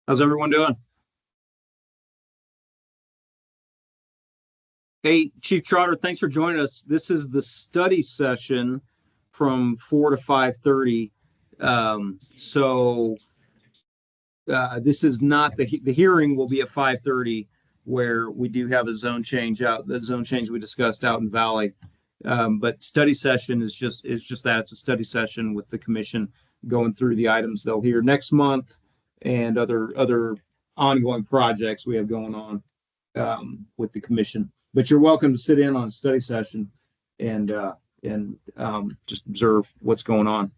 How's everyone doing? Hey, Chief Trotter, thanks for joining us. This is the study session from 4 to 5:30. This is not the hearing will be at 5:30, where we do have a zone change out. The zone change we discussed out in Valley. But study session is just that. It's a study session with the commission going through the items they'll hear next month and other ongoing projects we have going on with the commission. But you're welcome to sit in on a study session and just observe what's going on.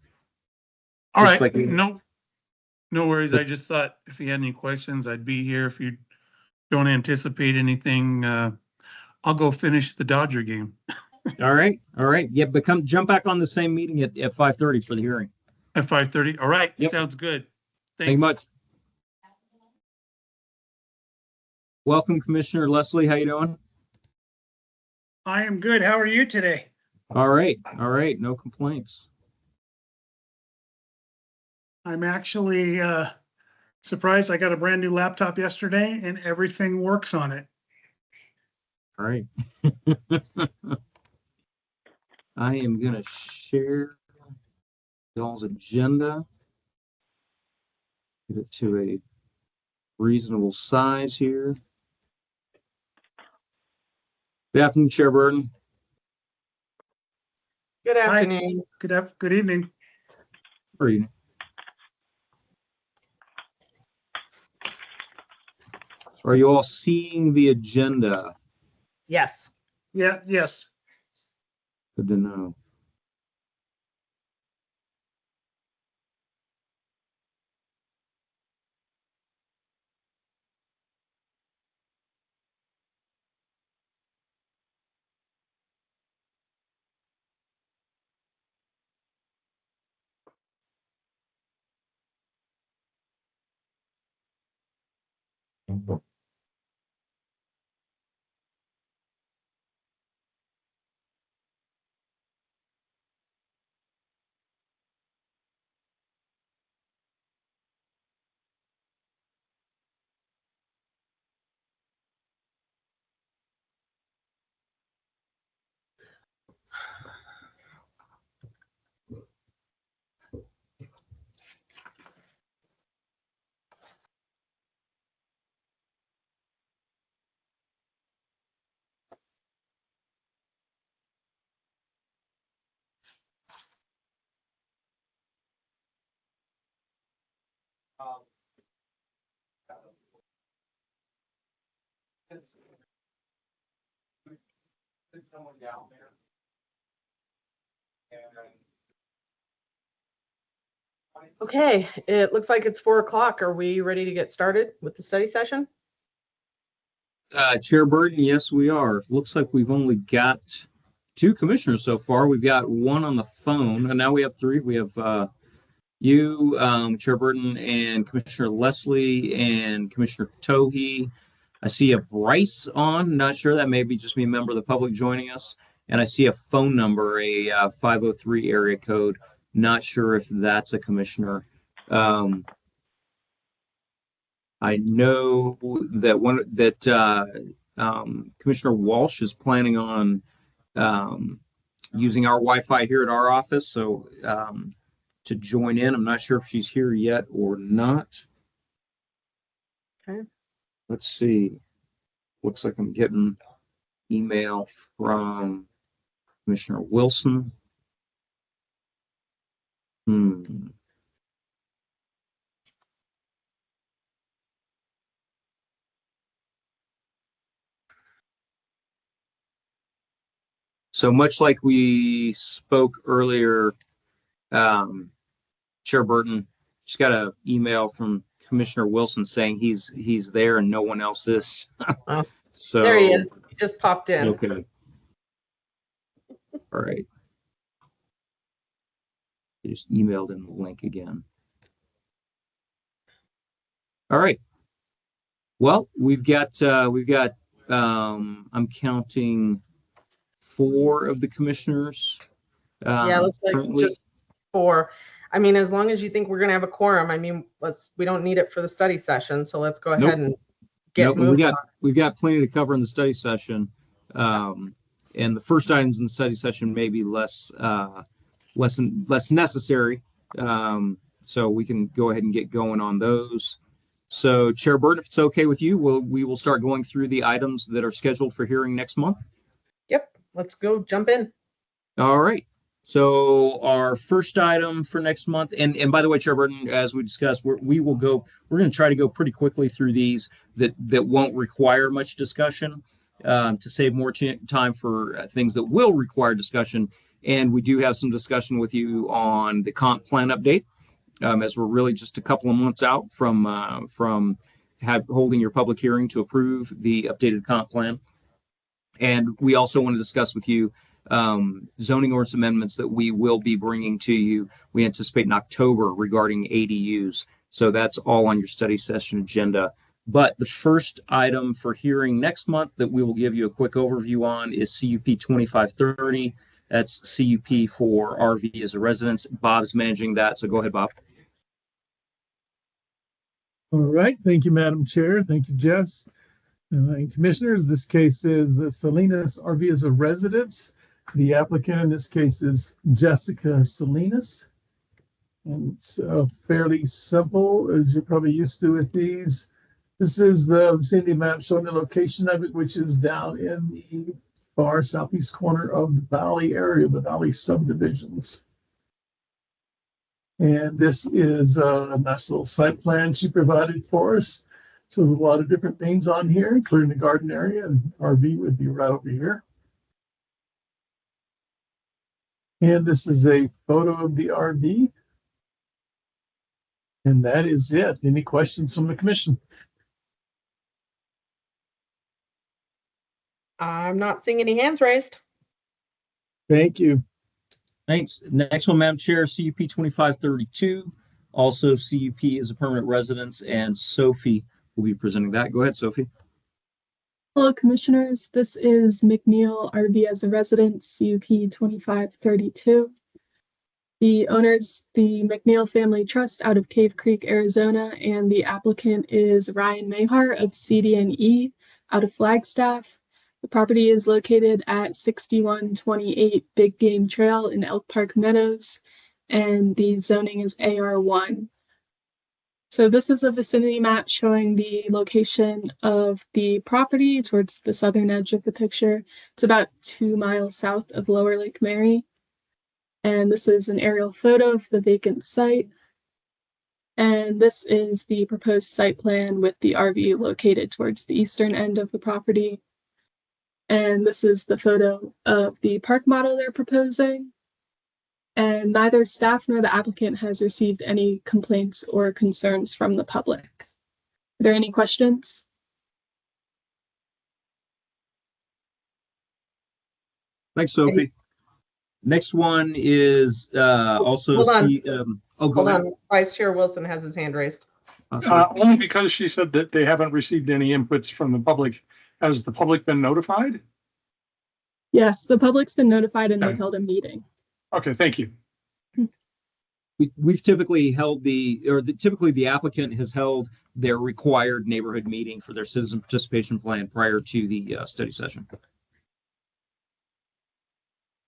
All right. Like, no worries. I just thought if you had any questions, I'd be here. If you don't anticipate anything, I'll go finish the Dodger game. All right. Yeah, but jump back on the same meeting at 5:30 for the hearing. At 5:30. All right. Yep. Sounds good. Thank you much. Welcome, Commissioner Leslie. How you doing? I am good. How are you today? All right. No complaints. I'm actually surprised. I got a brand new laptop yesterday and everything works on it. All right. I am going to share y'all's agenda. Get it to a reasonable size here. Good afternoon, Chair Burton. Good Hi. afternoon. Good evening. How are you? Are you all seeing the agenda? Yes. Yeah, yes. Good to know. Someone down there. Okay, it looks like it's 4 o'clock. Are we ready to get started with the study session? Chair Burton, yes, we are. Looks like we've only got 2 commissioners so far. We've got 1 on the phone, and now we have 3. We have you, Chair Burton, and Commissioner Leslie, and Commissioner Tohi. I see a Bryce on. Not sure. That may be just be a member of the public joining us. And I see a phone number, a 503 area code. Not sure if that's a commissioner. I know that Commissioner Walsh is planning on using our Wi-Fi here at our office, so to join in. I'm not sure if she's here yet or not. Okay. Let's see. Looks like I'm getting email from Commissioner Wilson. So much like we spoke earlier, Chair Burton just got an email from Commissioner Wilson saying he's there and no one else is. Oh, So there he is. He just popped in. Okay. All right. He just emailed in the link again. All right. Well, we've got I'm counting 4 of the commissioners. Yeah, it looks like currently. just 4. I mean, as long as you think we're going to have a quorum, I mean, we don't need it for the study session, so let's go ahead and get moving. We've got plenty to cover in the study session. And the first items in the study session may be less necessary. So we can go ahead and get going on those. So Chair Burton, if it's okay with you, we will start going through the items that are scheduled for hearing next month. Yep, let's go jump in. All right. So our first item for next month, and by the way, Chair Burton, as we discussed, we're going to try to go pretty quickly through these that won't require much discussion, to save more time for things that will require discussion. And we do have some discussion with you on the comp plan update, as we're really just a couple of months out from holding your public hearing to approve the updated comp plan. And we also want to discuss with you zoning ordinance amendments that we will be bringing to you. We anticipate in October regarding ADUs. So that's all on your study session agenda. But the first item for hearing next month that we will give you a quick overview on is CUP 2530. That's CUP for RV as a residence. Bob's managing that. So go ahead, Bob. All right. Thank you, Madam Chair. Thank you, Jess. And commissioners, this case is the Salinas RV as a residence. The applicant in this case is Jessica Salinas. And it's fairly simple, as you're probably used to with these. This is the vicinity map showing the location of it, which is down in the far southeast corner of the Valley area, the Valley subdivisions. And this is a nice little site plan she provided for us. So there's a lot of different things on here, including the garden area, and RV would be right over here. And this is a photo of the RV. And that is it. Any questions from the commission? I'm not seeing any hands raised. Thank you. Thanks. Next one, Madam Chair, CUP 2532. Also, CUP is a permanent residence, and Sophie will be presenting that. Go ahead, Sophie. Hello, Commissioners. This is McNeil RV as a resident, CUP 2532. The owners, the McNeil Family Trust out of Cave Creek, Arizona, and the applicant is Ryan Mahar of CD&E out of Flagstaff. The property is located at 6128 Big Game Trail in Elk Park Meadows, and the zoning is AR1. So this is a vicinity map showing the location of the property towards the southern edge of the picture. It's about 2 miles south of Lower Lake Mary. And this is an aerial photo of the vacant site. And this is the proposed site plan with the RV located towards the eastern end of the property. And this is the photo of the park model they're proposing. And neither staff nor the applicant has received any complaints or concerns from the public. Are there any questions? Thanks, Sophie. Next one is also Hold on. go Hold ahead. on, Vice Chair Wilson has his hand raised. Only because she said that they haven't received any inputs from the public. Has the public been notified? Yes, the public's been notified and they Okay. held a meeting. Okay, thank you. We've typically held typically the applicant has held their required neighborhood meeting for their citizen participation plan prior to the study session.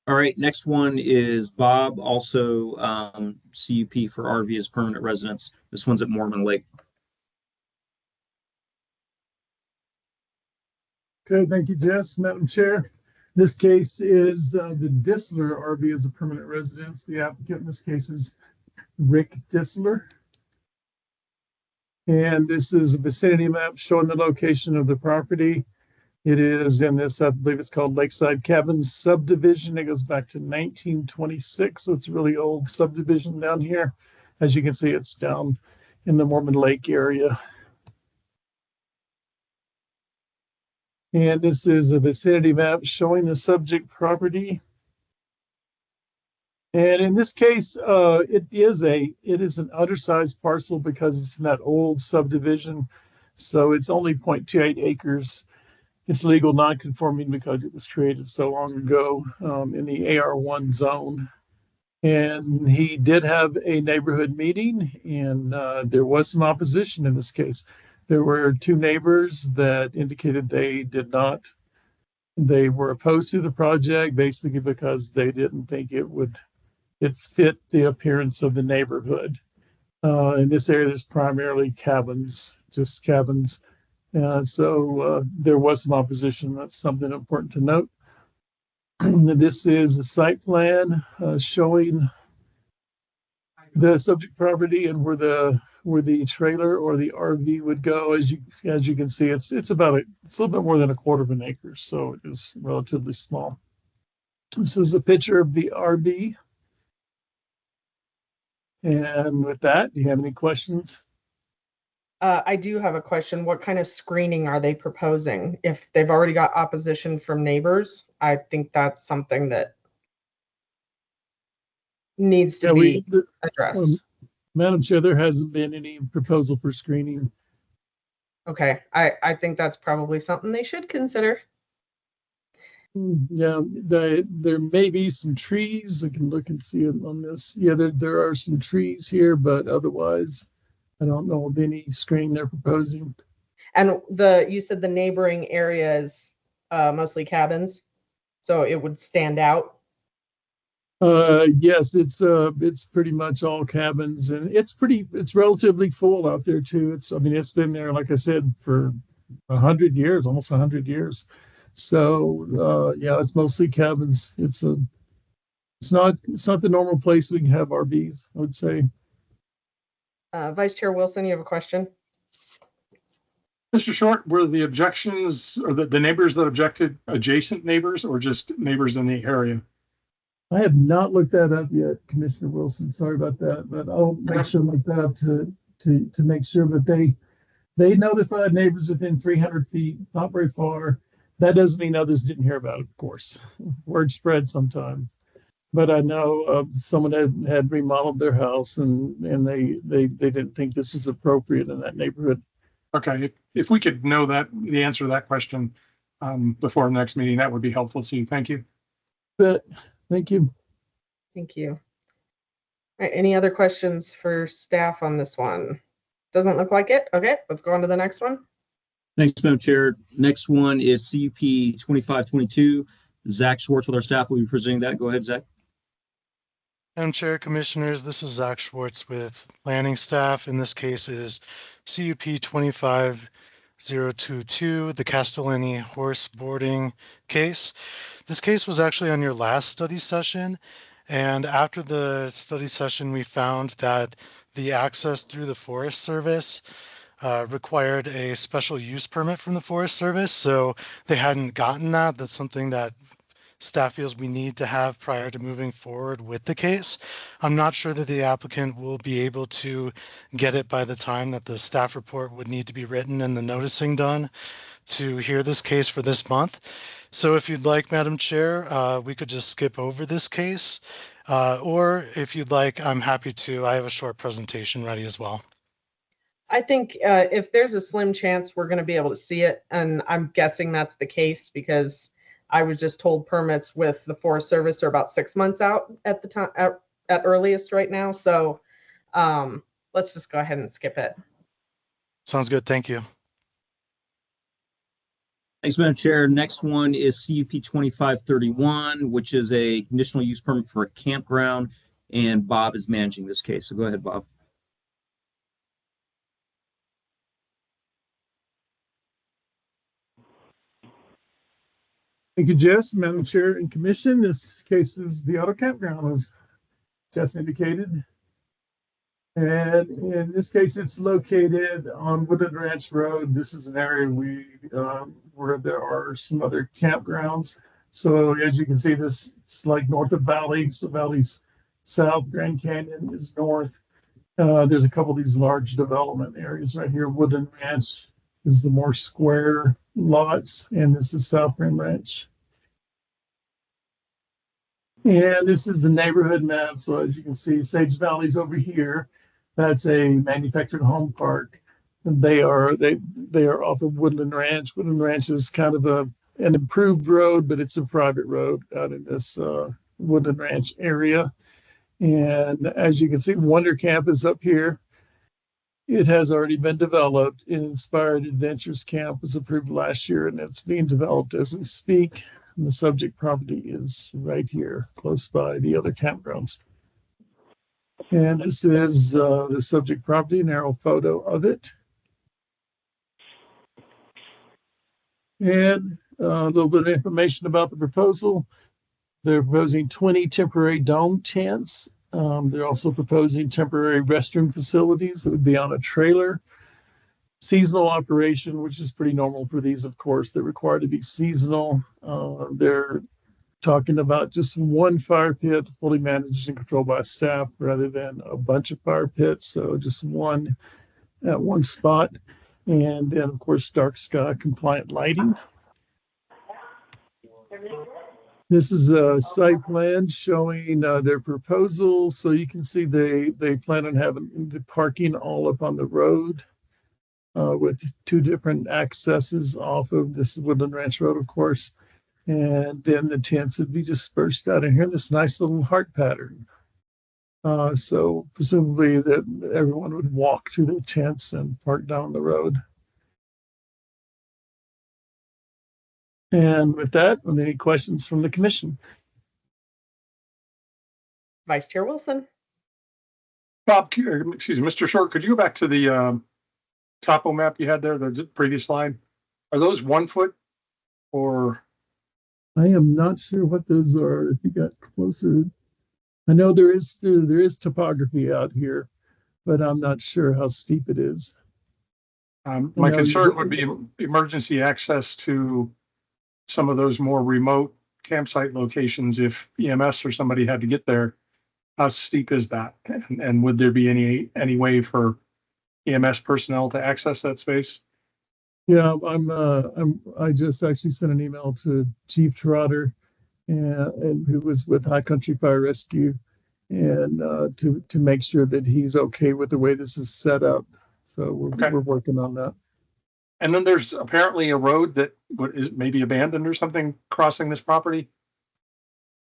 All right, next one is Bob, also CUP for RV as permanent residence. This one's at Mormon Lake. Okay, thank you, Jess. Madam Chair, this case is the Dissler RV as a permanent residence. The applicant in this case is Rick Dissler. And this is a vicinity map showing the location of the property. It is in this, I believe it's called Lakeside Cabins subdivision. It goes back to 1926, so it's a really old subdivision down here. As you can see, it's down in the Mormon Lake area. And this is a vicinity map showing the subject property. And in this case, it is an undersized parcel because it's in that old subdivision. So it's only 0.28 acres. It's legal non-conforming because it was created so long ago in the AR1 zone. And he did have a neighborhood meeting, and there was some opposition in this case. There were 2 neighbors that indicated they were opposed to the project basically because they didn't think it fit the appearance of the neighborhood. In this area, there's primarily cabins, just cabins. So there was some opposition. That's something important to note. This is a site plan showing the subject property and where the trailer or the RV would go. As you can see, it's a little bit more than a quarter of an acre, so it is relatively small. This is a picture of the RV. And with that, do you have any questions? I do have a question. What kind of screening are they proposing? If they've already got opposition from neighbors, I think that's something that needs to be addressed. Madam Chair, there hasn't been any proposal for screening. Okay, I think that's probably something they should consider. Yeah, there may be some trees. I can look and see it on this. Yeah, there are some trees here, but otherwise, I don't know of any screening they're proposing. And you said the neighboring area is mostly cabins? So it would stand out. Yes, it's pretty much all cabins, and it's relatively full out there too. I mean, it's been there, like I said, for 100 years, almost 100 years. So, yeah, it's mostly cabins. It's not the normal place we can have RVs, I would say. Vice Chair Wilson, you have a question? Mr. Short, were the objections or the neighbors that objected adjacent neighbors or just neighbors in the area? I have not looked that up yet, Commissioner Wilson. Sorry about that, but I'll make sure to look that up to make sure. But they notified neighbors within 300 feet, not very far. That doesn't mean others didn't hear about it, of course. Word spreads sometimes. But I know someone had remodeled their house and they didn't think this is appropriate in that neighborhood. Okay, if we could know the answer to that question before the next meeting, that would be helpful to you. Thank you. But thank you. Thank you. All right, any other questions for staff on this one? Doesn't look like it. Okay, let's go on to the next one. Thanks, Madam Chair. Next one is CUP 2522. Zach Schwartz with our staff will be presenting that. Go ahead, Zach. Madam Chair, Commissioners, this is Zach Schwartz with planning staff. In this case is CUP 25022, the Castellani horse boarding case. This case was actually on your last study session. And after the study session, we found that the access through the Forest Service required a special use permit from the Forest Service. So they hadn't gotten that. That's something that staff feels we need to have prior to moving forward with the case. I'm not sure that the applicant will be able to get it by the time that the staff report would need to be written and the noticing done to hear this case for this month. So if you'd like, Madam Chair, we could just skip over this case. Or if you'd like, I'm happy to. I have a short presentation ready as well. I think if there's a slim chance we're going to be able to see it, and I'm guessing that's the case because I was just told permits with the Forest Service are about 6 months out at the time, at earliest right now. So let's just go ahead and skip it. Sounds good. Thank you. Thanks, Madam Chair. Next one is CUP 2531, which is a conditional use permit for a campground, and Bob is managing this case. So go ahead, Bob. Thank you, Jess, Madam Chair and Commission. This case is the auto campground, as Jess indicated. And in this case, it's located on Woodland Ranch Road. This is an area where there are some other campgrounds. So as you can see, it's like north of Valley. So Valley's south, Grand Canyon is north. There's a couple of these large development areas right here. Woodland Ranch is the more square lots, and this is South Grand Ranch. And this is the neighborhood map. So as you can see, Sage Valley's over here. That's a manufactured home park. And they are off of Woodland Ranch. Woodland Ranch is kind of an improved road, but it's a private road out in this Woodland Ranch area. And as you can see, Wonder Camp is up here. It has already been developed. Inspired Adventures Camp was approved last year, and it's being developed as we speak. And the subject property is right here, close by the other campgrounds. And this is the subject property, an aerial photo of it. And a little bit of information about the proposal. They're proposing 20 temporary dome tents. They're also proposing temporary restroom facilities that would be on a trailer. Seasonal operation, which is pretty normal for these, of course. They're required to be seasonal. They're talking about just one fire pit, fully managed and controlled by staff, rather than a bunch of fire pits. So just one at one spot. And then, of course, dark sky compliant lighting. This is a site plan showing their proposal. So you can see they plan on having the parking all up on the road with two different accesses off of this Woodland Ranch Road, of course. And then the tents would be dispersed out in here, this nice little heart pattern. So presumably that everyone would walk to their tents and park down the road. And with that, are there any questions from the commission? Vice Chair Wilson. Bob, excuse me, Mr. Short, could you go back to the topo map you had there, the previous line? Are those 1 foot or? I am not sure what those are. If you got closer, I know there is topography out here, but I'm not sure how steep it is. My concern would be emergency access to some of those more remote campsite locations. If EMS or somebody had to get there, how steep is that? And would there be any way for EMS personnel to access that space? Yeah, I just actually sent an email to Chief Trotter, and who was with High Country Fire Rescue, and to make sure that he's okay with the way this is set up. So we're working on that. And then there's apparently a road that is maybe abandoned or something crossing this property.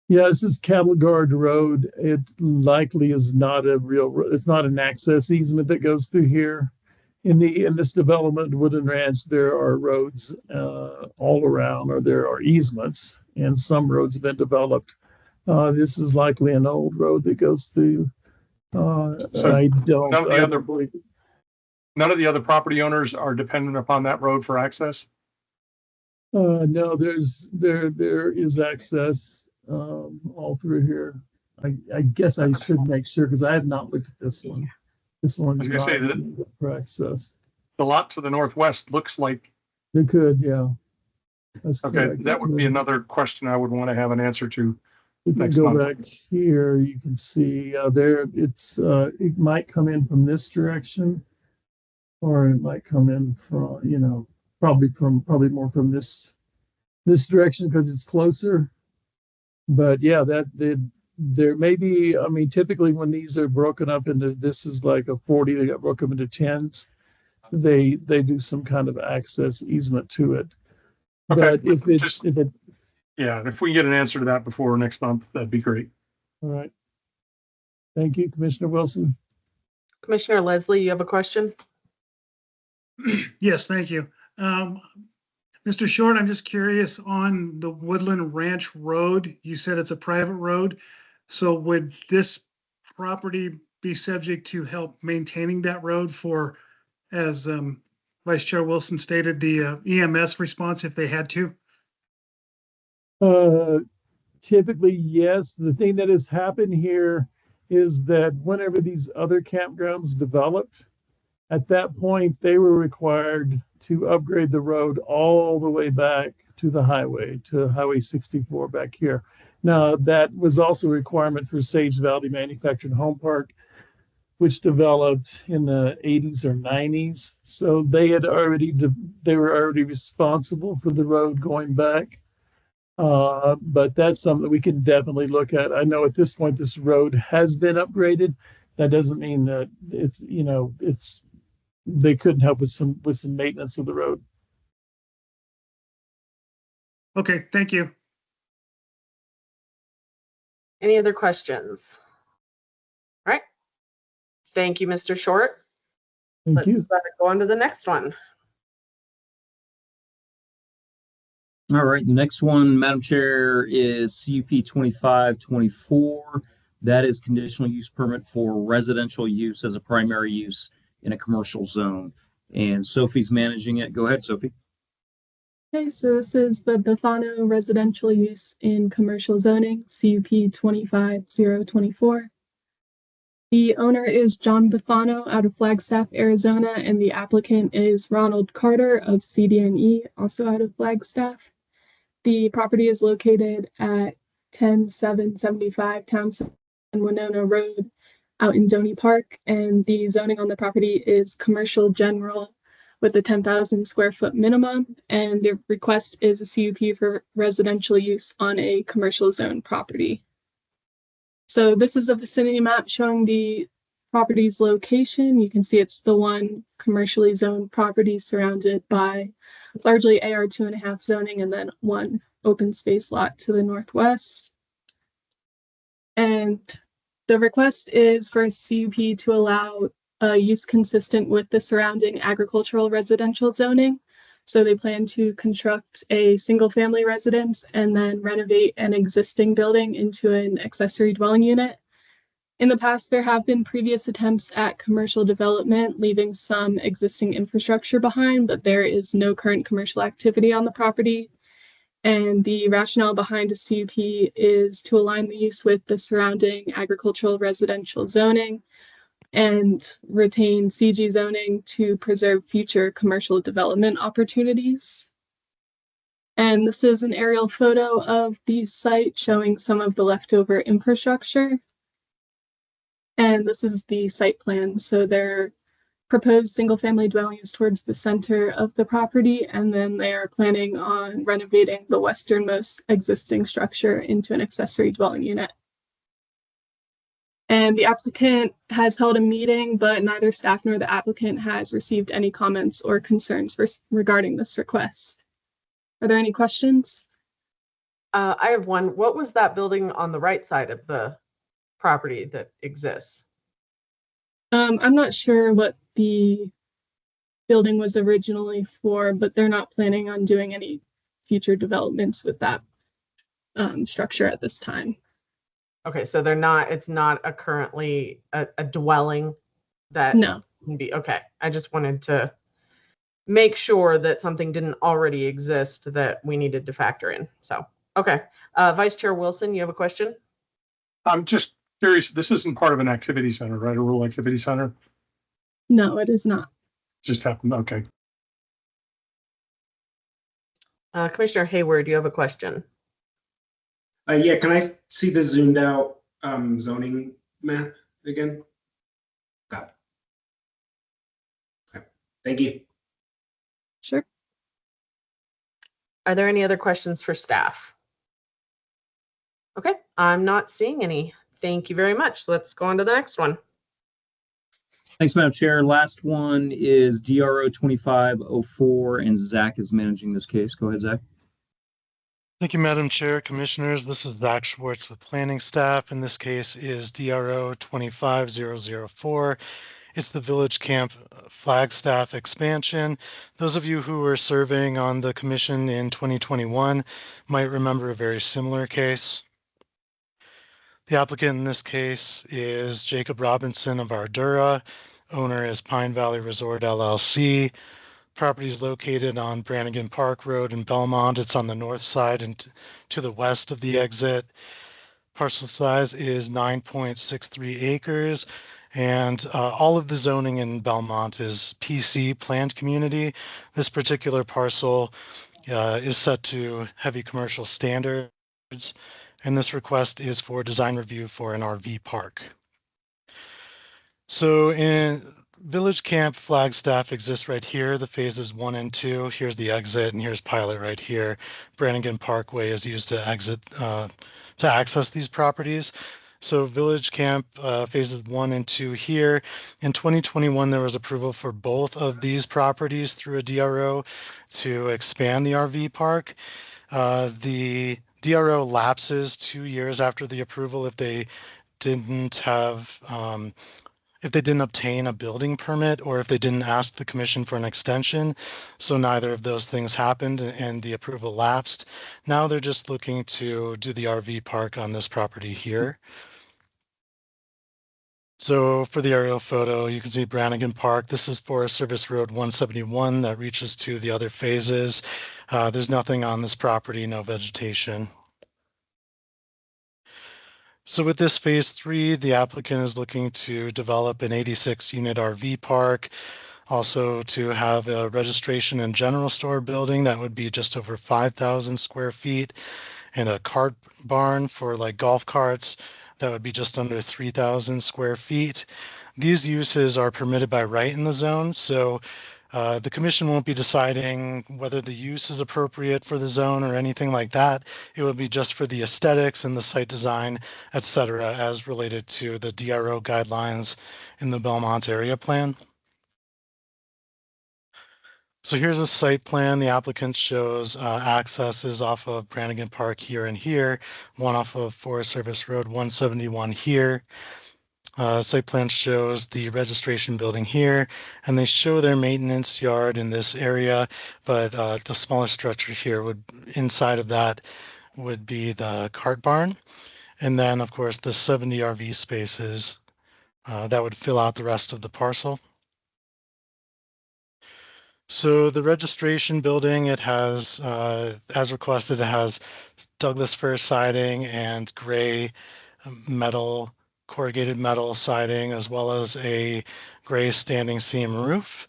Yeah, this is Cattle Guard Road. It likely is not a real. It's not an access easement that goes through here. In this development, Woodland Ranch, there are roads all around, or there are easements, and some roads have been developed. This is likely an old road that goes through. I don't. None of the other property owners are dependent upon that road for access. No, there is access all through here. I guess I should make sure because I have not looked at this one. This one is not for access. The lot to the northwest looks like it could, yeah. That's okay. Correct. That would be another question I would want to have an answer to. If you go back here, you can see there. It might come in from this direction, or it might come in from probably more from this direction because it's closer. But yeah, there may be, I mean, typically when these are broken up into, this is like a 40, they got broken up into 10s, they do some kind of access easement to it. Okay. But if we can get an answer to that before next month, that'd be great. All right. Thank you, Commissioner Wilson. Commissioner Leslie, you have a question? Yes, thank you. Mr. Short, I'm just curious on the Woodland Ranch Road. You said it's a private road. So would this property be subject to help maintaining that road for, as Vice Chair Wilson stated, the EMS response if they had to? Typically, yes. The thing that has happened here is that whenever these other campgrounds developed, at that point, they were required to upgrade the road all the way back to the highway, to Highway 64 back here. Now, that was also a requirement for Sage Valley Manufactured Home Park, which developed in the 80s or 90s. So they were already responsible for the road going back. But that's something that we can definitely look at. I know at this point, this road has been upgraded. That doesn't mean that they couldn't help with some maintenance of the road. Okay, thank you. Any other questions? All right. Thank you, Mr. Short. Thank you. Let's go on to the next one. All right, the next one, Madam Chair, is CUP 2524. That is conditional use permit for residential use as a primary use in a commercial zone. And Sophie's managing it. Go ahead, Sophie. Okay, so this is the Bifano residential use in commercial zoning, CUP 25024. The owner is John Bifano out of Flagstaff, Arizona, and the applicant is Ronald Carter of CD&E, also out of Flagstaff. The property is located at 10775 Townsend Winona Road out in Doney Park, and the zoning on the property is commercial general with a 10,000 square foot minimum, and the request is a CUP for residential use on a commercial zone property. So this is a vicinity map showing the property's location. You can see it's the one commercially zoned property surrounded by largely AR 2.5 zoning and then one open space lot to the northwest. And the request is for a CUP to allow use consistent with the surrounding agricultural residential zoning. So they plan to construct a single-family residence and then renovate an existing building into an accessory dwelling unit. In the past, there have been previous attempts at commercial development, leaving some existing infrastructure behind, but there is no current commercial activity on the property. And the rationale behind a CUP is to align the use with the surrounding agricultural residential zoning and retain CG zoning to preserve future commercial development opportunities. And this is an aerial photo of the site showing some of the leftover infrastructure. And this is the site plan. So their proposed single-family dwelling is towards the center of the property, and then they are planning on renovating the westernmost existing structure into an accessory dwelling unit. And the applicant has held a meeting, but neither staff nor the applicant has received any comments or concerns regarding this request. Are there any questions? I have one. What was that building on the right side of the property that exists? I'm not sure what the building was originally for, but they're not planning on doing any future developments with that structure at this time. Okay, so it's not a currently a dwelling that No. can be, okay. I just wanted to make sure that something didn't already exist that we needed to factor in. So, okay. Vice Chair Wilson, you have a question? I'm just curious, this isn't part of an activity center, right? A rural activity center? No, it is not. Just happened, okay. Commissioner Hayward, you have a question? Yeah, can I see the zoomed out zoning map again? Got it. Okay. Thank you. Sure. Are there any other questions for staff? Okay, I'm not seeing any. Thank you very much. Let's go on to the next one. Thanks, Madam Chair. Last one is DRO 2504, and Zach is managing this case. Go ahead, Zach. Thank you, Madam Chair, Commissioners. This is Zach Schwartz with planning staff, and this case is DRO 25004. It's the Village Camp Flagstaff expansion. Those of you who were serving on the commission in 2021 might remember a very similar case. The applicant in this case is Jacob Robinson of Ardura. Owner is Pine Valley Resort LLC. Property is located on Brannigan Park Road in Belmont. It's on the north side and to the west of the exit. Parcel size is 9.63 acres. And all of the zoning in Belmont is PC, planned community. This particular parcel is set to heavy commercial standards. And this request is for design review for an RV park. So in Village Camp Flagstaff exists right here, the phases 1 and 2. Here's the exit, and here's pilot right here. Brannigan Parkway is used to access these properties. So Village Camp phases 1 and 2 here. In 2021, there was approval for both of these properties through a DRO to expand the RV park. The DRO lapses 2 years after the approval if they didn't have if they didn't obtain a building permit or if they didn't ask the commission for an extension. So neither of those things happened and the approval lapsed. Now they're just looking to do the RV park on this property here. So for the aerial photo, you can see Brannigan Park. This is Forest Service Road 171 that reaches to the other phases. There's nothing on this property, no vegetation. So with this phase 3, the applicant is looking to develop an 86-unit RV park, also to have a registration and general store building that would be just over 5,000 square feet, and a cart barn for like golf carts that would be just under 3,000 square feet. These uses are permitted by right in the zone, so the commission won't be deciding whether the use is appropriate for the zone or anything like that. It would be just for the aesthetics and the site design, et cetera, as related to the DRO guidelines in the Belmont area plan. So here's a site plan. The applicant shows accesses off of Brannigan Park here and here, one off of Forest Service Road 171 here. Site plan shows the registration building here, and they show their maintenance yard in this area, but the smaller structure here would, inside of that, would be the cart barn. And then, of course, the 70 RV spaces that would fill out the rest of the parcel. So the registration building, it has, as requested, it has Douglas fir siding and gray metal, corrugated metal siding, as well as a gray standing seam roof.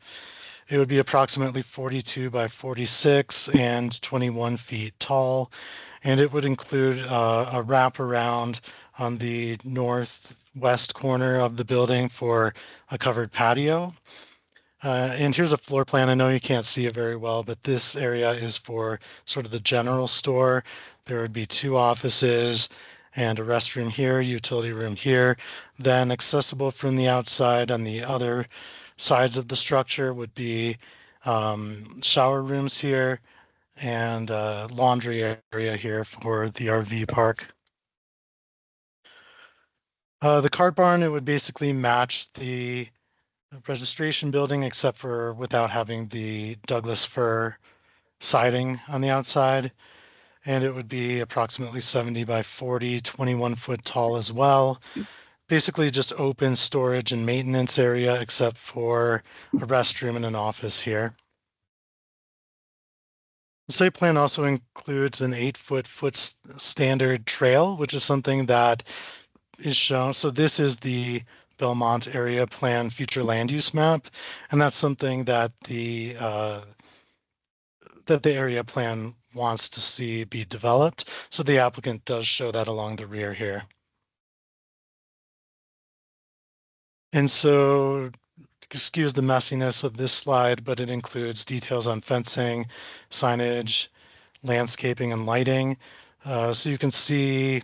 It would be approximately 42 by 46 and 21 feet tall. And it would include a wraparound on the northwest corner of the building for a covered patio. And here's a floor plan. I know you can't see it very well, but this area is for sort of the general store. There would be 2 offices and a restroom here, utility room here. Then accessible from the outside on the other sides of the structure would be shower rooms here and laundry area here for the RV park. The cart barn, it would basically match the registration building, except for without having the Douglas fir siding on the outside. And it would be approximately 70 by 40, 21 foot tall as well. Basically just open storage and maintenance area, except for a restroom and an office here. The site plan also includes an 8-foot standard trail, which is something that is shown. So this is the Belmont area plan future land use map, and that's something that the area plan wants to see be developed. So the applicant does show that along the rear here. And so, excuse the messiness of this slide, but it includes details on fencing, signage, landscaping, and lighting. So you can see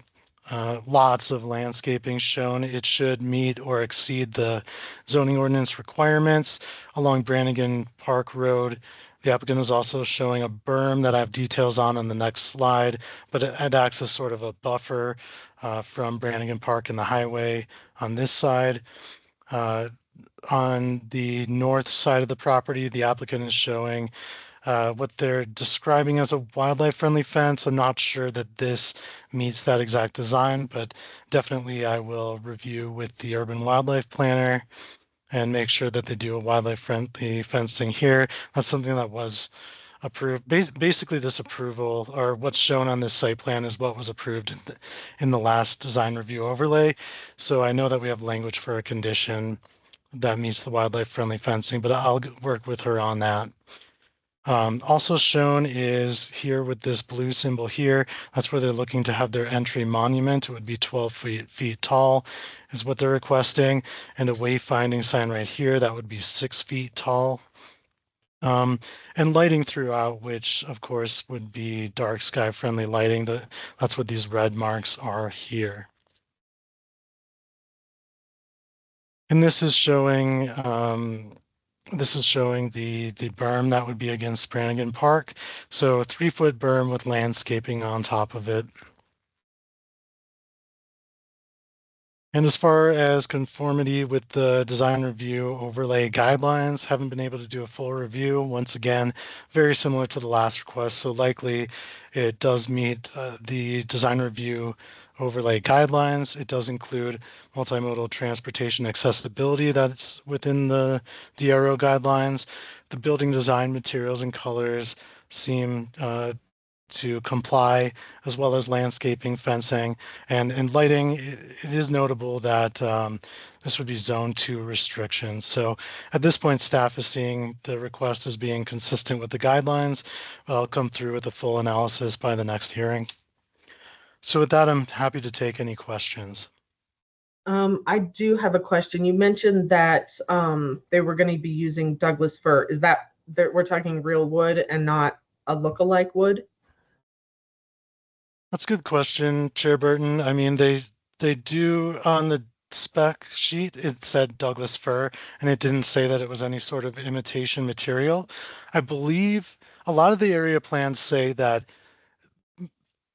lots of landscaping shown. It should meet or exceed the zoning ordinance requirements along Brannigan Park Road. The applicant is also showing a berm that I have details on the next slide, but it acts as sort of a buffer from Brannigan Park and the highway on this side. On the north side of the property, the applicant is showing what they're describing as a wildlife-friendly fence. I'm not sure that this meets that exact design, but definitely I will review with the urban wildlife planner and make sure that they do a wildlife-friendly fencing here. That's something that was approved. Basically, this approval, or what's shown on this site plan, is what was approved in the last design review overlay. So I know that we have language for a condition that meets the wildlife-friendly fencing, but I'll work with her on that. Also shown is here with this blue symbol here, that's where they're looking to have their entry monument. It would be 12 feet tall is what they're requesting, and a wayfinding sign right here that would be 6 feet tall. And lighting throughout, which of course would be dark sky friendly lighting. That's what these red marks are here. And this is showing the berm that would be against Brannigan Park. So a 3-foot berm with landscaping on top of it. And as far as conformity with the design review overlay guidelines, haven't been able to do a full review. Once again, very similar to the last request. So likely it does meet the design review overlay guidelines. It does include multimodal transportation accessibility that's within the DRO guidelines. The building design materials and colors seem to comply, as well as landscaping, fencing, and lighting. It is notable that this would be zone 2 restrictions. So at this point, staff is seeing the request as being consistent with the guidelines. I'll come through with a full analysis by the next hearing. So with that, I'm happy to take any questions. I do have a question. You mentioned that they were going to be using Douglas fir. Is that we're talking real wood and not a look-alike wood? That's a good question, Chair Burton. I mean, they do on the spec sheet, it said Douglas fir, and it didn't say that it was any sort of imitation material. I believe a lot of the area plans say that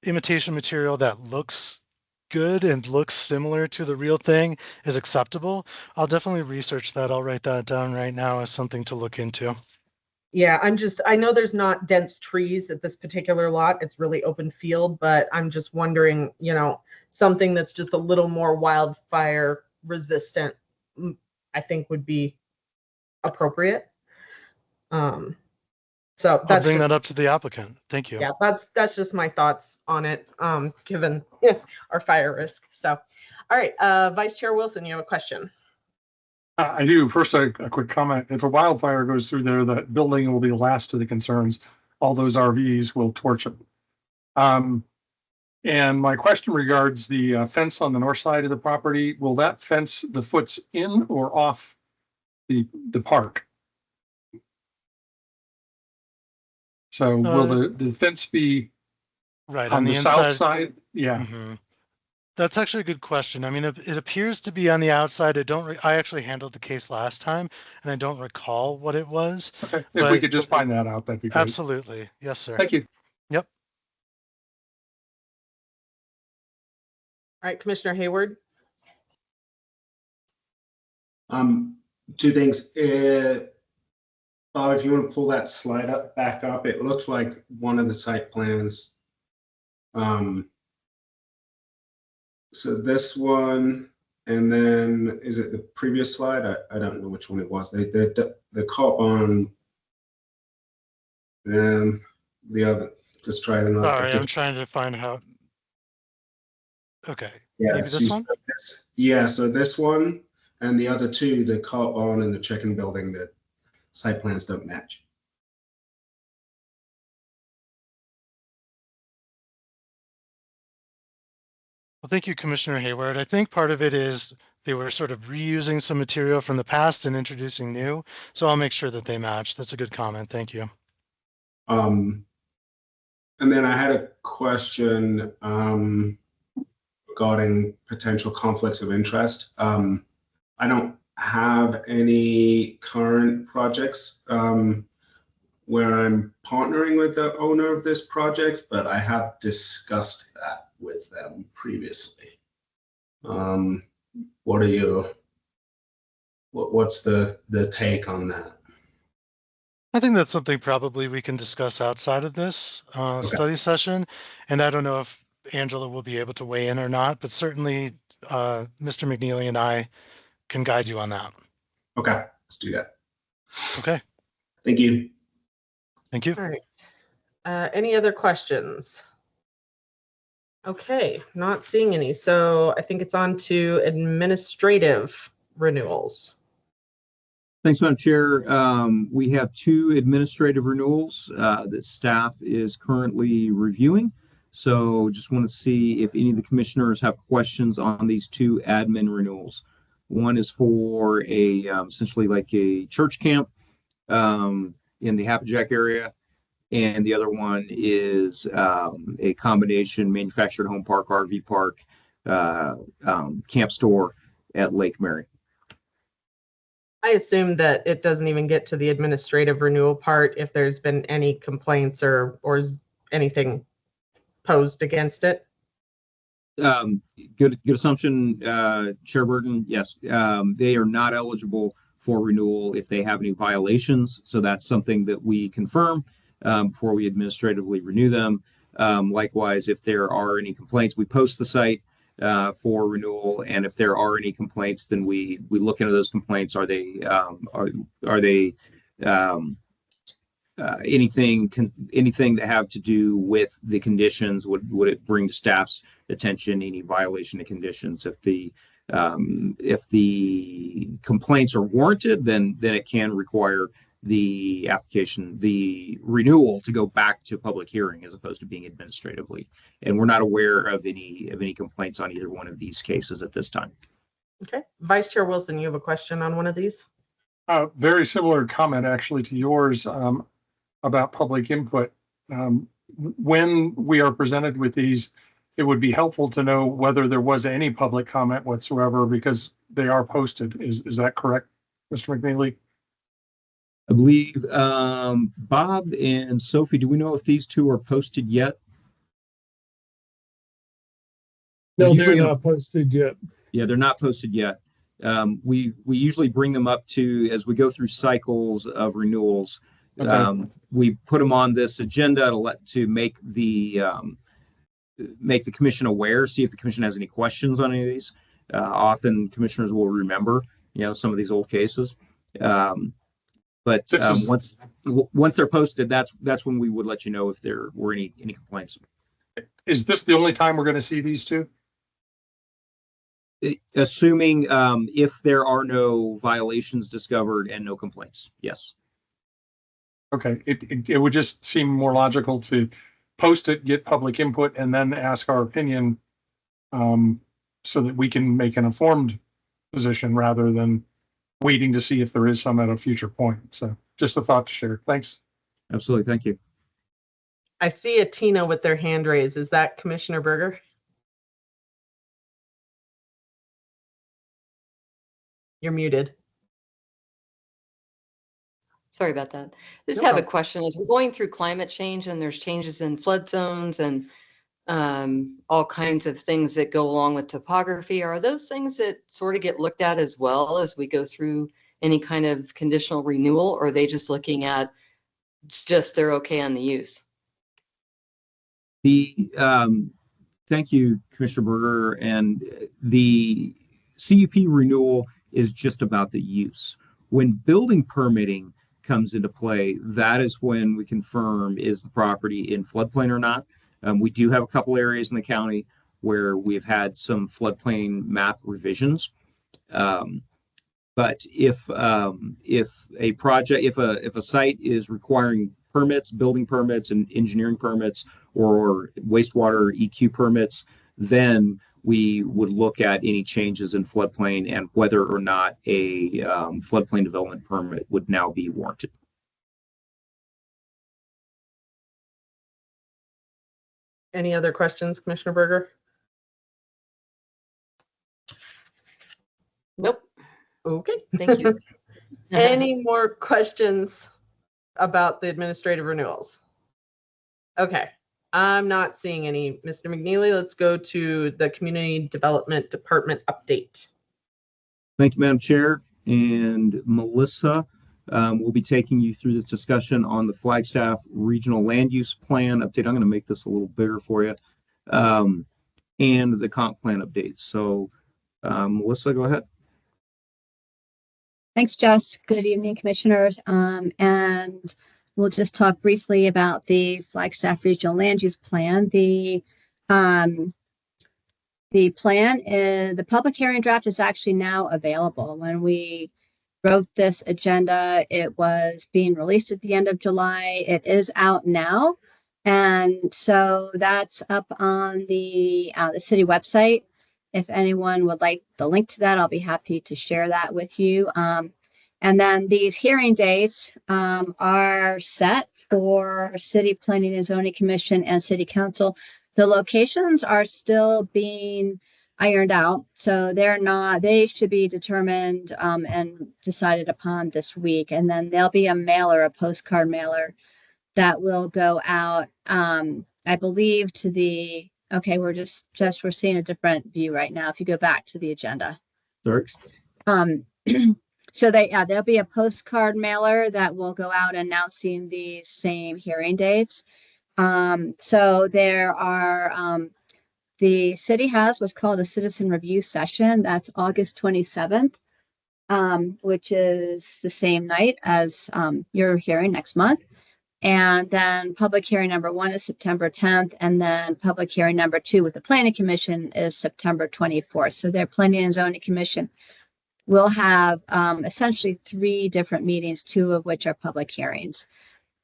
imitation material that looks good and looks similar to the real thing is acceptable, I'll definitely research that. I'll write that down right now as something to look into. Yeah, I know there's not dense trees at this particular lot. It's really open field, but I'm just wondering, something that's just a little more wildfire resistant, I think would be appropriate. So I'll that's bring just, that up to the applicant. Thank you. yeah, that's just my thoughts on it, given our fire risk. So, all right, Vice Chair Wilson, you have a question. I do. First, a quick comment. If a wildfire goes through there, that building will be the last of the concerns. All those RVs will torch it. And my question regards the fence on the north side of the property. Will that fence the foots in or off the park? So will the fence be right on the south side? Yeah. Mm-hmm. That's actually a good question. I mean, it appears to be on the outside. I actually handled the case last time, and I don't recall what it was. Okay. If we could just find that out, that'd be great. Absolutely. Yes, sir. Thank you. Yep. All right, Commissioner Hayward. Two things. Bob, if you want to pull that slide back up, it looked like one of the site plans. So this one, and then is it the previous slide? I don't know which one it was. The caught on the other. Just try them. Sorry, I'm trying to find how. Okay. Yeah. Maybe this one? Yeah. So this one and the other two, the caught on and the chicken building, the site plans don't match. Well, thank you, Commissioner Hayward. I think part of it is they were sort of reusing some material from the past and introducing new. So I'll make sure that they match. That's a good comment. Thank you. And then I had a question regarding potential conflicts of interest. I don't have any current projects where I'm partnering with the owner of this project, but I have discussed that with them previously. What's the take on that? I think that's something probably we can discuss outside of this study session. And I don't know if Angela will be able to weigh in or not, but certainly Mr. McNeely and I can guide you on that. Okay, let's do that. Okay. Thank you. Thank you. All right. Any other questions? Okay, not seeing any. So I think it's on to administrative renewals. Thanks, Madam Chair. We have two administrative renewals that staff is currently reviewing. So just want to see if any of the commissioners have questions on these two admin renewals. One is for a essentially like a church camp in the Happajack area. And the other one is a combination manufactured home park, RV park, camp store at Lake Mary. I assume that it doesn't even get to the administrative renewal part if there's been any complaints or anything posed against it. Good assumption, Chair Burton. Yes, they are not eligible for renewal if they have any violations. So that's something that we confirm before we administratively renew them. Likewise, if there are any complaints, we post the site for renewal, and if there are any complaints, then we look into those complaints. Are they anything that have to do with the conditions? Would it bring to staff's attention any violation of conditions? If the complaints are warranted, then it can require the application, the renewal, to go back to public hearing as opposed to being administratively. And we're not aware of any complaints on either one of these cases at this time. Okay, Vice Chair Wilson, you have a question on one of these? Very similar comment actually to yours about public input. When we are presented with these, it would be helpful to know whether there was any public comment whatsoever, because they are posted. Is that correct, Mr. McNeely? I believe Bob and Sophie, do we know if these two are posted yet? No, usually they're not posted yet. Yeah, they're not posted yet. We usually bring them up to, as we go through cycles of renewals. Okay. We put them on this agenda to make the commission aware, see if the commission has any questions on any of these. Often commissioners will remember, some of these old cases. But once they're posted, that's when we would let you know if there were any complaints. Is this the only time we're going to see these two? Assuming if there are no violations discovered and no complaints, yes. Okay, it would just seem more logical to post it, get public input, and then ask our opinion, so that we can make an informed position rather than waiting to see if there is some at a future point. So just a thought to share. Thanks. Absolutely. Thank you. I see a Tina with their hand raised. Is that Commissioner Berger? You're muted. Sorry about that. I just No have a problem. question. As we're going through climate change and there's changes in flood zones and all kinds of things that go along with topography, are those things that sort of get looked at as well as we go through any kind of conditional renewal, or are they just looking at just they're okay on the use? Thank you, Commissioner Berger. And the CUP renewal is just about the use. When building permitting comes into play, that is when we confirm is the property in floodplain or not. We do have a couple areas in the county where we've had some floodplain map revisions. But if a project, if a site is requiring permits, building permits and engineering permits, or wastewater EQ permits, then we would look at any changes in floodplain and whether or not a floodplain development permit would now be warranted. Any other questions, Commissioner Berger? Nope. Okay. Thank you. Any more questions about the administrative renewals? Okay. I'm not seeing any. Mr. McNeely, let's go to the Community Development Department update. Thank you, Madam Chair. And Melissa will be taking you through this discussion on the Flagstaff Regional Land Use Plan update. I'm going to make this a little bigger for you. And the comp plan update. So Melissa, go ahead. Thanks, Jess. Good evening, commissioners. And we'll just talk briefly about the Flagstaff Regional Land Use Plan. The plan is, the public hearing draft is actually now available. When we wrote this agenda, it was being released at the end of July. It is out now. And so that's up on the city website. If anyone would like the link to that, I'll be happy to share that with you. And then these hearing dates are set for City Planning and Zoning Commission and City Council. The locations are still being ironed out, so they should be determined and decided upon this week. And then there'll be a postcard mailer that will go out, I believe, to the, okay, we're seeing a different view right now. If you go back to the agenda. Sorry. So there'll be a postcard mailer that will go out announcing these same hearing dates. So there are, the city has what's called a citizen review session. That's August 27th, which is the same night as your hearing next month. And then public hearing number 1 is September 10th. And then public hearing number 2 with the Planning Commission is September 24th. So their Planning and Zoning Commission will have essentially 3 different meetings, 2 of which are public hearings.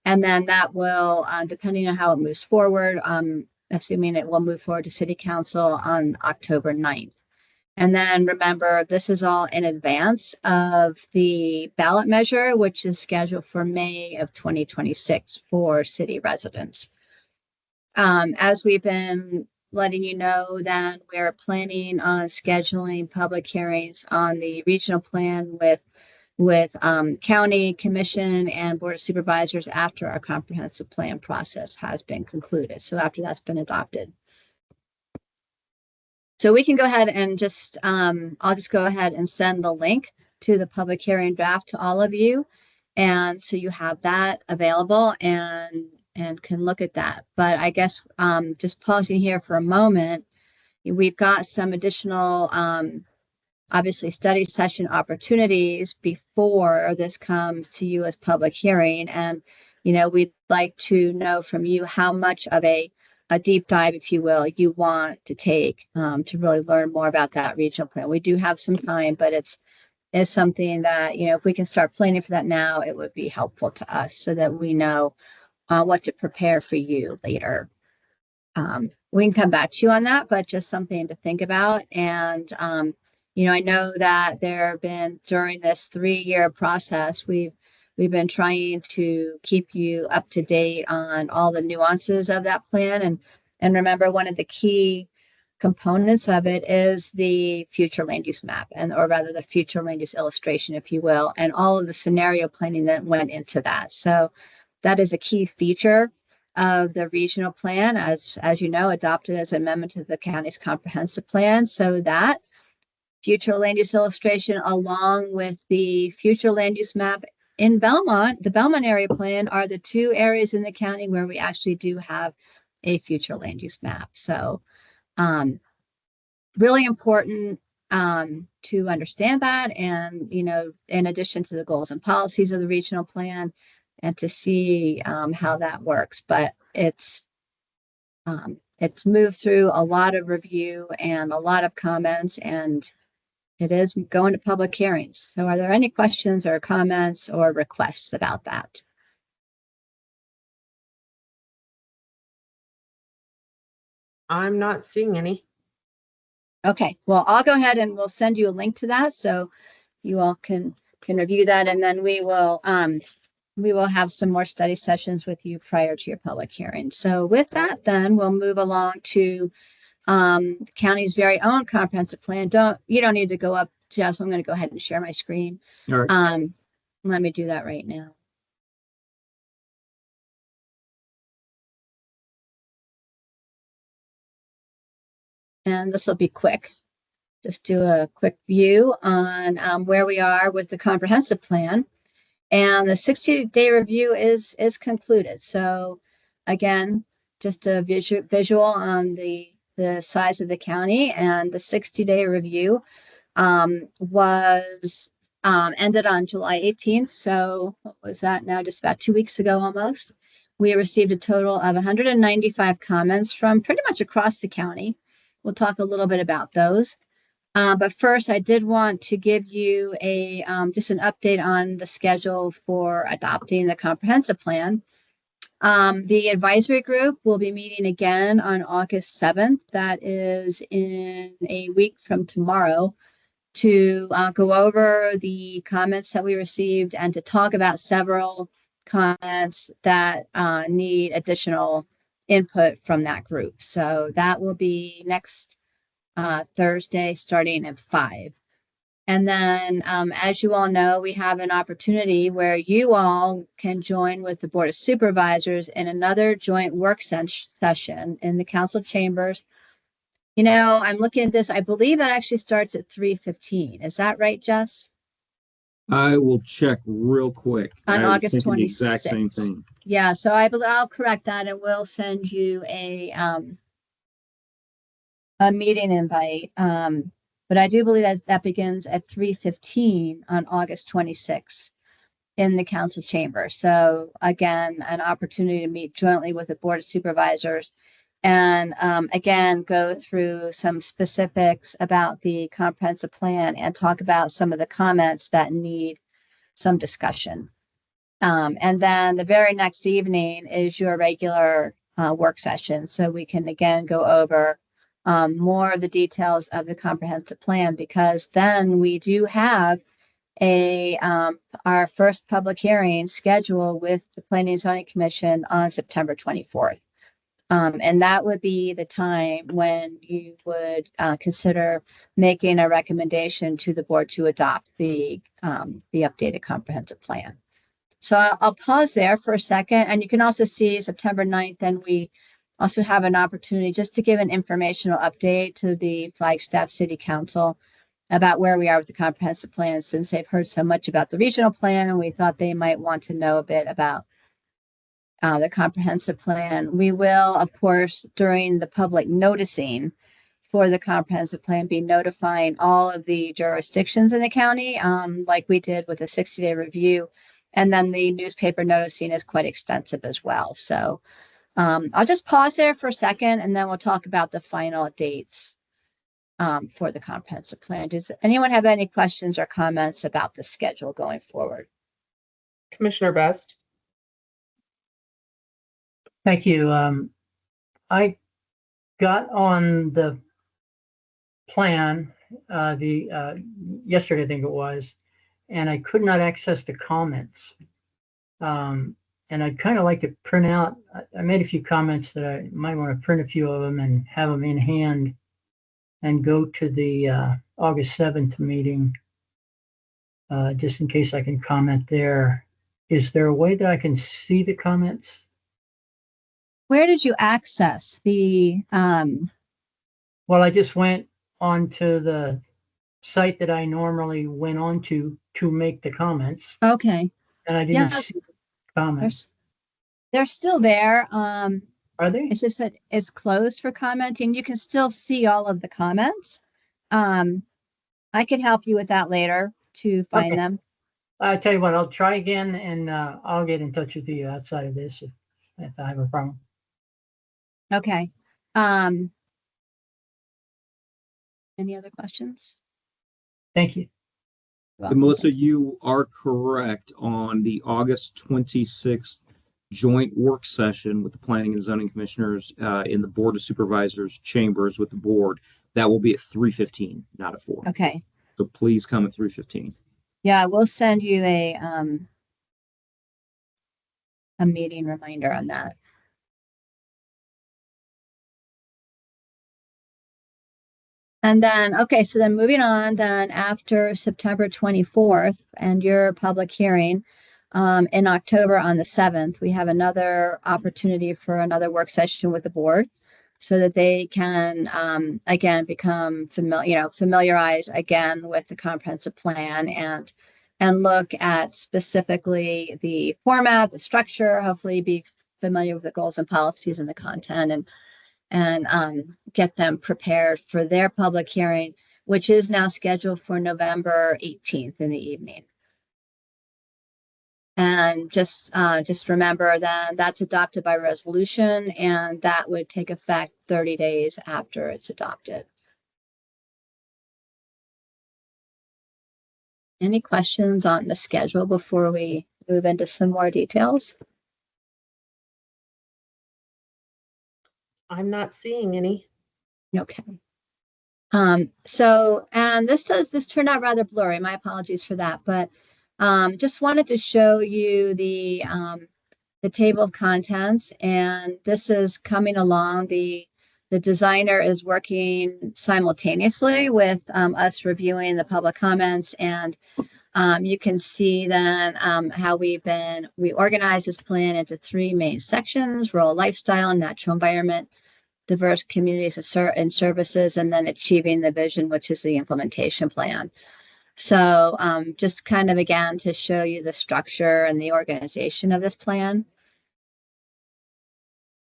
And then that will, depending on how it moves forward, assuming it will move forward to City Council on October 9th. And then remember, this is all in advance of the ballot measure, which is scheduled for May of 2026 for city residents. As we've been letting you know, that we're planning on scheduling public hearings on the regional plan with county commission and board of supervisors after our comprehensive plan process has been concluded. So after that's been adopted. So we can go ahead and just, I'll just go ahead and send the link to the public hearing draft to all of you. And so you have that available and can look at that. But I guess just pausing here for a moment, we've got some additional, obviously, study session opportunities before this comes to you as public hearing. And, we'd like to know from you how much of a deep dive, if you will, you want to take to really learn more about that regional plan. We do have some time, but it's something that, if we can start planning for that now, it would be helpful to us so that we know what to prepare for you later. We can come back to you on that, but just something to think about. And, I know that there have been, during this 3-year process, we've been trying to keep you up to date on all the nuances of that plan. And remember, one of the key components of it is the future land use map, or rather the future land use illustration, if you will, and all of the scenario planning that went into that. So that is a key feature of the regional plan, as you know, adopted as an amendment to the county's comprehensive plan. So that future land use illustration, along with the future land use map in Belmont, the Belmont area plan, are the 2 areas in the county where we actually do have a future land use map. So really important to understand that. And, in addition to the goals and policies of the regional plan, and to see how that works. But it's moved through a lot of review and a lot of comments, and it is going to public hearings. So are there any questions or comments or requests about that? I'm not seeing any. Okay, well, I'll go ahead and we'll send you a link to that so you all can review that, and then we will have some more study sessions with you prior to your public hearing. So with that, then we'll move along to the county's very own comprehensive plan. You don't need to go up, Jess. I'm going to go ahead and share my screen. All right. Let me do that right now. And this will be quick. Just do a quick view on where we are with the comprehensive plan. And the 60-day review is concluded. So again, just a visual on the size of the county, and the 60-day review was ended on July 18th. So what was that now? Just about 2 weeks ago almost. We received a total of 195 comments from pretty much across the county. We'll talk a little bit about those. But first, I did want to give you just an update on the schedule for adopting the comprehensive plan. The advisory group will be meeting again on August 7th. That is in a week from tomorrow, to go over the comments that we received and to talk about several comments that need additional input from that group. So that will be next Thursday starting at 5. And then, as you all know, we have an opportunity where you all can join with the Board of Supervisors in another joint work session in the council chambers. I'm looking at this. I believe that actually starts at 3:15. Is that right, Jess? I will check real quick. On August 26th. The exact same thing. Yeah, so I'll correct that, and we'll send you a meeting invite. But I do believe that begins at 3:15 on August 26th in the council chamber. So again, an opportunity to meet jointly with the Board of Supervisors and again, go through some specifics about the comprehensive plan and talk about some of the comments that need some discussion. And then the very next evening is your regular work session. So we can again go over more of the details of the comprehensive plan, because then we do have our first public hearing scheduled with the Planning and Zoning Commission on September 24th. And that would be the time when you would consider making a recommendation to the board to adopt the updated comprehensive plan. So I'll pause there for a second. And you can also see September 9th, and we also have an opportunity just to give an informational update to the Flagstaff City Council about where we are with the comprehensive plan, since they've heard so much about the regional plan, and we thought they might want to know a bit about the comprehensive plan. We will, of course, during the public noticing for the comprehensive plan, be notifying all of the jurisdictions in the county, like we did with a 60-day review. And then the newspaper noticing is quite extensive as well. So I'll just pause there for a second, and then we'll talk about the final dates for the comprehensive plan. Does anyone have any questions or comments about the schedule going forward? Commissioner Best. Thank you. I got on the plan yesterday, I think it was, and I could not access the comments. And I'd kind of like to print out, I made a few comments that I might want to print a few of them and have them in hand and go to the August 7th meeting, just in case I can comment there. Is there a way that I can see the comments? Where did you access the? Well, I just went onto the site that I normally went on to make the comments. Okay. And I didn't see the comments. They're still there. Are they? It's just that it's closed for commenting. You can still see all of the comments. I can help you with that later to find them. I'll tell you what, I'll try again, and I'll get in touch with you outside of this if I have a problem. Okay. Any other questions? Thank you. And Melissa, you are correct on the August 26th joint work session with the Planning and Zoning Commissioners in the Board of Supervisors chambers with the board. That will be at 3:15, not at 4. Okay. So please come at 3:15. Yeah, we'll send you a meeting reminder on that. And then, okay, so then moving on, then after September 24th and your public hearing in October on the 7th, we have another opportunity for another work session with the board so that they can, again, become familiarized again with the comprehensive plan and look at specifically the format, the structure, hopefully be familiar with the goals and policies and the content, and get them prepared for their public hearing, which is now scheduled for November 18th in the evening. And just remember that that's adopted by resolution, and that would take effect 30 days after it's adopted. Any questions on the schedule before we move into some more details? I'm not seeing any. Okay. So, and this turned out rather blurry. My apologies for that, but just wanted to show you the table of contents, and this is coming along. The designer is working simultaneously with us reviewing the public comments, and you can see then how we organize this plan into 3 main sections: rural lifestyle, natural environment, diverse communities and services, and then achieving the vision, which is the implementation plan. So just kind of, again, to show you the structure and the organization of this plan.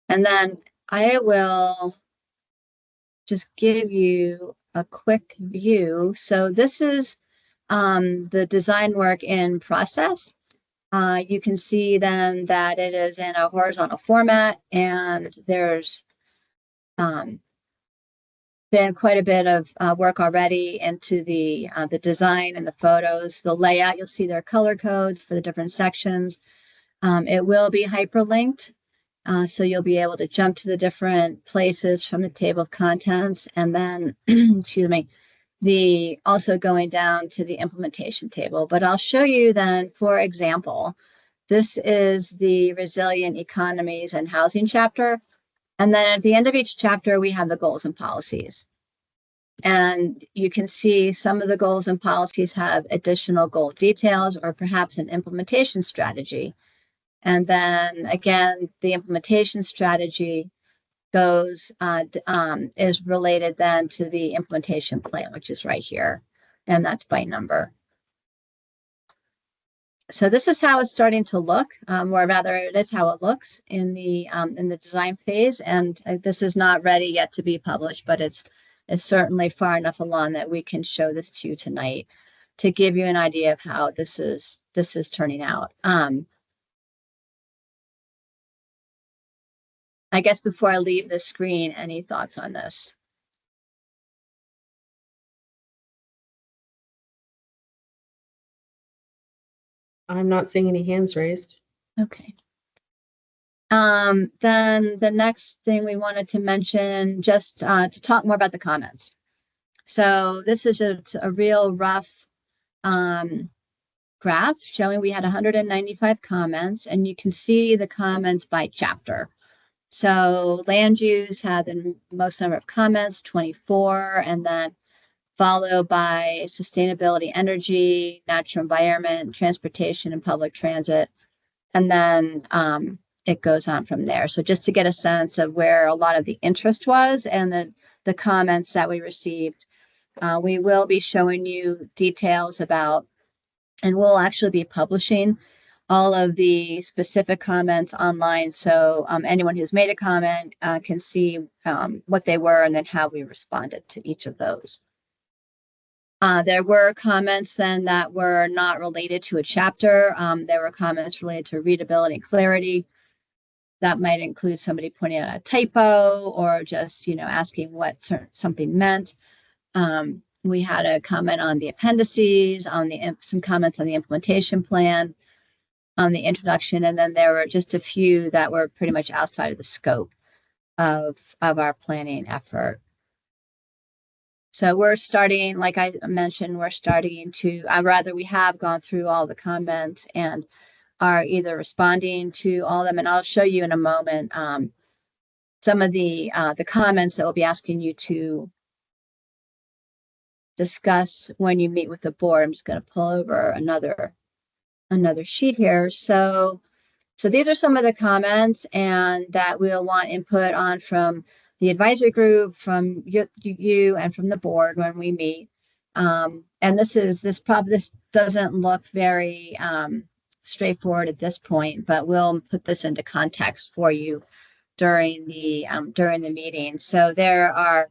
And then I will just give you a quick view. So this is the design work in process. You can see then that it is in a horizontal format, and there's been quite a bit of work already into the design and the photos. The layout, you'll see their color codes for the different sections. It will be hyperlinked, so you'll be able to jump to the different places from the table of contents, and then, excuse me, also going down to the implementation table. But I'll show you then, for example, this is the resilient economies and housing chapter. And then at the end of each chapter, we have the goals and policies. And you can see some of the goals and policies have additional goal details or perhaps an implementation strategy. And then again, the implementation strategy goes, is related then to the implementation plan, which is right here. And that's by number. So this is how it's starting to look, or rather it is how it looks in the design phase. And this is not ready yet to be published, but it's certainly far enough along that we can show this to you tonight to give you an idea of how this is turning out. I guess before I leave the screen, any thoughts on this? I'm not seeing any hands raised. Okay. Then the next thing we wanted to mention, just to talk more about the comments. So this is a real rough graph showing we had 195 comments, and you can see the comments by chapter. So land use had the most number of comments, 24, and then followed by sustainability, energy, natural environment, transportation, and public transit. And then it goes on from there. So just to get a sense of where a lot of the interest was and the comments that we received, we will be showing you details about, and we'll actually be publishing all of the specific comments online. So anyone who's made a comment can see what they were and then how we responded to each of those. There were comments then that were not related to a chapter. There were comments related to readability and clarity. That might include somebody pointing out a typo or just, asking what something meant. We had a comment on the appendices, some comments on the implementation plan, on the introduction, and then there were just a few that were pretty much outside of the scope of our planning effort. So we're starting, like I mentioned, we have gone through all the comments and are either responding to all of them. And I'll show you in a moment some of the comments that we'll be asking you to discuss when you meet with the board. I'm just going to pull over another sheet here. So these are some of the comments and that we'll want input on from the advisory group, from you and from the board when we meet. And this doesn't look very straightforward at this point, but we'll put this into context for you during the meeting. So there are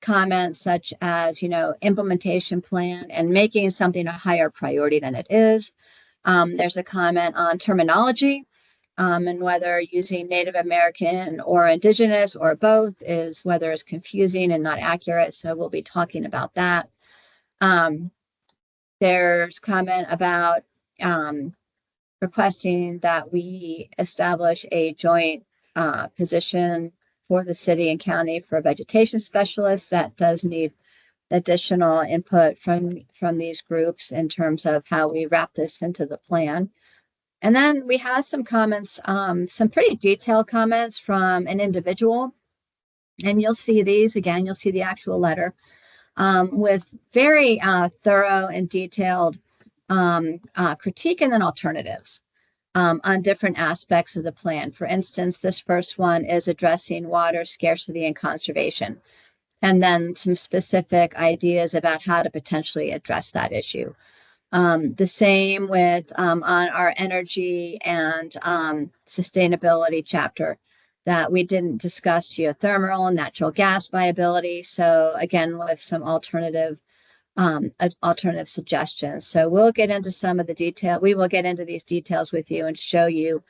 comments such as, implementation plan and making something a higher priority than it is. There's a comment on terminology. And whether using Native American or Indigenous or both is whether it's confusing and not accurate. So we'll be talking about that. There's comment about requesting that we establish a joint position for the city and county for a vegetation specialist. That does need additional input from these groups in terms of how we wrap this into the plan. And then we had some comments, some pretty detailed comments from an individual. And you'll see these again, you'll see the actual letter with very thorough and detailed critique and then alternatives on different aspects of the plan. For instance, this first one is addressing water scarcity and conservation, and then some specific ideas about how to potentially address that issue. The same with on our energy and sustainability chapter, that we didn't discuss geothermal and natural gas viability. So again, with some alternative suggestions. So we'll get into some of the detail. We will get into these details with you and show you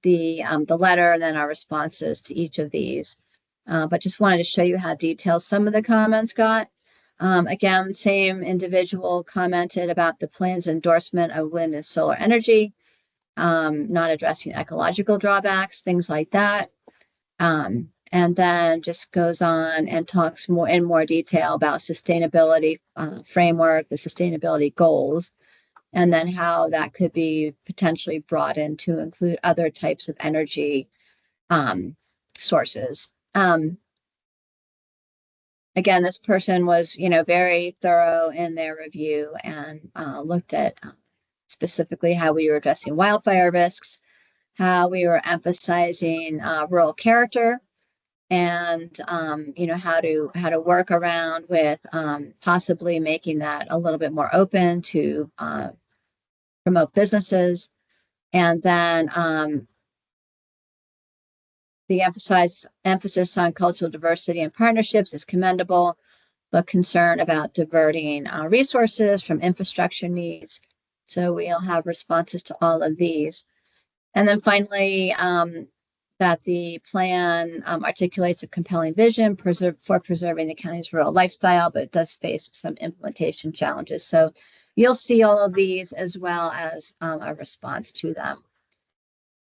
the letter and then our responses to each of these. But just wanted to show you how detailed some of the comments got. Again, same individual commented about the plan's endorsement of wind and solar energy, not addressing ecological drawbacks, things like that. And then just goes on and talks in more detail about sustainability framework, the sustainability goals, and then how that could be potentially brought in to include other types of energy sources. Again, this person was, very thorough in their review and looked at specifically how we were addressing wildfire risks, how we were emphasizing rural character, and how to work around with possibly making that a little bit more open to promote businesses. And then the emphasis on cultural diversity and partnerships is commendable, but concern about diverting resources from infrastructure needs. So we'll have responses to all of these. And then finally, that the plan articulates a compelling vision for preserving the county's rural lifestyle, but it does face some implementation challenges. So you'll see all of these as well as a response to them.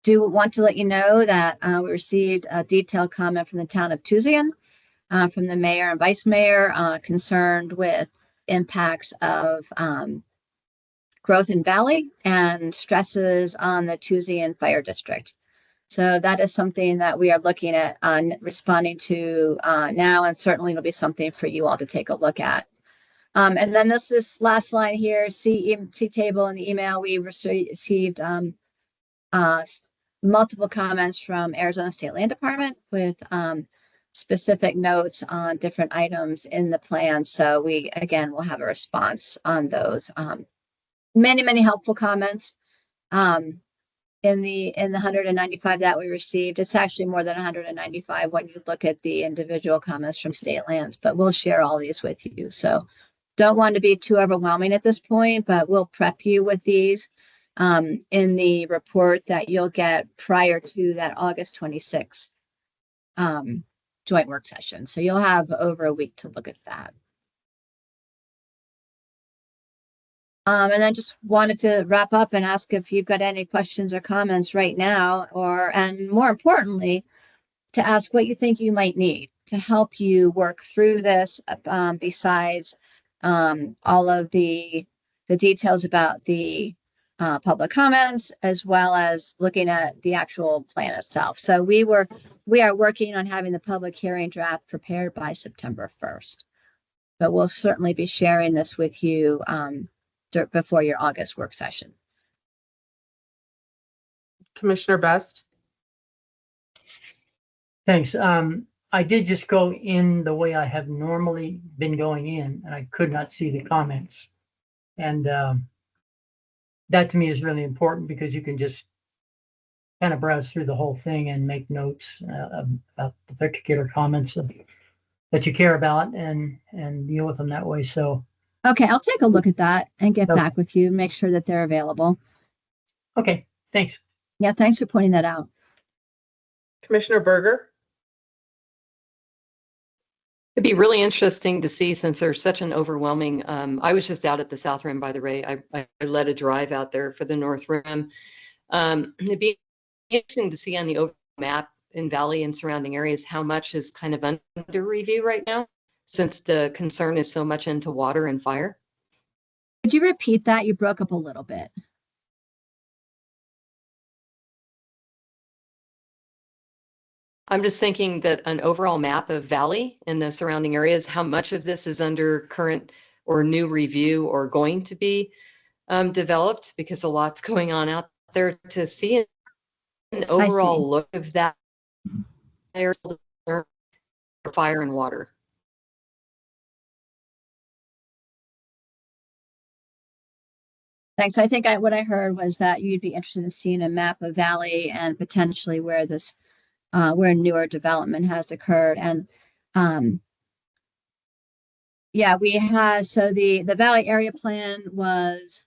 Do want to let you know that we received a detailed comment from the town of Tusayan, from the mayor and vice mayor, concerned with impacts of growth in Valley and stresses on the Tusayan Fire District. So that is something that we are looking at responding to now, and certainly it'll be something for you all to take a look at. And then this last line here, see table in the email, we received multiple comments from Arizona State Land Department with specific notes on different items in the plan. So we, again, will have a response on those. Many helpful comments. In the 195 that we received, it's actually more than 195 when you look at the individual comments from state lands, but we'll share all these with you. So don't want to be too overwhelming at this point, but we'll prep you with these in the report that you'll get prior to that August 26th joint work session. So you'll have over a week to look at that. And I just wanted to wrap up and ask if you've got any questions or comments right now, and more importantly, to ask what you think you might need to help you work through this, besides all of the details about the public comments, as well as looking at the actual plan itself. So we are working on having the public hearing draft prepared by September 1st, but we'll certainly be sharing this with you before your August work session. Commissioner Best. Thanks. I did just go in the way I have normally been going in, and I could not see the comments. And that to me is really important, because you can just kind of browse through the whole thing and make notes about the particular comments that you care about and deal with them that way. So okay, I'll take a look at that and get back with you, make sure that they're available. Okay, thanks. Yeah, thanks for pointing that out. Commissioner Berger. It'd be really interesting to see, since there's such an overwhelming, I was just out at the South Rim, by the way. I led a drive out there for the North Rim. It'd be interesting to see on the overall map in Valley and surrounding areas how much is kind of under review right now, since the concern is so much into water and fire. Could you repeat that? You broke up a little bit. I'm just thinking that an overall map of Valley and the surrounding areas, how much of this is under current or new review or going to be developed, because a lot's going on out there, to see an overall look of that fire and water. Thanks. I think what I heard was that you'd be interested in seeing a map of Valley and potentially where this, where newer development has occurred. And yeah, we had, so the Valley area plan was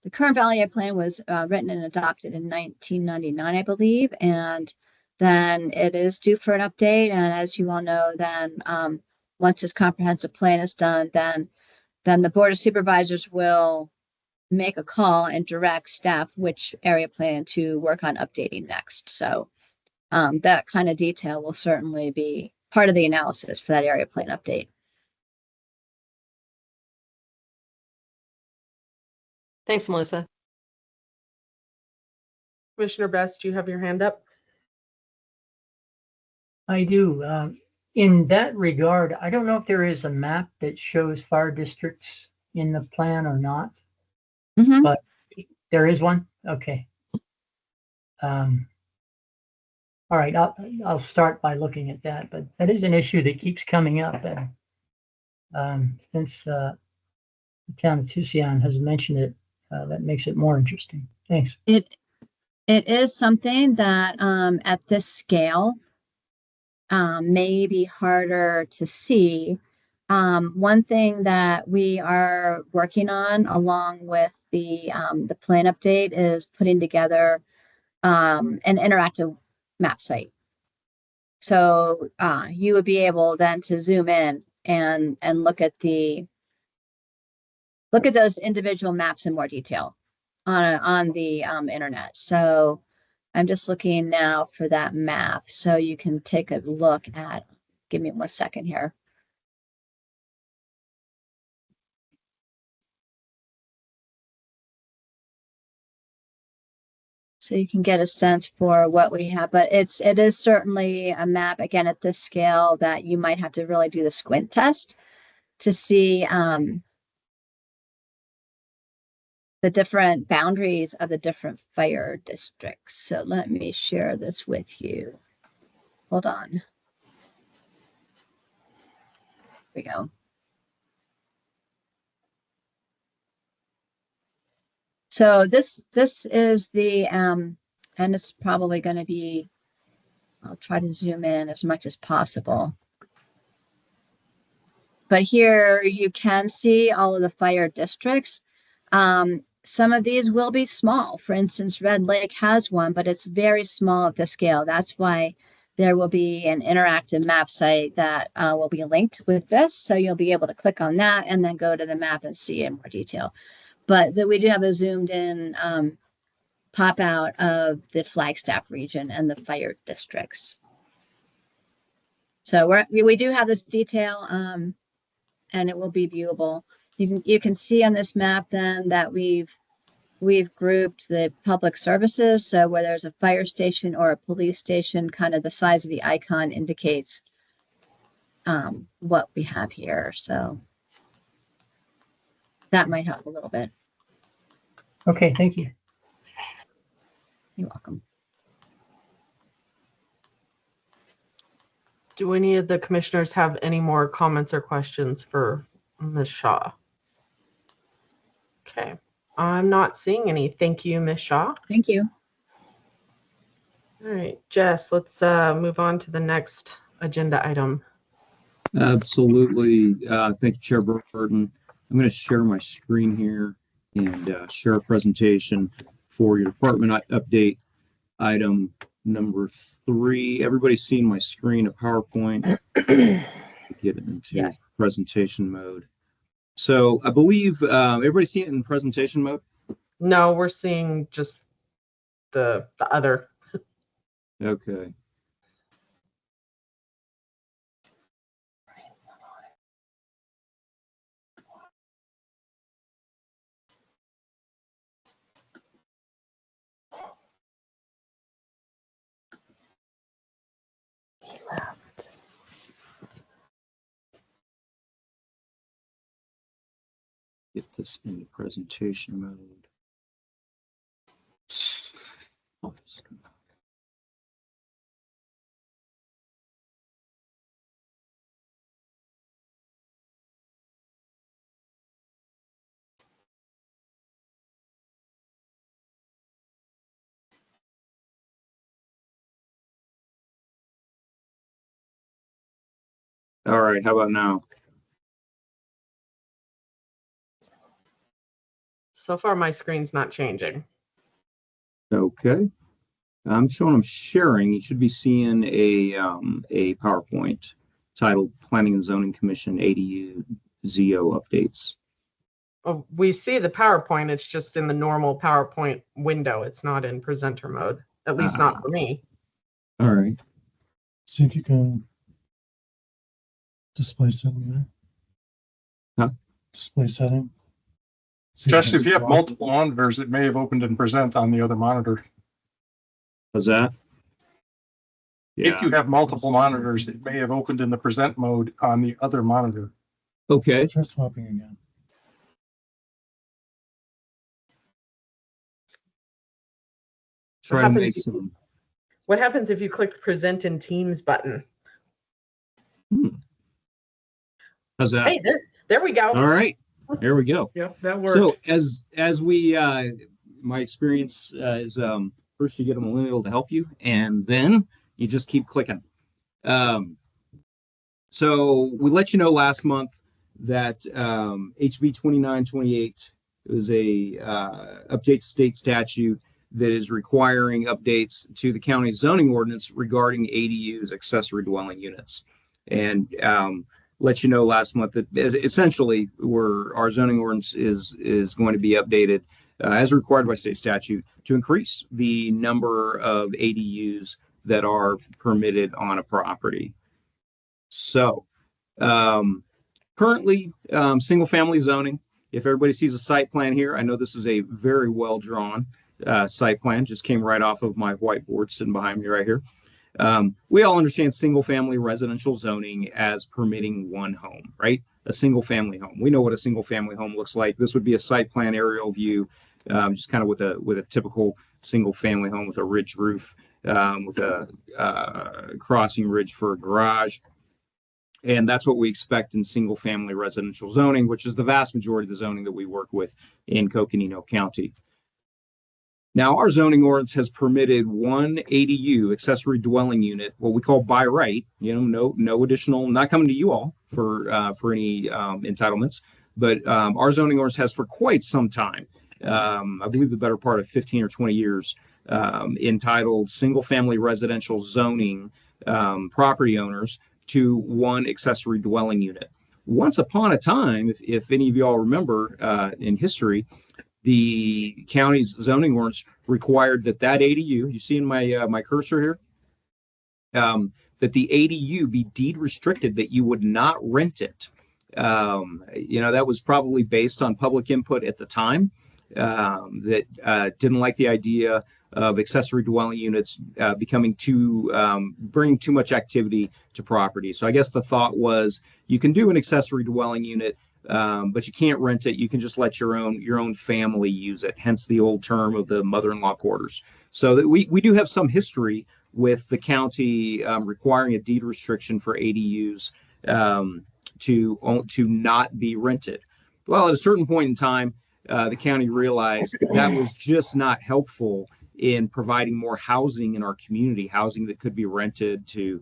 the current Valley area plan was written and adopted in 1999, I believe. And then it is due for an update. And as you all know, then once this comprehensive plan is done, then the Board of Supervisors will make a call and direct staff which area plan to work on updating next. So that kind of detail will certainly be part of the analysis for that area plan update. Thanks, Melissa. Commissioner Best, do you have your hand up? I do. In that regard, I don't know if there is a map that shows fire districts in the plan or not, but there is one. Okay. All All right, I'll start by looking at that, but that is an issue that keeps coming up. And since the town of Tucson has mentioned it, that makes it more interesting. Thanks. It is something that at this scale may be harder to see. One thing that we are working on along with the plan update is putting together an interactive map site. So you would be able then to zoom in and look at those individual maps in more detail on the internet. So I'm just looking now for that map so you can take a look at, give me 1 second here. So you can get a sense for what we have, but it is certainly a map, again, at this scale that you might have to really do the squint test to see the different boundaries of the different fire districts. So let me share this with you. Hold on. Here we go. So this is the, and it's probably going to be, I'll try to zoom in as much as possible. But here you can see all of the fire districts. Some of these will be small. For instance, Red Lake has one, but it's very small at the scale. That's why there will be an interactive map site that will be linked with this. So you'll be able to click on that and then go to the map and see in more detail. But we do have a zoomed in pop out of the Flagstaff region and the fire districts. So we do have this detail and it will be viewable. You can see on this map then that we've grouped the public services. So where there's a fire station or a police station, kind of the size of the icon indicates what we have here. So that might help a little bit. Okay, thank you. You're welcome. Do any of the commissioners have any more comments or questions for Ms. Shaw? Okay, I'm not seeing any. Thank you, Ms. Shaw. Thank you. All right, Jess, let's move on to the next agenda item. Absolutely. Thank you, Chair Burton. I'm going to share my screen here and share a presentation for your department update item number 3. Everybody's seen my screen, a PowerPoint. Get it into presentation mode. So I believe everybody's seen it in presentation mode? No, we're seeing just the other. Okay. Get this into presentation mode. All right, how about now? So far, my screen's not changing. Okay. I'm sharing. You should be seeing a PowerPoint titled Planning and Zoning Commission ADU ZO Updates. Oh, we see the PowerPoint. It's just in the normal PowerPoint window. It's not in presenter mode, at least not for me. All right. See if you can display setting. Huh? Display setting. Just if you have multiple monitors, it may have opened in present on the other monitor. How's that? Yeah. If you have multiple monitors, it may have opened in the present mode on the other monitor. Okay. Try swapping again. Try to make some. What happens if you click present in Teams button? How's that? Hey, there we go. All right, there we go. Yep, that worked. So as we, my experience is first you get a millennial to help you, and then you just keep clicking. So we let you know last month that HB 2928 was a update to state statute that is requiring updates to the county zoning ordinance regarding ADUs, accessory dwelling units, and let you know last month that essentially our zoning ordinance is going to be updated as required by state statute to increase the number of ADUs that are permitted on a property. So currently, single family zoning, if everybody sees a site plan here, I know this is a very well drawn site plan, just came right off of my whiteboard sitting behind me right here. We all understand single family residential zoning as permitting one home, right? A single family home. We know what a single family home looks like. This would be a site plan aerial view, just kind of with a typical single family home with a ridge roof, with a crossing ridge for a garage. And that's what we expect in single family residential zoning, which is the vast majority of the zoning that we work with in Coconino County. Now, our zoning ordinance has permitted one ADU, accessory dwelling unit, what we call by right. No additional, not coming to you all for any entitlements, but our zoning ordinance has for quite some time, I believe the better part of 15 or 20 years, entitled single family residential zoning property owners to one accessory dwelling unit. Once upon a time, if any of you all remember in history, the county's zoning ordinance required that ADU, you see in my cursor here, that the ADU be deed restricted, that you would not rent it. That was probably based on public input at the time that didn't like the idea of accessory dwelling units becoming bringing too much activity to property. So I guess the thought was you can do an accessory dwelling unit, but you can't rent it. You can just let your own family use it. Hence the old term of the mother-in-law quarters. So that we do have some history with the county requiring a deed restriction for ADUs to not be rented. Well, at a certain point in time, the county realized that was just not helpful in providing more housing in our community, housing that could be rented to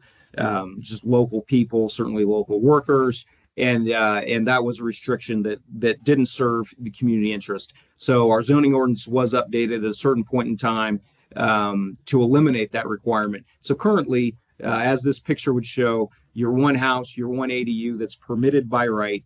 just local people, certainly local workers. And that was a restriction that didn't serve the community interest. So our zoning ordinance was updated at a certain point in time to eliminate that requirement. So currently, as this picture would show, your one house, your one ADU that's permitted by right,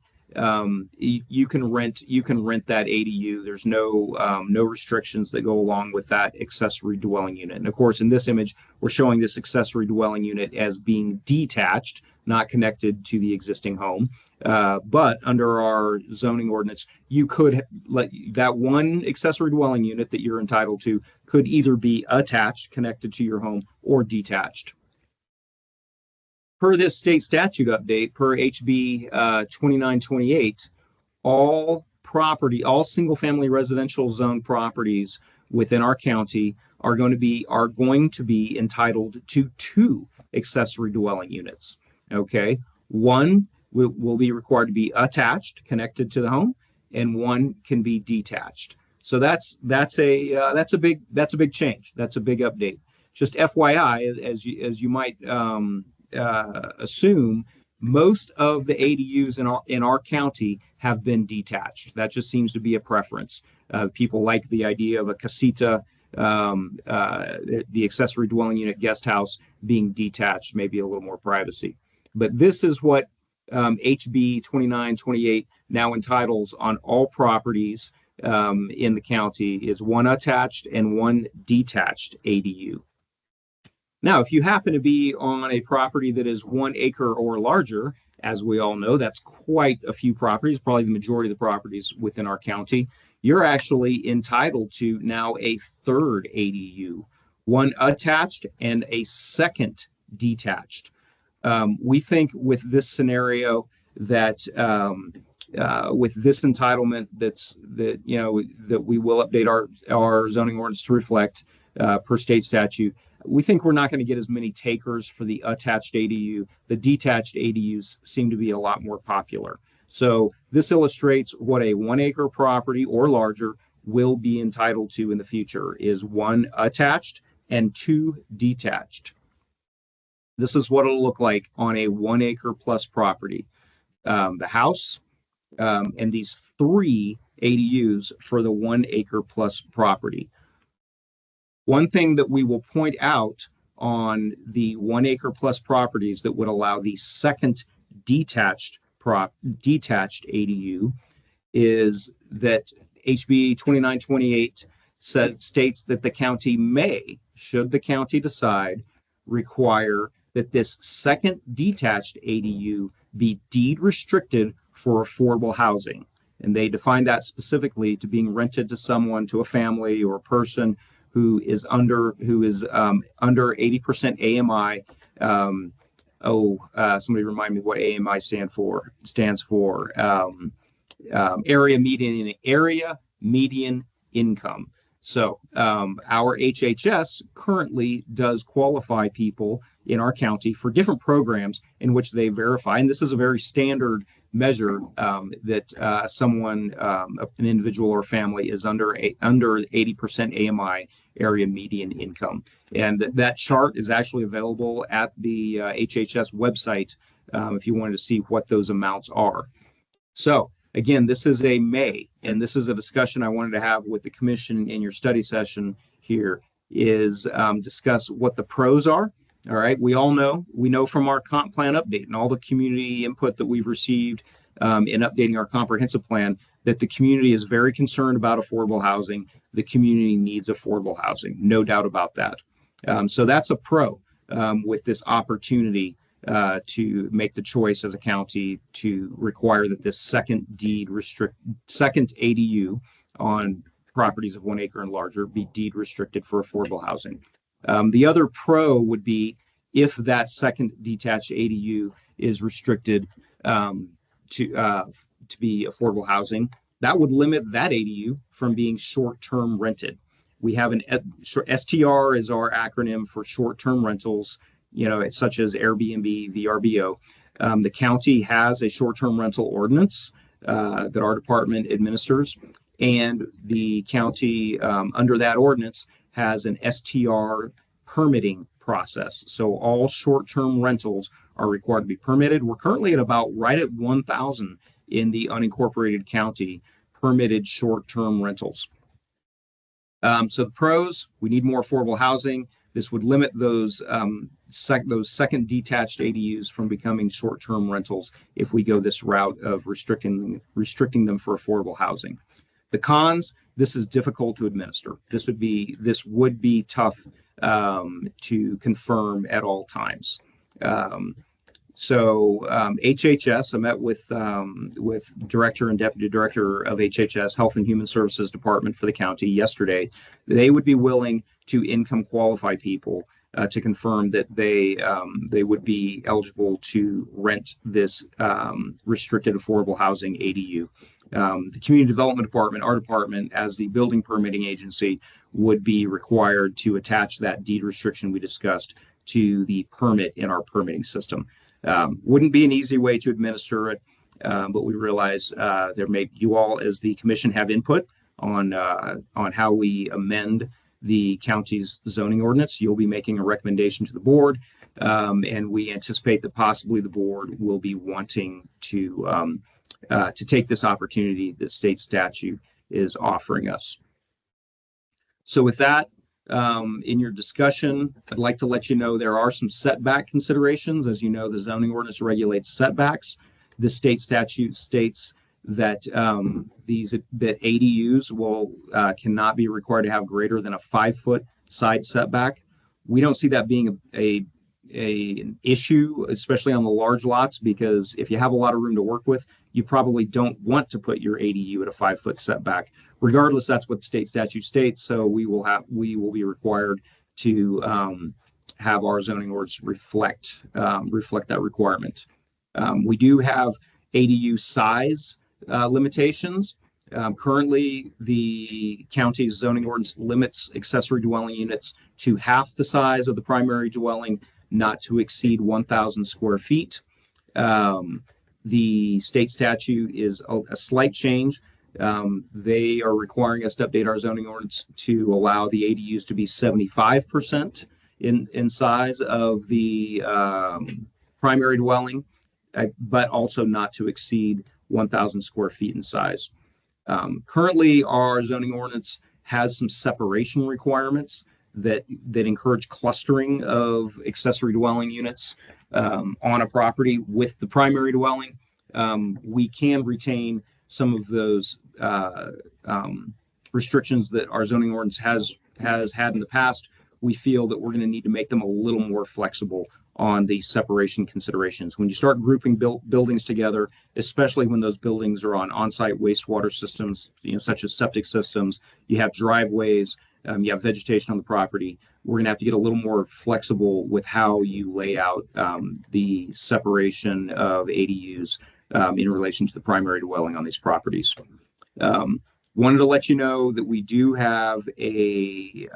you can rent that ADU. There's no restrictions that go along with that accessory dwelling unit. And of course, in this image, we're showing this accessory dwelling unit as being detached, not connected to the existing home. But under our zoning ordinance, you could let that one accessory dwelling unit that you're entitled to could either be attached, connected to your home, or detached. Per this state statute update, per HB 2928, all single-family residential zone properties within our county are going to be entitled to two accessory dwelling units. Okay, one will be required to be attached, connected to the home, and one can be detached. So that's a big change. That's a big update. Just FYI, as you might assume, most of the ADUs in our county have been detached. That just seems to be a preference. People like the idea of a casita, the accessory dwelling unit guest house being detached, maybe a little more privacy. But this is what HB 2928 now entitles on all properties in the county is one attached and one detached ADU. Now, if you happen to be on a property that is 1 acre or larger, as we all know, that's quite a few properties, probably the majority of the properties within our county, you're actually entitled to now a third ADU, one attached and a second detached. We think with this scenario that with this entitlement that we will update our zoning ordinance to reflect per state statute, we think we're not going to get as many takers for the attached ADU. The detached ADUs seem to be a lot more popular. So this illustrates what a 1 acre property or larger will be entitled to in the future is 1 attached and 2 detached. This is what it'll look like on a 1 acre plus property. The house and these 3 ADUs for the 1 acre plus property. One thing that we will point out on the 1 acre plus properties that would allow the second detached ADU is that HB 2928 states that the county may, should the county decide, require that this second detached ADU be deed restricted for affordable housing. And they define that specifically to being rented to someone, to a family or a person who is under 80% AMI. Somebody remind me what AMI stands for. Area median income. So our HHS currently does qualify people in our county for different programs in which they verify, and this is a very standard measure that someone, an individual or family, is under 80% AMI, area median income. And that chart is actually available at the HHS website if you wanted to see what those amounts are. So again, this is a May, and this is a discussion I wanted to have with the commission in your study session here, is discuss what the pros are. All right, we know from our comp plan update and all the community input that we've received in updating our comprehensive plan that the community is very concerned about affordable housing. The community needs affordable housing, no doubt about that. So that's a pro with this opportunity to make the choice as a county to require that this second ADU on properties of 1 acre and larger be deed restricted for affordable housing. The other pro would be if that second detached ADU is restricted to be affordable housing, that would limit that ADU from being short-term rented. We have STR is our acronym for short-term rentals, such as Airbnb, VRBO. The county has a short-term rental ordinance that our department administers, and the county under that ordinance has an STR permitting process. So all short-term rentals are required to be permitted. We're currently at right at 1,000 in the unincorporated county permitted short-term rentals. So the pros, we need more affordable housing. This would limit those second detached ADUs from becoming short-term rentals if we go this route of restricting them for affordable housing. The cons, this is difficult to administer. This would be tough to confirm at all times. HHS, I met with Director and Deputy Director of HHS, Health and Human Services Department for the county yesterday. They would be willing to income qualify people to confirm that they would be eligible to rent this restricted affordable housing ADU. The Community Development Department, our department, as the building permitting agency, would be required to attach that deed restriction we discussed to the permit in our permitting system. Wouldn't be an easy way to administer it, but we realize you all as the commission have input on how we amend the county's zoning ordinance. You'll be making a recommendation to the board, and we anticipate that possibly the board will be wanting to take this opportunity that state statute is offering us. So with that, in your discussion, I'd like to let you know there are some setback considerations. As you know, the zoning ordinance regulates setbacks. The state statute states that that ADUs cannot be required to have greater than a 5-foot side setback. We don't see that being an issue, especially on the large lots, because if you have a lot of room to work with, you probably don't want to put your ADU at a 5-foot setback. Regardless, that's what state statute states. So we will be required to have our zoning ordinance reflect that requirement. We do have ADU size limitations. Currently, the county's zoning ordinance limits accessory dwelling units to half the size of the primary dwelling, not to exceed 1,000 square feet. The state statute is a slight change. They are requiring us to update our zoning ordinance to allow the ADUs to be 75% in size of the primary dwelling, but also not to exceed 1,000 square feet in size. Currently, our zoning ordinance has some separation requirements that encourage clustering of accessory dwelling units on a property with the primary dwelling. We can retain some of those restrictions that our zoning ordinance has had in the past. We feel that we're going to need to make them a little more flexible on the separation considerations. When you start grouping buildings together, especially when those buildings are on on-site wastewater systems, such as septic systems, you have driveways, you have vegetation on the property, we're going to have to get a little more flexible with how you lay out the separation of ADUs in relation to the primary dwelling on these properties. Wanted to let you know that we do have a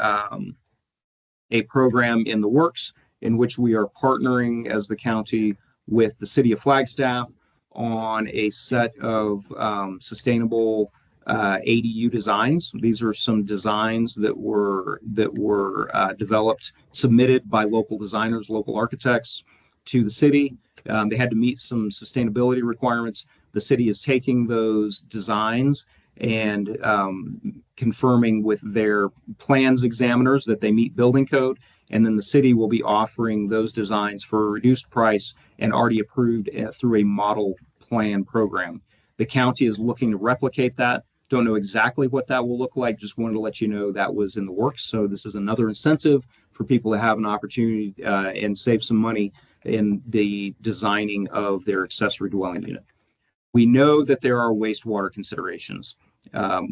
program in the works in which we are partnering as the county with the city of Flagstaff on a set of sustainable ADU designs. These are some designs that were developed, submitted by local designers, local architects to the city. They had to meet some sustainability requirements. The city is taking those designs and confirming with their plans examiners that they meet building code. And then the city will be offering those designs for a reduced price and already approved through a model plan program. The county is looking to replicate that. Don't know exactly what that will look like. Just wanted to let you know that was in the works. So this is another incentive for people to have an opportunity and save some money in the designing of their accessory dwelling unit. We know that there are wastewater considerations.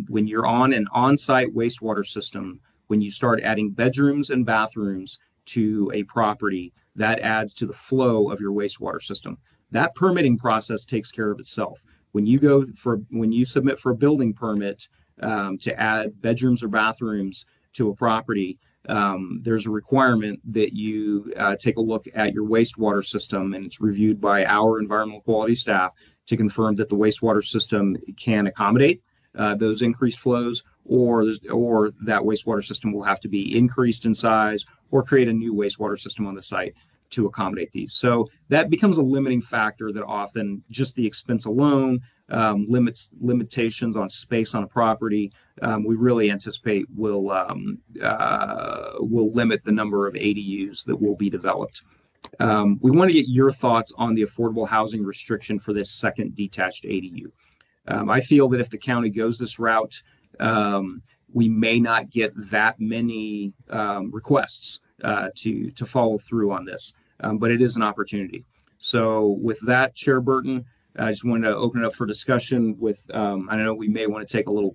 When you're on an on-site wastewater system, when you start adding bedrooms and bathrooms to a property, that adds to the flow of your wastewater system. That permitting process takes care of itself. When you submit for a building permit to add bedrooms or bathrooms to a property, there's a requirement that you take a look at your wastewater system, and it's reviewed by our environmental quality staff to confirm that the wastewater system can accommodate those increased flows, or that wastewater system will have to be increased in size or create a new wastewater system on the site to accommodate these. So that becomes a limiting factor that often just the expense alone limitations on space on a property. We really anticipate will limit the number of ADUs that will be developed. We want to get your thoughts on the affordable housing restriction for this second detached ADU. I feel that if the county goes this route, we may not get that many requests to follow through on this, but it is an opportunity. So with that, Chair Burton, I just wanted to open it up for discussion with, I know we may want to take a little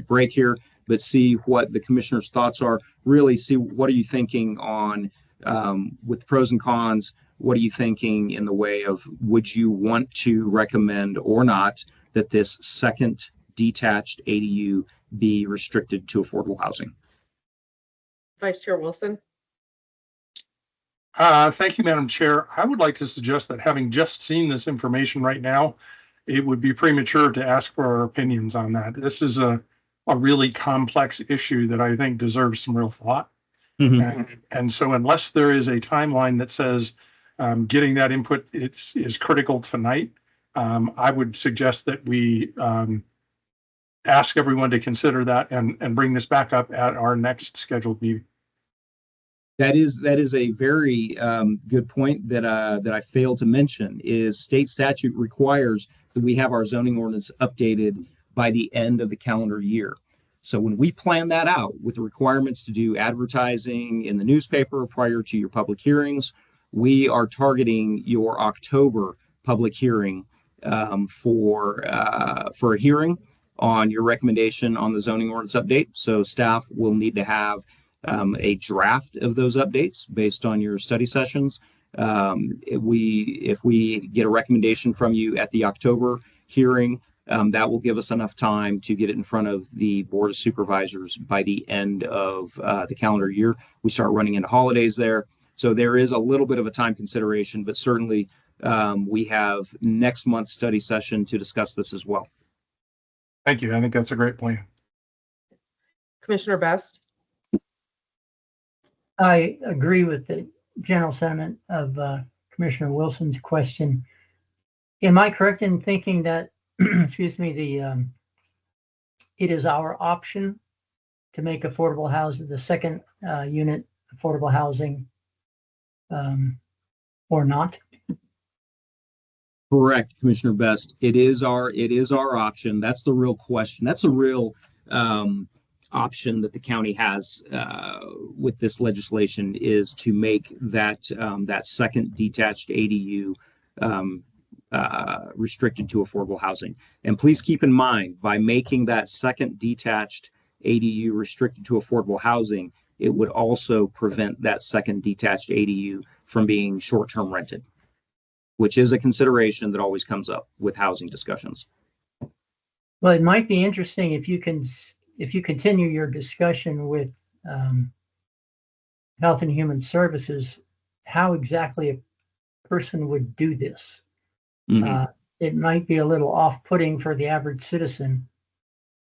break here, but see what the commissioner's thoughts are, really see what are you thinking on with pros and cons, what are you thinking in the way of would you want to recommend or not that this second detached ADU be restricted to affordable housing? Vice Chair Wilson. Thank you, Madam Chair. I would like to suggest that having just seen this information right now, it would be premature to ask for our opinions on that. This is a really complex issue that I think deserves some real thought. Mm-hmm. And so unless there is a timeline that says getting that input is critical tonight, I would suggest that we ask everyone to consider that and bring this back up at our next scheduled meeting. That is a very good point that I failed to mention. Is state statute requires that we have our zoning ordinance updated by the end of the calendar year. So when we plan that out with the requirements to do advertising in the newspaper prior to your public hearings, we are targeting your October public hearing for a hearing on your recommendation on the zoning ordinance update. So staff will need to have a draft of those updates based on your study sessions. If we get a recommendation from you at the October hearing, That will give us enough time to get it in front of the Board of Supervisors by the end of the calendar year. We start running into holidays there. So there is a little bit of a time consideration, but certainly we have next month's study session to discuss this as well. Thank you. I think that's a great plan. Commissioner Best? I agree with the general sentiment of Commissioner Wilson's question. Am I correct in thinking that, excuse me, it is our option to make affordable housing, the second unit affordable housing, or not? Correct, Commissioner Best. It is our option. That's the real question. That's the real option that the county has with this legislation, is to make that second detached ADU restricted to affordable housing. And please keep in mind, by making that second detached ADU restricted to affordable housing, it would also prevent that second detached ADU from being short-term rented, which is a consideration that always comes up with housing discussions. Well, it might be interesting if you continue your discussion with Health and Human Services, how exactly a person would do this. Mm-hmm. It might be a little off-putting for the average citizen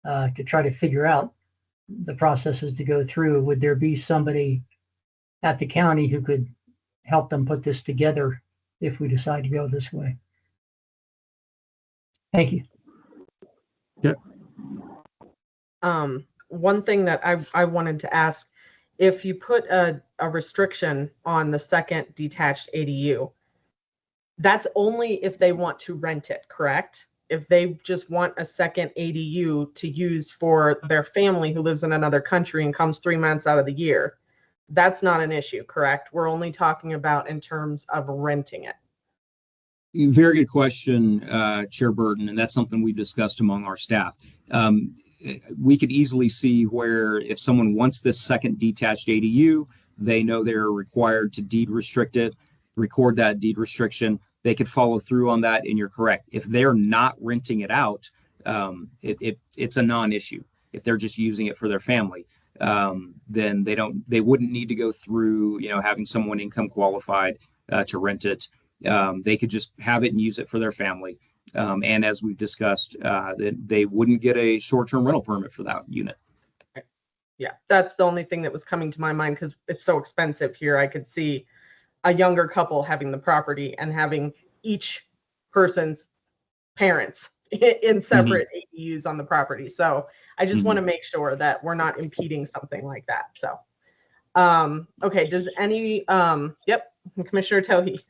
to try to figure out the processes to go through. Would there be somebody at the county who could help them put this together if we decide to go this way? Thank you. Yeah. One thing that I wanted to ask, if you put a restriction on the second detached ADU, that's only if they want to rent it, correct? If they just want a second ADU to use for their family who lives in another country and comes 3 months out of the year, that's not an issue, correct? We're only talking about in terms of renting it. Very good question, Chair Burton, and that's something we've discussed among our staff. We could easily see where if someone wants this second detached ADU, they know they're required to deed restrict it, record that deed restriction. They could follow through on that, and you're correct. If they're not renting it out, it's a non-issue. If they're just using it for their family, then they wouldn't need to go through, having someone income qualified to rent it. They could just have it and use it for their family. And as we've discussed, they wouldn't get a short-term rental permit for that unit. Yeah, that's the only thing that was coming to my mind because it's so expensive here. I could see a younger couple having the property and having each person's parents in separate ADUs on the property. So I just want to make sure that we're not impeding something like that. So, okay, does any, yep, Commissioner Towhee.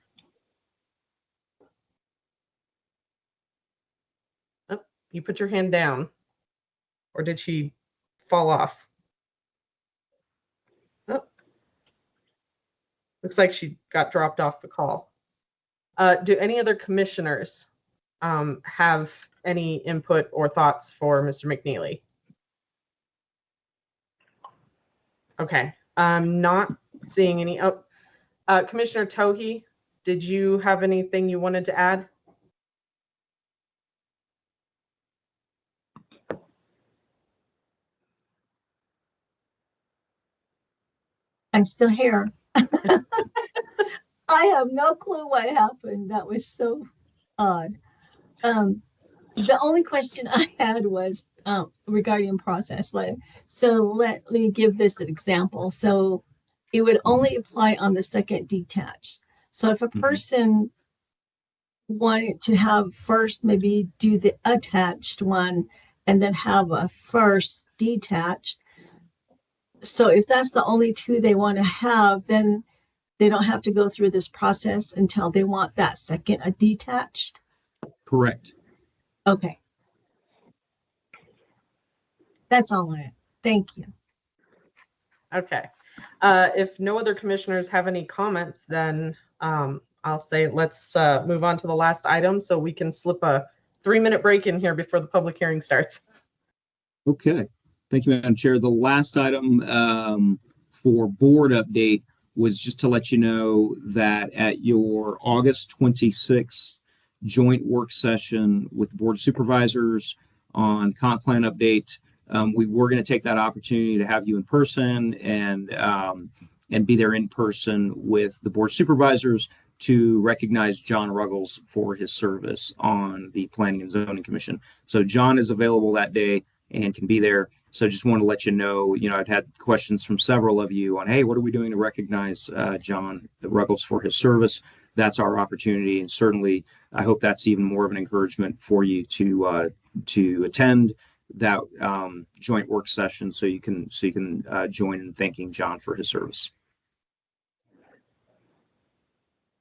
Oh, you put your hand down, or did she fall off? Oh, looks like she got dropped off the call. Do any other commissioners have any input or thoughts for Mr. McNeely? Okay, I'm not seeing any. Oh, Commissioner Towhee, did you have anything you wanted to add? I'm still here. I have no clue what happened. That was so odd. The only question I had was regarding process. So let me give this an example. So it would only apply on the second detached. So if a person wanted to have first maybe do the attached one and then have a first detached. So if that's the only two they want to have, then they don't have to go through this process until they want that second detached. Correct. Okay. That's all thank you. Okay. If no other commissioners have any comments, then I'll say let's move on to the last item so we can slip a 3-minute break in here before the public hearing starts. Okay. Thank you, Madam Chair. The last item for board update was just to let you know that at your August 26th joint work session with the Board of Supervisors on comp plan update. We were going to take that opportunity to have you in person and be there in person with the Board of Supervisors to recognize John Ruggles for his service on the Planning and Zoning Commission. So John is available that day and can be there. So just want to let you know, I've had questions from several of you on, hey, what are we doing to recognize John Ruggles for his service? That's our opportunity. And certainly, I hope that's even more of an encouragement for you to attend that joint work session so you can join in thanking John for his service.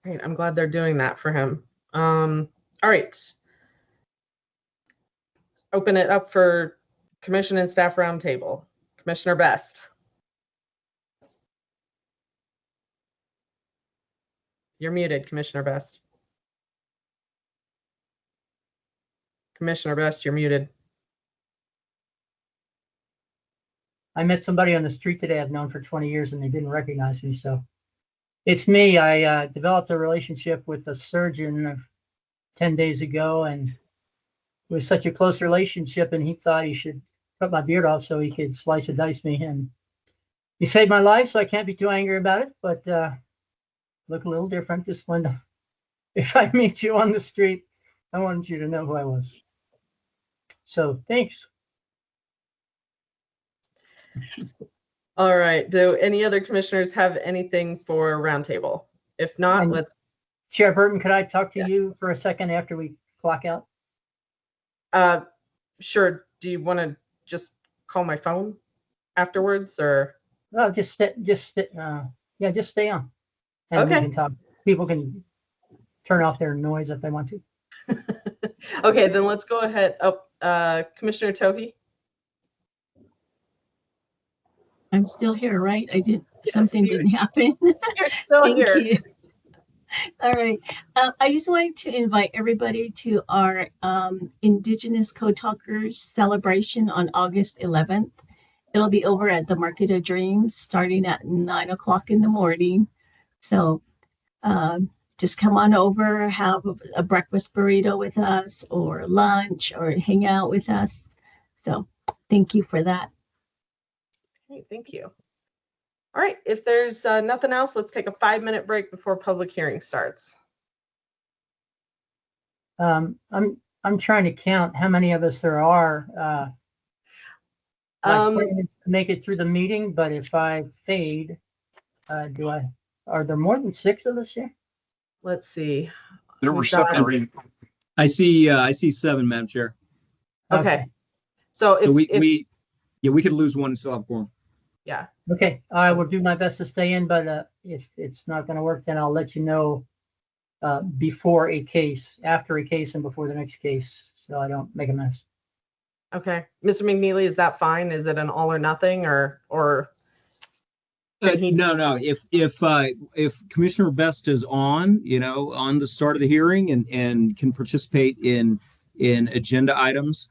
Great. I'm glad they're doing that for him. All right. Open it up for Commission and Staff Roundtable. Commissioner Best. You're muted, Commissioner Best. Commissioner Best, you're muted. I met somebody on the street today I've known for 20 years and they didn't recognize me. So it's me. I developed a relationship with a surgeon 10 days ago, and it was such a close relationship, and he thought he should cut my beard off so he could slice and dice me. And he saved my life, so I can't be too angry about it, but look a little different. Just when, if I meet you on the street, I wanted you to know who I was. So thanks. All right. Do any other commissioners have anything for roundtable? If not, And let's. Chair Burton, could I talk to you for a second after we clock out? Sure. Do you want to just call my phone afterwards, or? No, just stay on. And Okay. we can talk. People can turn off their noise if they want to. Okay, then let's go ahead. Commissioner Tohi. I'm still here, right? Something didn't happen. You're still Thank here. you. All right. I just wanted to invite everybody to our Indigenous Code Talkers celebration on August 11th. It'll be over at the Market of Dreams starting at 9 o'clock in the morning. So just come on over, have a breakfast burrito with us or lunch or hang out with us. So thank you for that. Okay, thank you. All right, if there's nothing else, let's take a 5-minute break before public hearing starts. I'm trying to count how many of us there are. My plan is to make it through the meeting, but if I fade, are there more than 6 of us here? Let's see. There were 7 or 8. I see 7, Madam Chair. Okay. So we could lose one and still have quorum. Yeah. Okay, I will do my best to stay in, but if it's not going to work, then I'll let you know before a case, after a case, and before the next case, so I don't make a mess. Okay, Mr. McNeely, is that fine? Is it an all or nothing, or? No. If Commissioner Best is on the start of the hearing and can participate in agenda items,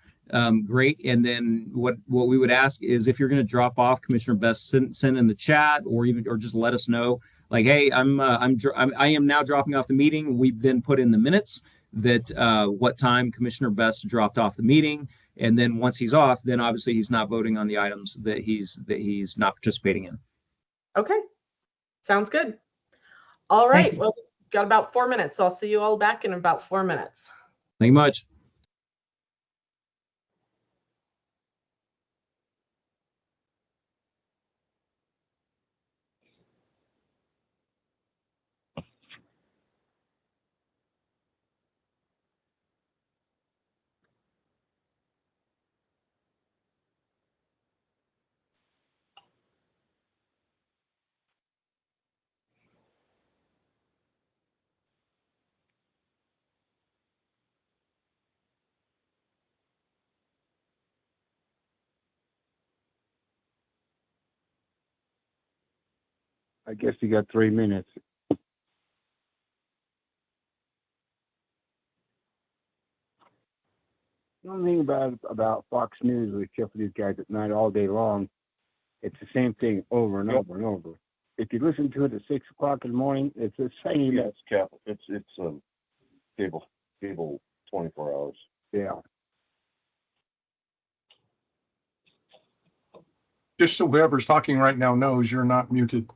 great. And then what we would ask is, if you're going to drop off, Commissioner Best, send in the chat or just let us know, like, hey, I am now dropping off the meeting. We've then put in the minutes that what time Commissioner Best dropped off the meeting, and then once he's off, then obviously he's not voting on the items that he's not participating in. Okay, sounds good. All right, well, we've got about 4 minutes. So I'll see you all back in about 4 minutes. Thank you much. I guess you got 3 minutes. The only thing about Fox News, we check for these guys at night all day long, it's the same thing over and over and over. If you listen to it at 6 o'clock in the morning, it's the same. Yeah, it's cable. It's cable. people 24 hours. Yeah. Just so whoever's talking right now knows you're not muted.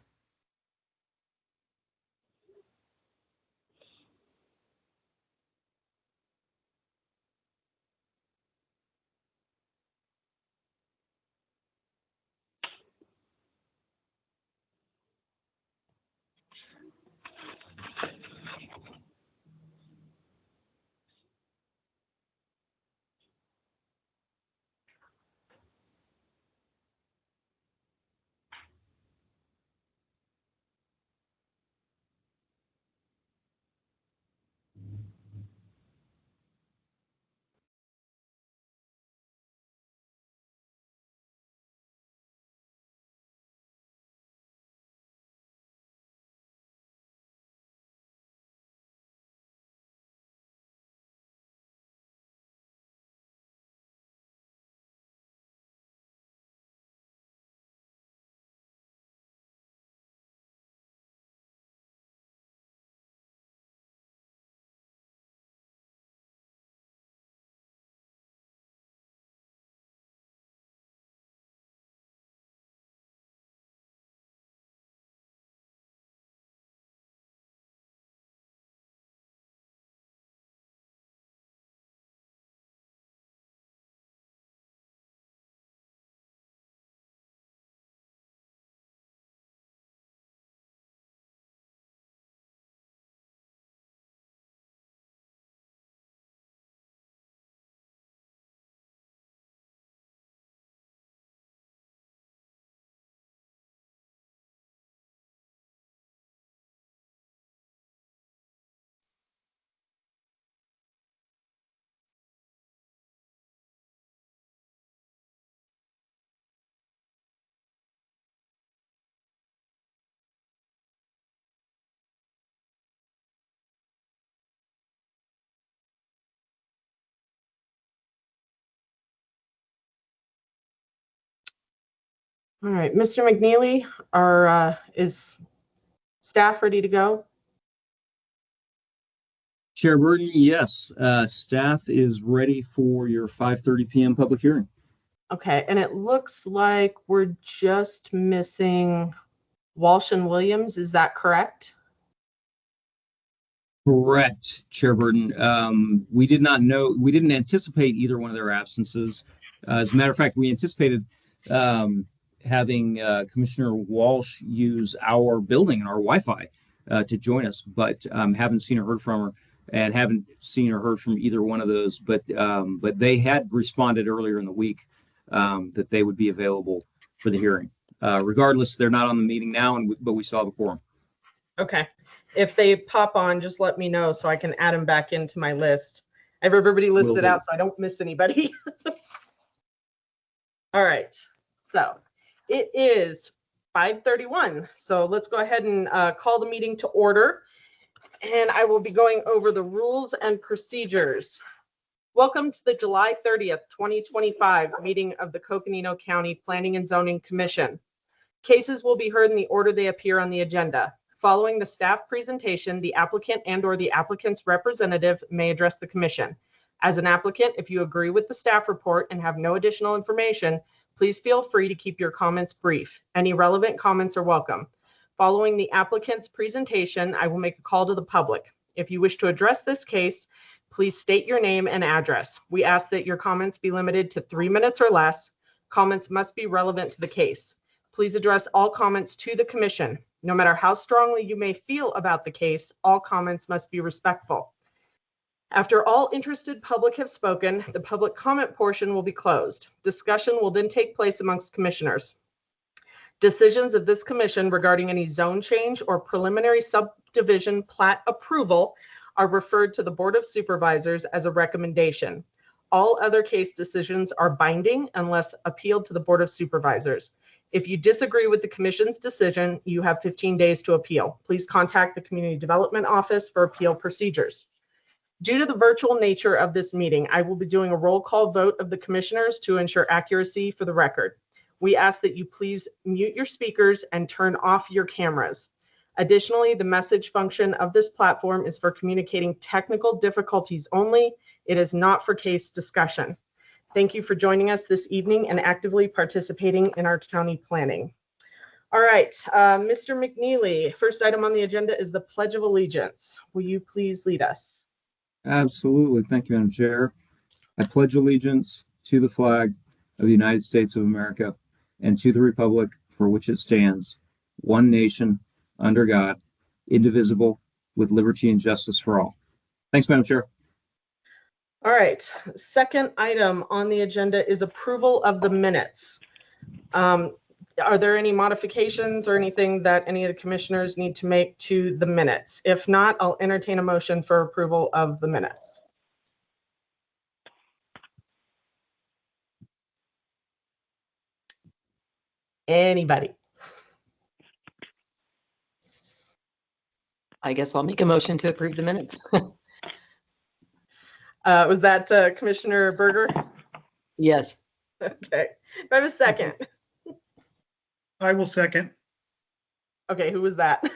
All right, Mr. McNeely, is staff ready to go? Chair Burton, yes, staff is ready for your 5:30 p.m. public hearing. Okay, and it looks like we're just missing Walsh and Williams. Is that correct? Correct, Chair Burton. We didn't anticipate either one of their absences. As a matter of fact, we anticipated having Commissioner Walsh use our building and our Wi-Fi to join us, but haven't seen or heard from her, and haven't seen or heard from either one of those. But they had responded earlier in the week that they would be available for the hearing. Regardless, they're not on the meeting now, but we still have a quorum. Okay. If they pop on, just let me know so I can add them back into my list. I have everybody listed out so I don't miss anybody. All right. So it is 5:31. So let's go ahead and call the meeting to order. And I will be going over the rules and procedures. Welcome to the July 30th, 2025 meeting of the Coconino County Planning and Zoning Commission. Cases will be heard in the order they appear on the agenda. Following the staff presentation, the applicant and/or the applicant's representative may address the commission. As an applicant, if you agree with the staff report and have no additional information, please feel free to keep your comments brief. Any relevant comments are welcome. Following the applicant's presentation, I will make a call to the public. If you wish to address this case, please state your name and address. We ask that your comments be limited to 3 minutes or less. Comments must be relevant to the case. Please address all comments to the commission. No matter how strongly you may feel about the case, all comments must be respectful. After all interested public have spoken, the public comment portion will be closed. Discussion will then take place amongst commissioners. Decisions of this commission regarding any zone change or preliminary subdivision plat approval are referred to the Board of Supervisors as a recommendation. All other case decisions are binding unless appealed to the Board of Supervisors. If you disagree with the commission's decision, you have 15 days to appeal. Please contact the Community Development Office for appeal procedures. Due to the virtual nature of this meeting, I will be doing a roll call vote of the commissioners to ensure accuracy for the record. We ask that you please mute your speakers and turn off your cameras. Additionally, the message function of this platform is for communicating technical difficulties only. It is not for case discussion. Thank you for joining us this evening and actively participating in our county planning. All right, Mr. McNeely, first item on the agenda is the Pledge of Allegiance. Will you please lead us? Absolutely. Thank you, Madam Chair. I pledge allegiance to the flag of the United States of America and to the republic for which it stands, one nation, under God, indivisible, with liberty and justice for all. Thanks, Madam Chair. All right, second item on the agenda is approval of the minutes. Are there any modifications or anything that any of the commissioners need to make to the minutes? If not, I'll entertain a motion for approval of the minutes. Anybody? I guess I'll make a motion to approve the minutes. Was that Commissioner Berger? Yes. Okay. Do I have a second? I will second. Okay, who was that?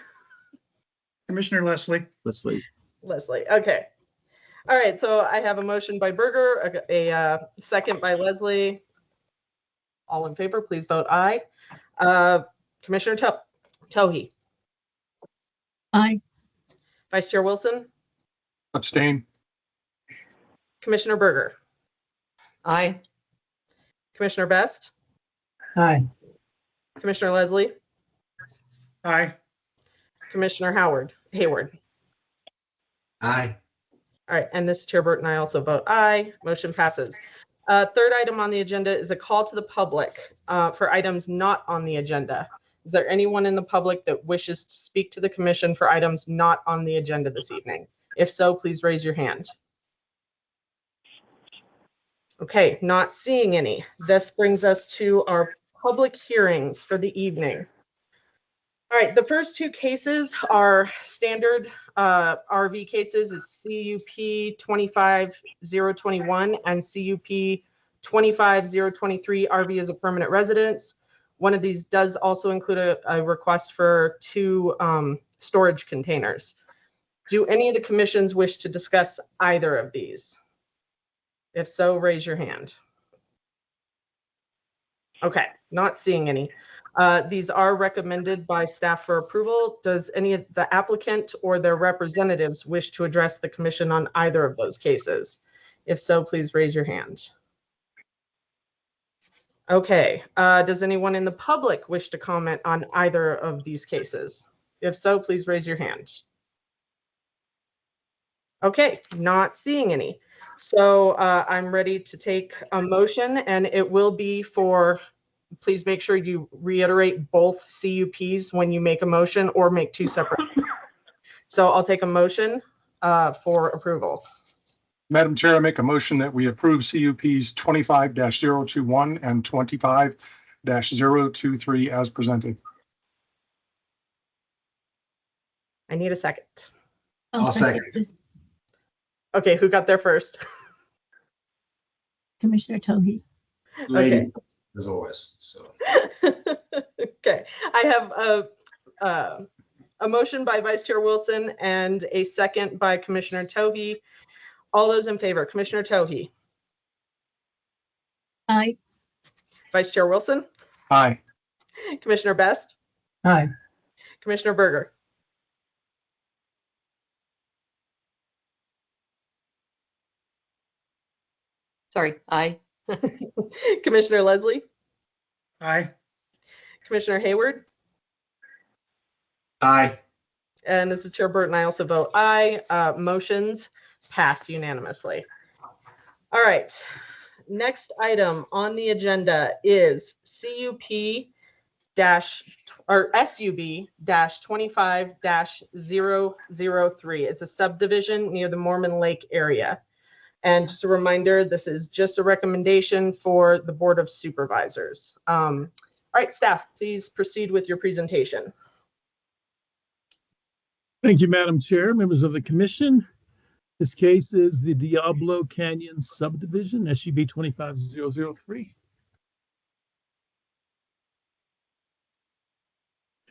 Commissioner Leslie. Leslie. Leslie. Okay. All right, so I have a motion by Berger, a second by Leslie. All in favor, please vote aye. Commissioner Towhee. Aye. Vice Chair Wilson. Abstain. Commissioner Berger. Aye. Commissioner Best. Aye. Commissioner Leslie. Aye. Commissioner Hayward. Aye. All right, and this Chair Burton, I also vote aye. Motion passes. Third item on the agenda is a call to the public for items not on the agenda. Is there anyone in the public that wishes to speak to the commission for items not on the agenda this evening? If so, please raise your hand. Okay, not seeing any. This brings us to our public hearings for the evening. All right, the first two cases are standard RV cases. It's CUP 25021 and CUP 25023 RV as a permanent residence. One of these does also include a request for 2 storage containers. Do any of the commissions wish to discuss either of these? If so, raise your hand. Okay, not seeing any. These are recommended by staff for approval. Does any of the applicant or their representatives wish to address the commission on either of those cases? If so, please raise your hand. Okay, does anyone in the public wish to comment on either of these cases? If so, please raise your hand. Okay, not seeing any. So I'm ready to take a motion, and it will be for, please make sure you reiterate both CUPs when you make a motion or make 2 separate. So I'll take a motion for approval. Madam Chair, I make a motion that we approve CUPs 25-021 and 25-023 as presented. I need a second. I'll second. Okay, who got there first? Commissioner Towhee. Lady, as always. So. Okay, I have a motion by Vice Chair Wilson and a second by Commissioner Towhee. All those in favor, Commissioner Towhee. Aye. Vice Chair Wilson. Aye. Commissioner Best. Aye. Commissioner Berger. Sorry, aye. Commissioner Leslie. Aye. Commissioner Hayward. Aye. And this is Chair Burton. I also vote aye. Motions pass unanimously. All right. Next item on the agenda is SUB-25-003. It's a subdivision near the Mormon Lake area. And just a reminder, this is just a recommendation for the Board of Supervisors. All right, staff, please proceed with your presentation. Thank you, Madam Chair, members of the commission. This case is the Diablo Canyon subdivision, SUB 25003.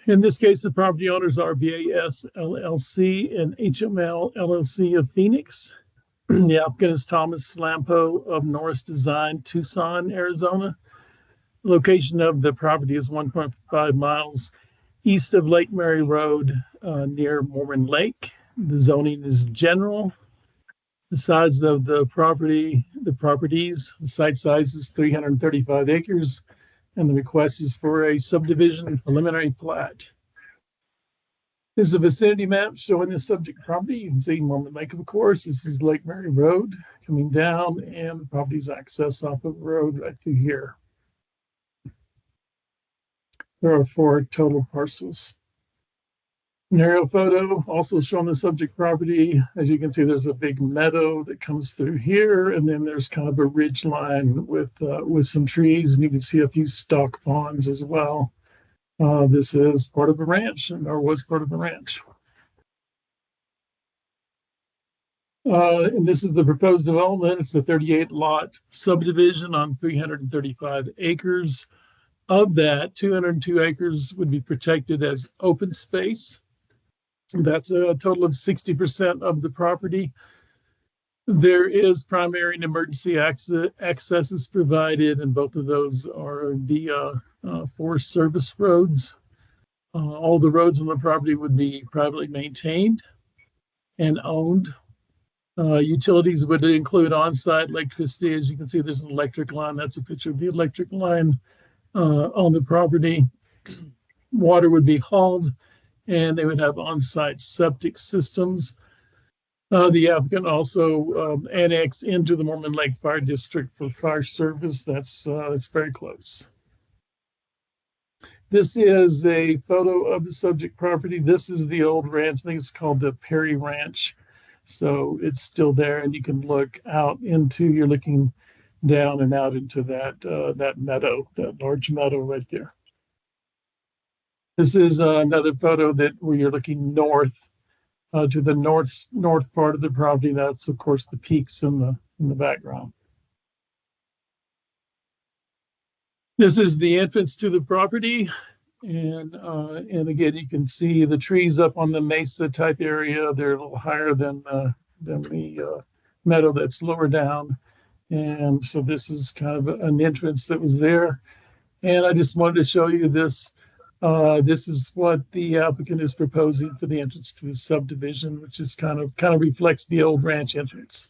In this case, the property owners are BAS LLC and HML LLC of Phoenix. The applicant is Thomas Slampo of Norris Design, Tucson, Arizona. Location of the property is 1.5 miles east of Lake Mary Road, near Mormon Lake. The zoning is general. The size of the site size is 335 acres, and the request is for a subdivision preliminary plat. This is a vicinity map showing the subject property. You can see Mormon Lake, of course. This is Lake Mary Road coming down, and the property's access off of the road right through here. There are 4 total parcels. An aerial photo also showing the subject property. As you can see, there's a big meadow that comes through here, and then there's kind of a ridge line with some trees, and you can see a few stock ponds as well. This is part of a ranch, or was part of a ranch. And this is the proposed development. It's a 38-lot subdivision on 335 acres. Of that, 202 acres would be protected as open space. That's a total of 60% of the property. There is primary and emergency accesses provided, and both of those are via Forest Service roads. All the roads on the property would be privately maintained and owned. Utilities would include on-site electricity. As you can see, there's an electric line. That's a picture of the electric line on the property. Water would be hauled, and they would have on-site septic systems. The applicant also annexed into the Mormon Lake Fire District for fire service. That's very close. This is a photo of the subject property. This is the old ranch. I think it's called the Perry Ranch. So it's still there, and you can look out into, you're looking down and out into that meadow, that large meadow right there. This is another photo where you're looking north to the north part of the property. That's of course the peaks in the background. This is the entrance to the property, and again you can see the trees up on the mesa type area. They're a little higher than the meadow that's lower down, and so this is kind of an entrance that was there. And I just wanted to show you this. This is what the applicant is proposing for the entrance to the subdivision, which is kind of reflects the old ranch entrance.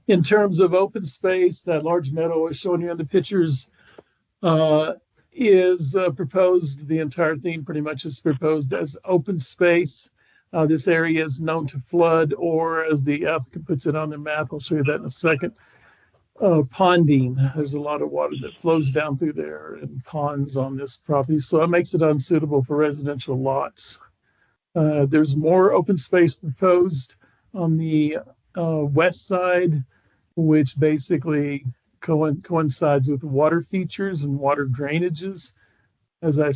In terms of open space, that large meadow I was showing you in the pictures is proposed. The entire thing pretty much is proposed as open space. This area is known to flood, or as the applicant puts it on the map, I'll show you that in a second, ponding. There's a lot of water that flows down through there and ponds on this property, so it makes it unsuitable for residential lots. There's more open space proposed on the west side, which basically coincides with water features and water drainages. As I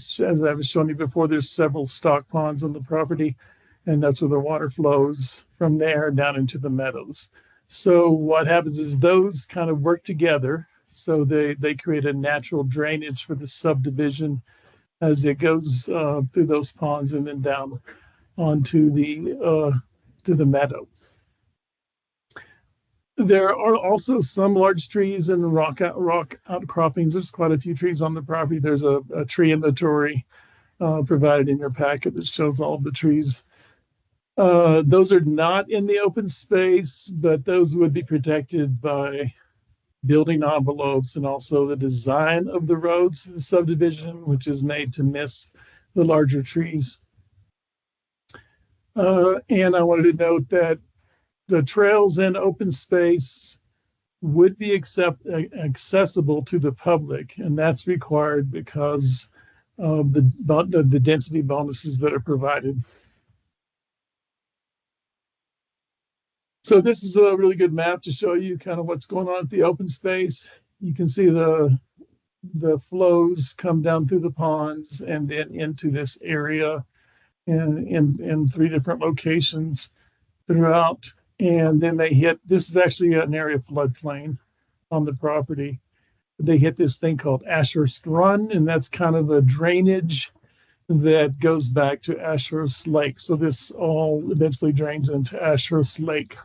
was showing you before, there's several stock ponds on the property, and that's where the water flows from there down into the meadows. So what happens is those kind of work together. So they create a natural drainage for the subdivision as it goes through those ponds and then down onto to the meadow. There are also some large trees and rock outcroppings. There's quite a few trees on the property. There's a tree inventory provided in your packet that shows all of the trees. Those are not in the open space, but those would be protected by building envelopes and also the design of the roads to the subdivision, which is made to miss the larger trees. And I wanted to note that the trails and open space would be accessible to the public, and that's required because of the density bonuses that are provided. So this is a really good map to show you kind of what's going on at the open space. You can see the flows come down through the ponds and then into this area in 3 different locations throughout. And then they hit, this is actually an area of floodplain on the property. they hit this thing called Ashurst Run, and that's kind of a drainage that goes back to Ashurst Lake. So this all eventually drains into Ashurst Lake.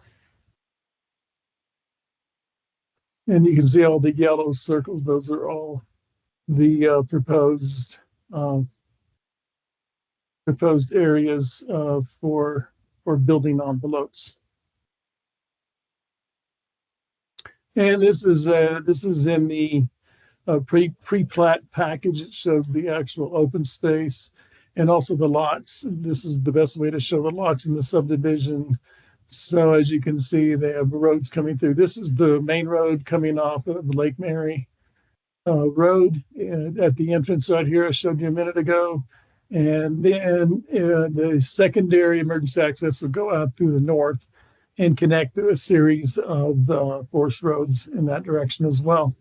And you can see all the yellow circles. Those are all the proposed areas for building envelopes. And this is in the pre-plat package. It shows the actual open space and also the lots. This is the best way to show the lots in the subdivision. So as you can see, they have roads coming through. This is the main road coming off of Lake Mary Road at the entrance right here I showed you a minute ago. And then the secondary emergency access will go out through the north and connect to a series of forest roads in that direction as well.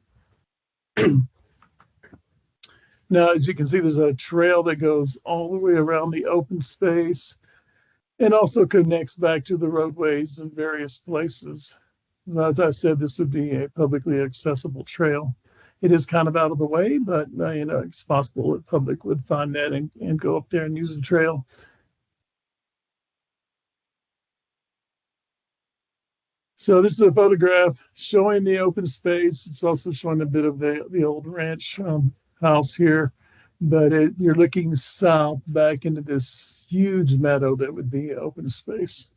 Now, as you can see, there's a trail that goes all the way around the open space and also connects back to the roadways in various places. As I said, this would be a publicly accessible trail. It is kind of out of the way, but it's possible that public would find that and go up there and use the trail. So this is a photograph showing the open space. It's also showing a bit of the old ranch house here, but you're looking south back into this huge meadow that would be open space.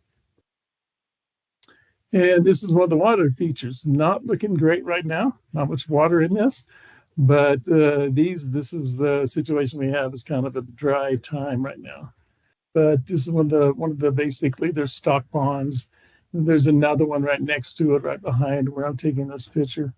And this is one of the water features. Not looking great right now. Not much water in this, but this is the situation we have. Is kind of a dry time right now. But this is one of the basically there's stock ponds. There's another one right next to it, right behind where I'm taking this picture.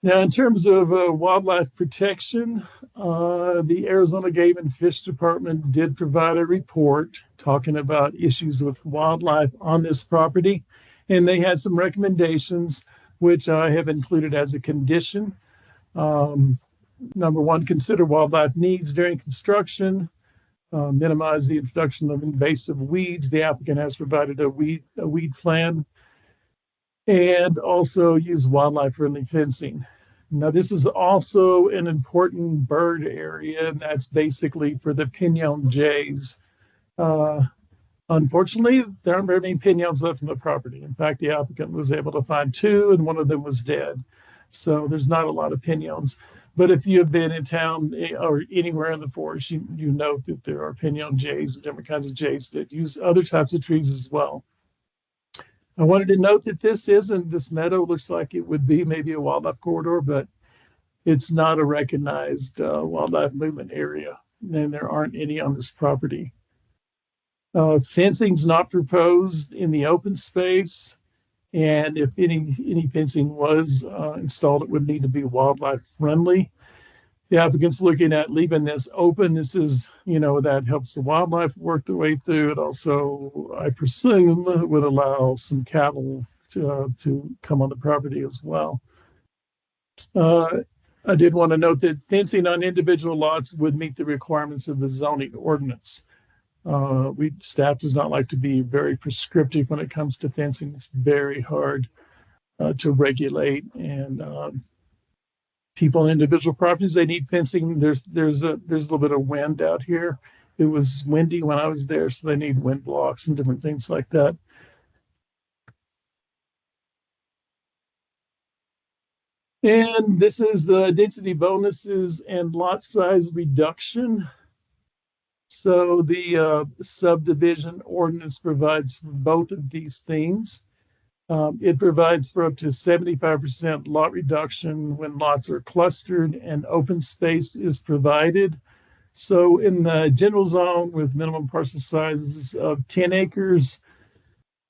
Now, in terms of wildlife protection, the Arizona Game and Fish Department did provide a report talking about issues with wildlife on this property, and they had some recommendations, which I have included as a condition. Number one, consider wildlife needs during construction, minimize the introduction of invasive weeds. The applicant has provided a weed plan, and also use wildlife-friendly fencing. Now, this is also an important bird area, and that's basically for the pinon jays. Unfortunately, there aren't very many pinons left on the property. In fact, the applicant was able to find 2, and one of them was dead. So there's not a lot of pinons. But if you have been in town or anywhere in the forest, you know that there are pinon jays and different kinds of jays that use other types of trees as well. I wanted to note that this meadow looks like it would be maybe a wildlife corridor, but it's not a recognized wildlife movement area, and there aren't any on this property. Fencing's not proposed in the open space, and if any fencing was installed, it would need to be wildlife friendly. The applicant's looking at leaving this open. This is, that helps the wildlife work their way through. It also, I presume, would allow some cattle to come on the property as well. I did want to note that fencing on individual lots would meet the requirements of the zoning ordinance. Staff does not like to be very prescriptive when it comes to fencing. It's very hard to regulate, and people on individual properties, they need fencing. There's a little bit of wind out here. It was windy when I was there, so they need wind blocks and different things like that. And this is the density bonuses and lot size reduction. So the subdivision ordinance provides for both of these things. It provides for up to 75% lot reduction when lots are clustered and open space is provided. So in the general zone with minimum parcel sizes of 10 acres,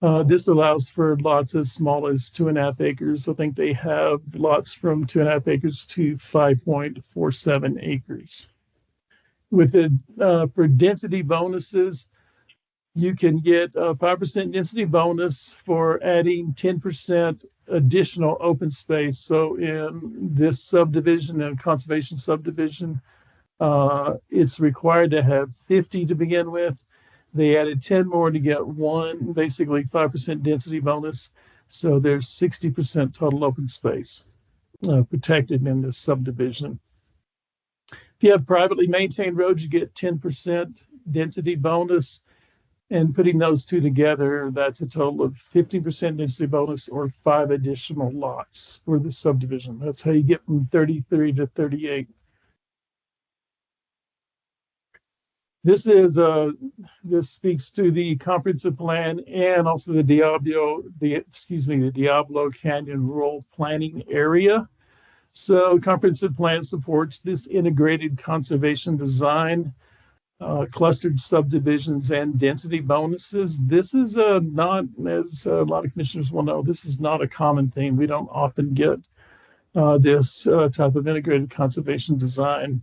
this allows for lots as small as 2.5 acres. I think they have lots from 2.5 acres to 5.47 acres. With for density bonuses, you can get a 5% density bonus for adding 10% additional open space. So in this subdivision and conservation subdivision, it's required to have 50 to begin with. They added 10 more to get 1, basically 5% density bonus. So there's 60% total open space protected in this subdivision. If you have privately maintained roads, you get 10% density bonus. And putting those two together, that's a total of 15% density bonus or 5 additional lots for the subdivision. That's how you get from 33 to 38. This speaks to the comprehensive plan and also the Diablo Canyon Rural Planning Area. So comprehensive plan supports this integrated conservation design, clustered subdivisions and density bonuses. This is not, as a lot of commissioners will know, this is not a common thing. We don't often get this type of integrated conservation design.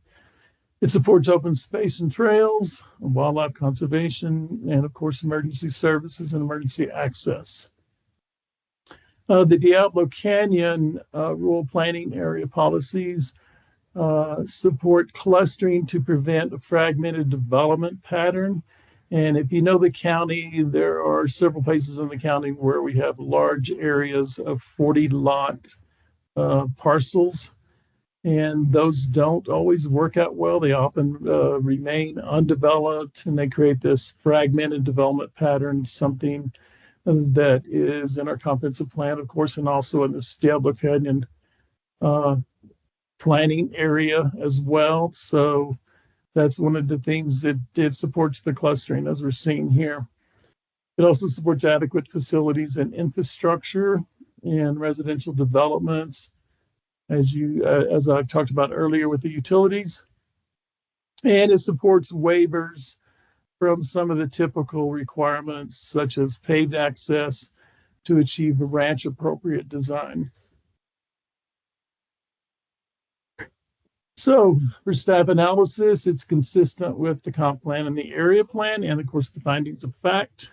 It supports open space and trails, wildlife conservation, and of course, emergency services and emergency access. The Diablo Canyon rural planning area policies support clustering to prevent a fragmented development pattern. And if you know the county, there are several places in the county where we have large areas of 40 lot parcels. And those don't always work out well. They often remain undeveloped, and they create this fragmented development pattern, something that is in our comprehensive plan, of course, and also in the Diablo Canyon planning area as well. So that's one of the things that it supports the clustering, as we're seeing here. It also supports adequate facilities and infrastructure and residential developments, as I've talked about earlier with the utilities. And it supports waivers from some of the typical requirements, such as paved access to achieve the ranch appropriate design. So for staff analysis, it's consistent with the comp plan and the area plan, and of course the findings of fact.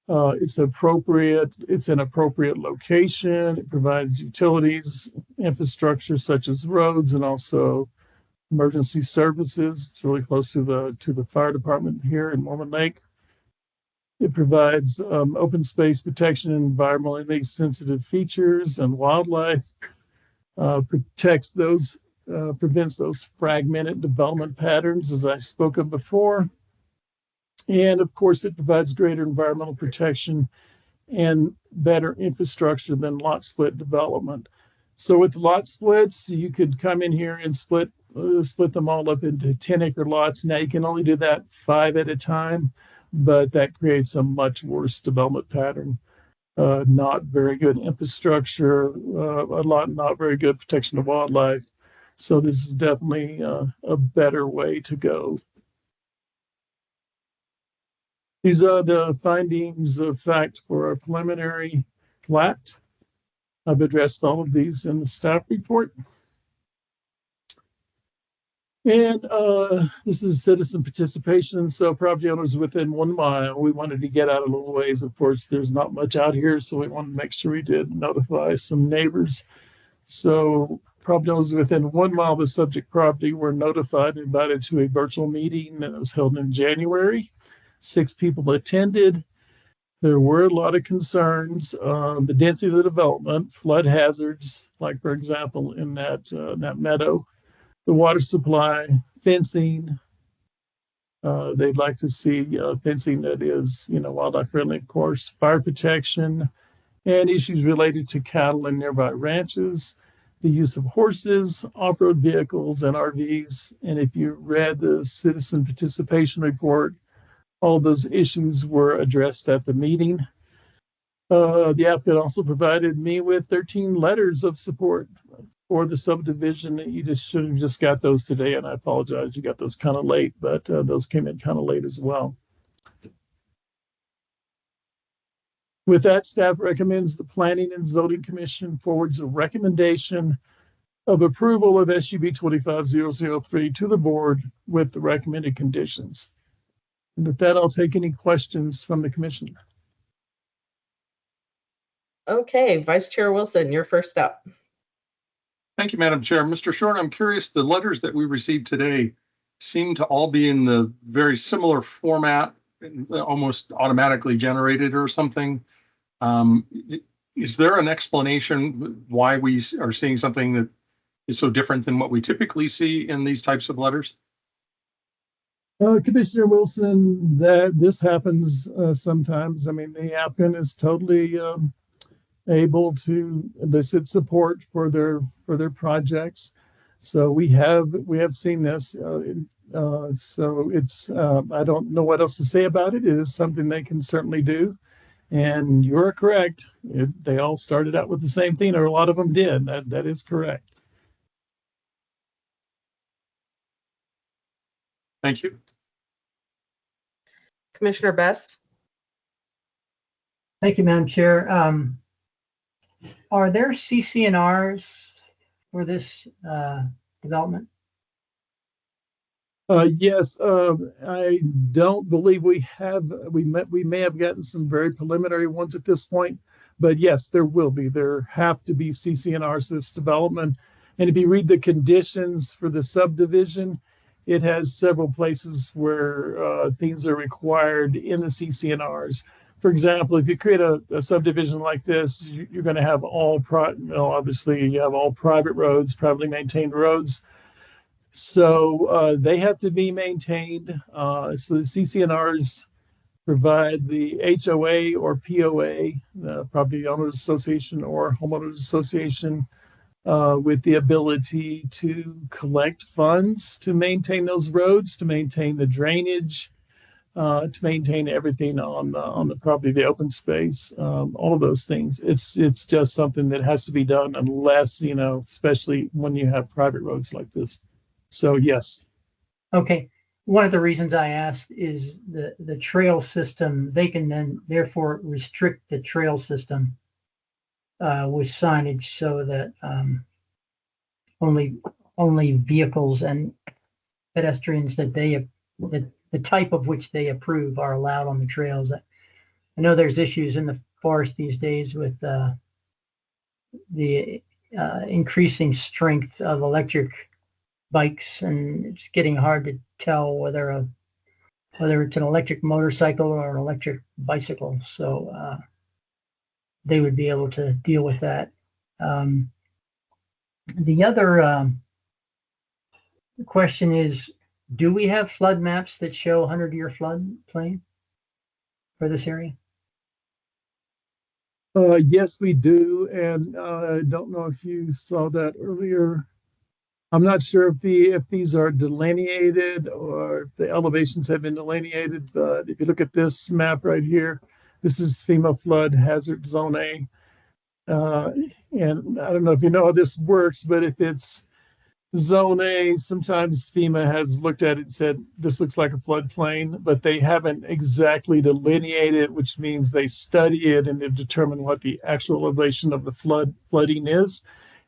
It's an appropriate location. It provides utilities, infrastructure such as roads, and also emergency services. It's really close to the fire department here in Mormon Lake. It provides open space protection and environmentally sensitive features and wildlife. Prevents those fragmented development patterns, as I spoke of before. And of course, it provides greater environmental protection and better infrastructure than lot split development. So with lot splits, you could come in here and split them all up into 10-acre lots. Now you can only do that 5 at a time, but that creates a much worse development pattern. Not very good infrastructure, not very good protection of wildlife. So this is definitely a better way to go. These are the findings of fact for our preliminary plat. I've addressed all of these in the staff report. And this is citizen participation. So property owners within 1 mile, we wanted to get out a little ways. Of course, there's not much out here, so we wanted to make sure we did notify some neighbors. So property owners within 1 mile of the subject property were notified and invited to a virtual meeting that was held in January. 6 people attended. There were a lot of concerns. The density of the development, flood hazards, like for example, in that meadow, the water supply, fencing. They'd like to see fencing that is, wildlife friendly, of course, fire protection, and issues related to cattle and nearby ranches, the use of horses, off-road vehicles, and RVs. And if you read the citizen participation report, all those issues were addressed at the meeting. The applicant also provided me with 13 letters of support for the subdivision. You should have just got those today, and I apologize, you got those kind of late, but those came in kind of late as well. With that, staff recommends the Planning and Zoning Commission forwards a recommendation of approval of SUB 25003 to the board with the recommended conditions. And with that, I'll take any questions from the commission. Okay, Vice Chair Wilson, you're first up. Thank you, Madam Chair. Mr. Short, I'm curious, the letters that we received today seem to all be in the very similar format, almost automatically generated or something. is there an explanation why we are seeing something that is so different than what we typically see in these types of letters? Commissioner Wilson, that this happens sometimes. I mean, the applicant is totally able to elicit support for their projects. So we have seen this. So it's I don't know what else to say about it. It is something they can certainly do. And you're correct. They all started out with the same thing, or a lot of them did. That is correct. Thank you. Commissioner Best? Thank you, Madam Chair. Are there CCNRs for this development? Yes, I don't believe we have. We may have gotten some very preliminary ones at this point, but yes, there will be. There have to be CCNRs for this development. And if you read the conditions for the subdivision, it has several places where things are required in the CCNRs. For example, if you create a subdivision like this, you're going to have obviously you have all private roads, privately maintained roads. So they have to be maintained. So the CCNRs provide the HOA or POA, the Property Owners Association or Homeowners Association, with the ability to collect funds to maintain those roads, to maintain the drainage, to maintain everything on the property, the open space, all of those things. It's just something that has to be done unless, especially when you have private roads like this. So yes. Okay. One of the reasons I asked is the trail system. They can then therefore restrict the trail system with signage so that only vehicles and pedestrians that the type of which they approve are allowed on the trails. I know there's issues in the forest these days with the increasing strength of electric bikes, and it's getting hard to tell whether it's an electric motorcycle or an electric bicycle. So they would be able to deal with that. The other question is, do we have flood maps that show 100-year flood plain for this area? Yes, we do. And I don't know if you saw that earlier. I'm not sure if these are delineated or if the elevations have been delineated, but if you look at this map right here, this is FEMA Flood Hazard Zone A. And I don't know if you know how this works, but if it's Zone A, sometimes FEMA has looked at it and said, this looks like a floodplain, but they haven't exactly delineated it, which means they study it and they determine what the actual elevation of the flooding is.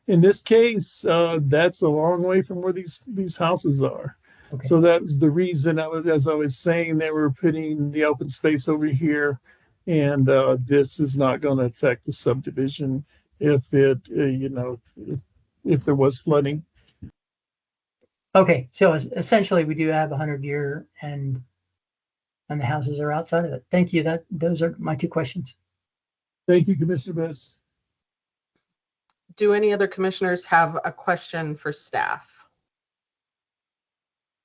In this case, that's a long way from where these houses are. Okay. So that was the reason, as I was saying, they were putting the open space over here, and this is not going to affect the subdivision if it, if there was flooding. Okay, so essentially we do have 100-year and the houses are outside of it. Thank you. Those are my two questions. Thank you, Commissioner Best. Do any other commissioners have a question for staff?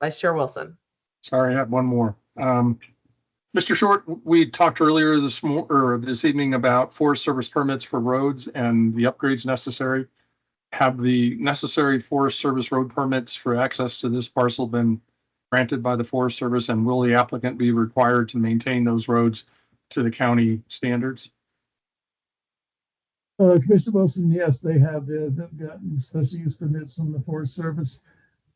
Vice Chair Wilson. Sorry, I have one more. Mr. Short, we talked earlier this evening about Forest Service permits for roads and the upgrades necessary. Have the necessary Forest Service road permits for access to this parcel been granted by the Forest Service, and will the applicant be required to maintain those roads to the county standards? Commissioner Wilson, yes, they have. They've gotten special use permits from the Forest Service.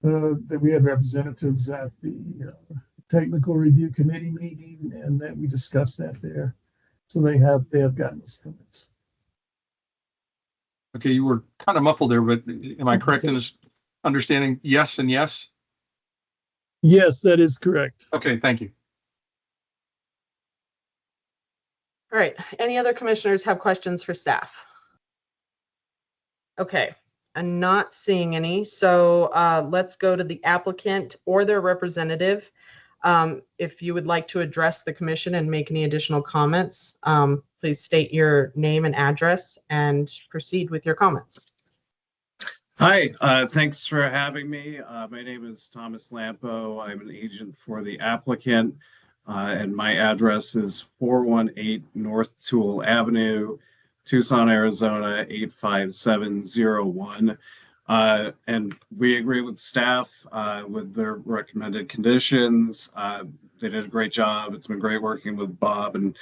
That we had representatives at the technical review committee meeting, and that we discussed that there. So they have gotten those permits. Okay, you were kind of muffled there, but am I correct in this understanding? Yes and yes? Yes, that is correct. Okay, thank you. All right, any other commissioners have questions for staff? Okay, I'm not seeing any. So let's go to the applicant or their representative. If you would like to address the commission and make any additional comments, Please state your name and address and proceed with your comments. Hi, thanks for having me. My name is Thomas Lampo. I'm an agent for the applicant, and my address is 418 North Toole Avenue, Tucson, Arizona, 85701. And we agree with staff with their recommended conditions. They did a great job. It's been great working with Bob and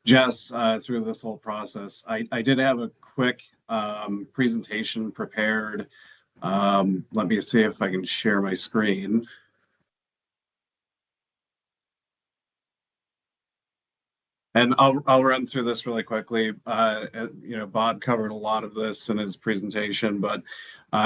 Jess through this whole process. I did have a quick presentation prepared. Let me see if I can share my screen. And I'll run through this really quickly. Bob covered a lot of this in his presentation, but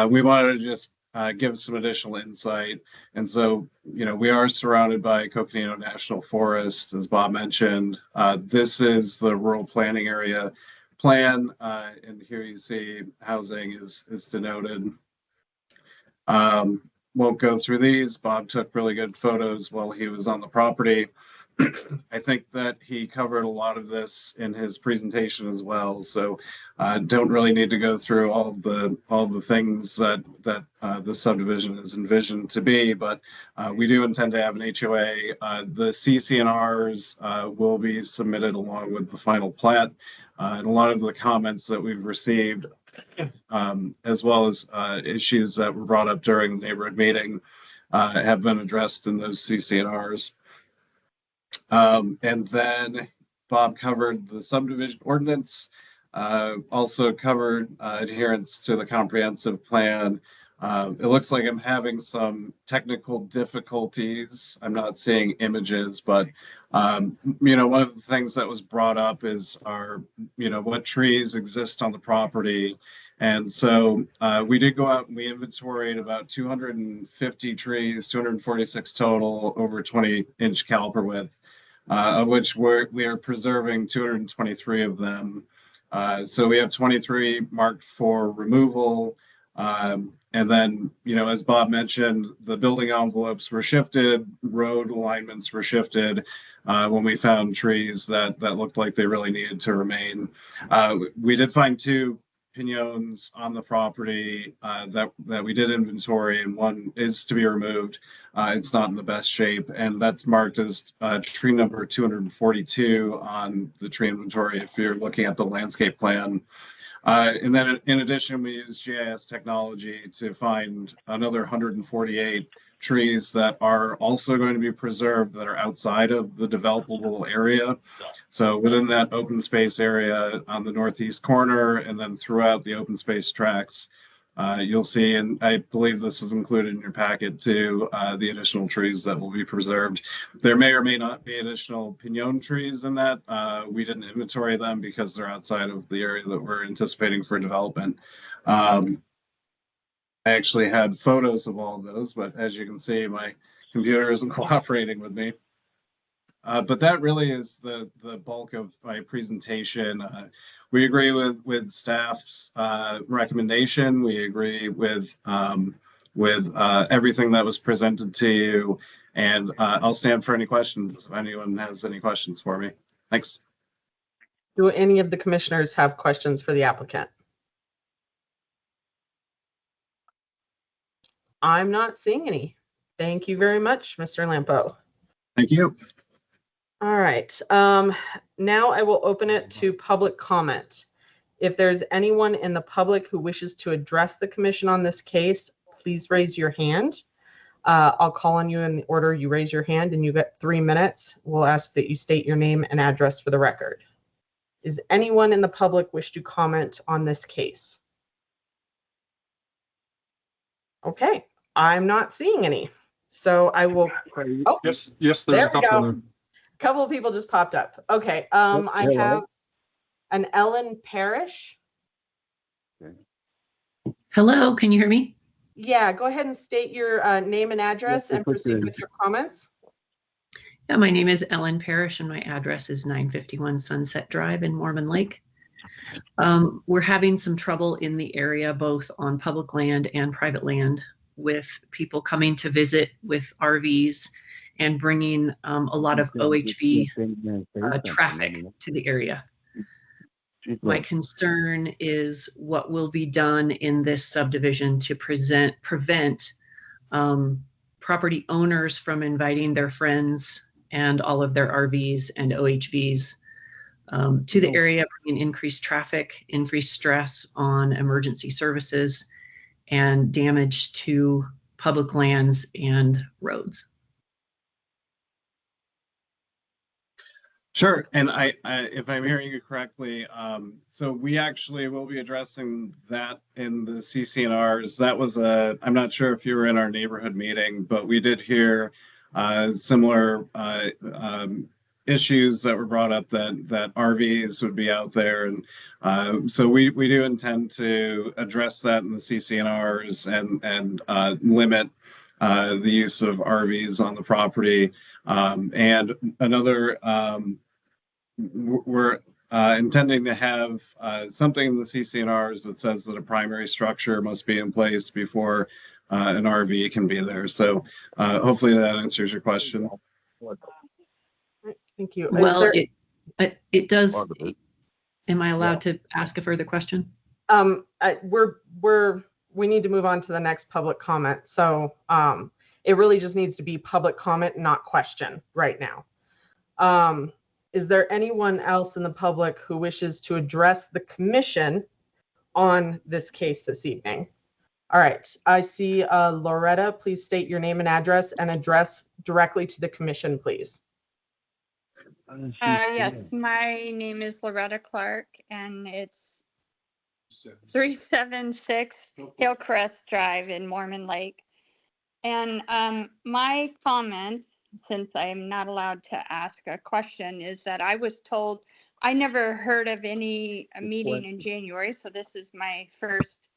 we wanted to just give some additional insight. And so, we are surrounded by Coconino National Forest, as Bob mentioned. This is the rural planning area plan, and here you see housing is denoted. Won't go through these. Bob took really good photos while he was on the property. I think that he covered a lot of this in his presentation as well. So don't really need to go through all the things that the subdivision is envisioned to be, but we do intend to have an HOA. The CC&Rs will be submitted along with the final plat. And a lot of the comments that we've received, as well as issues that were brought up during the neighborhood meeting, have been addressed in those CC&Rs. And then Bob covered the subdivision ordinance, also covered adherence to the comprehensive plan. It looks like I'm having some technical difficulties. I'm not seeing images, but one of the things that was brought up is what trees exist on the property. And so we did go out and we inventoried about 250 trees, 246 total, over 20-inch caliper width, of which we are preserving 223 of them. So we have 23 marked for removal. And then, as Bob mentioned, the building envelopes were shifted, road alignments were shifted when we found trees that looked like they really needed to remain. We did find 2 piñons on the property that we did inventory, and one is to be removed. It's not in the best shape, and that's marked as tree number 242 on the tree inventory if you're looking at the landscape plan. And then in addition, we use GIS technology to find another 148 trees that are also going to be preserved that are outside of the developable area. So within that open space area on the northeast corner and then throughout the open space tracts, you'll see, and I believe this is included in your packet too, the additional trees that will be preserved. There may or may not be additional piñon trees in that. We didn't inventory them because they're outside of the area that we're anticipating for development. I actually had photos of all of those, but as you can see, my computer isn't cooperating with me. But that really is the bulk of my presentation. We agree with staff's recommendation. We agree with everything that was presented to you, and I'll stand for any questions if anyone has any questions for me. Thanks. Do any of the commissioners have questions for the applicant? I'm not seeing any. Thank you very much, Mr. Lampo. Thank you. All right. Now I will open it to public comment. If there's anyone in the public who wishes to address the commission on this case, please raise your hand. I'll call on you in the order you raise your hand, and you get 3 minutes. We'll ask that you state your name and address for the record. Is anyone in the public wish to comment on this case? Okay, I'm not seeing any. So I will. Oh, yes, there's a couple there. A couple of people just popped up. Okay, I have an Ellen Parrish. Hello, can you hear me? Yeah, go ahead and state your name and address and proceed with your comments. Yeah, my name is Ellen Parrish and my address is 951 Sunset Drive in Mormon Lake. We're having some trouble in the area, both on public land and private land, with people coming to visit with RVs and bringing a lot of OHV traffic to the area. My concern is what will be done in this subdivision to prevent property owners from inviting their friends and all of their RVs and OHVs to the area, bringing increased traffic, increased stress on emergency services, and damage to public lands and roads. Sure, and I if I'm hearing you correctly, so we actually will be addressing that in the CCNRs. That was I'm not sure if you were in our neighborhood meeting, but we did hear similar issues that were brought up that RVs would be out there, and so we do intend to address that in the CCNRs and limit the use of RVs on the property. And another, we're intending to have something in the CCNRs that says that a primary structure must be in place before an RV can be there. So hopefully that answers your question. Thank you. Well, it does. Am I allowed to ask a further question? We need to move on to the next public comment. So it really just needs to be public comment, not question right now. Is there anyone else in the public who wishes to address the commission on this case this evening? All right, I see Loretta. Please state your name and address and address directly to the commission, please. Yes, my name is Loretta Clark, and it's 376 Hillcrest Drive in Mormon Lake. And my comment, since I'm not allowed to ask a question, is that I was told, I never heard of any meeting in January, so this is my first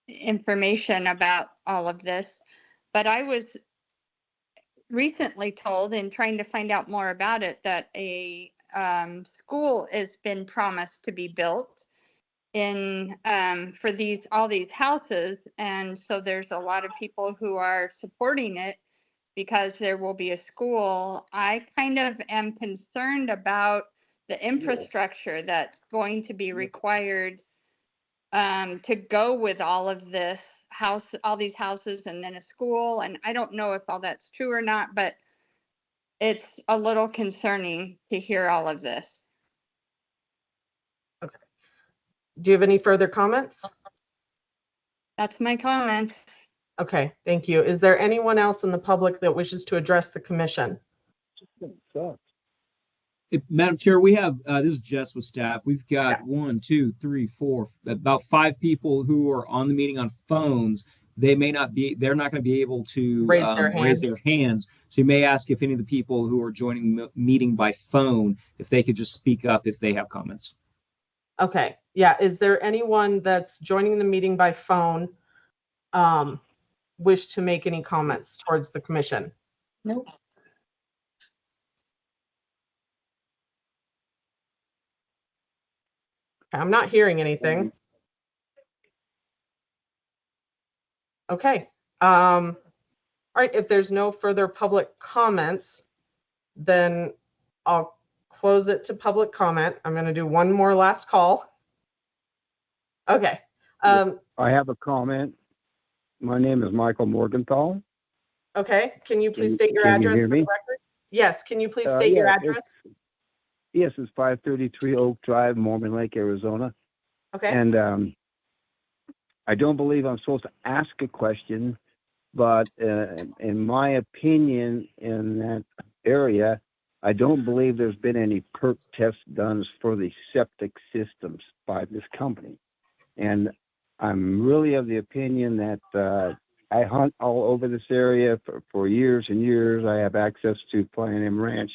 information about all of this. But I was recently told, in trying to find out more about it, that a school has been promised to be built in for all these houses, and so there's a lot of people who are supporting it because there will be a school. I kind of am concerned about the infrastructure that's going to be required to go with all of this all these houses and then a school. And I don't know if all that's true or not, but it's a little concerning to hear all of this. Okay. Do you have any further comments? That's my comment. Okay, thank you. Is there anyone else in the public that wishes to address the commission? Madam Chair, we have, this is Jess with staff. We've got 1, 2, 3, 4, about 5 people who are on the meeting on phones. They're not going to be able to raise their hands. So you may ask if any of the people who are joining the meeting by phone, if they could just speak up if they have comments. Okay, yeah. Is there anyone that's joining the meeting by phone wish to make any comments towards the commission? Nope. I'm not hearing anything. Okay. All right. If there's no further public comments, then I'll close it to public comment. I'm going to do one more last call. Okay. I have a comment. My name is Michael Morgenthau. Okay. Can you please state your address for the record? Yes. Can you please state your address? Yes, it's 533 Oak Drive, Mormon Lake, Arizona. Okay. And I don't believe I'm supposed to ask a question, but in my opinion, in that area, I don't believe there's been any perk tests done for the septic systems by this company. And I'm really of the opinion that I hunt all over this area for years and years. I have access to Plan M Ranch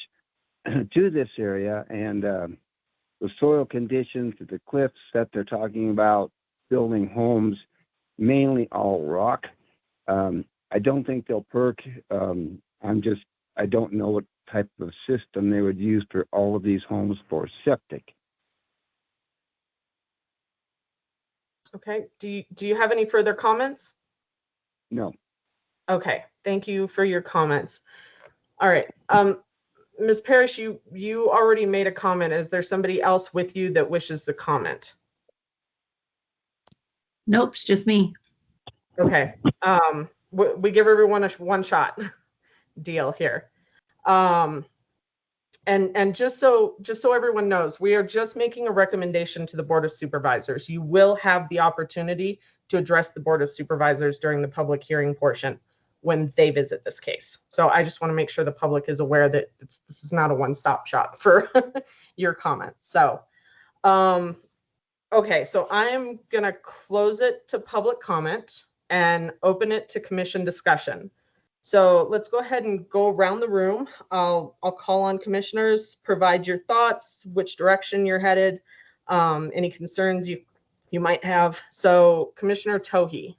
to this area, and the soil conditions, the cliffs that they're talking about building homes, mainly all rock. I don't think they'll perk. I don't know what type of system they would use for all of these homes for septic. Okay. Do you have any further comments? No. Okay. Thank you for your comments. All right. Ms. Parrish, you already made a comment. Is there somebody else with you that wishes to comment? Nope, it's just me. Okay. We give everyone a one shot deal here. And just so everyone knows, we are just making a recommendation to the Board of Supervisors. You will have the opportunity to address the Board of Supervisors during the public hearing portion when they visit this case. So I just want to make sure the public is aware that this is not a one-stop shop for your comments. So, okay, so I'm going to close it to public comment and open it to commission discussion. So let's go ahead and go around the room. I'll call on commissioners, provide your thoughts, which direction you're headed, any concerns you might have. So Commissioner Tohi.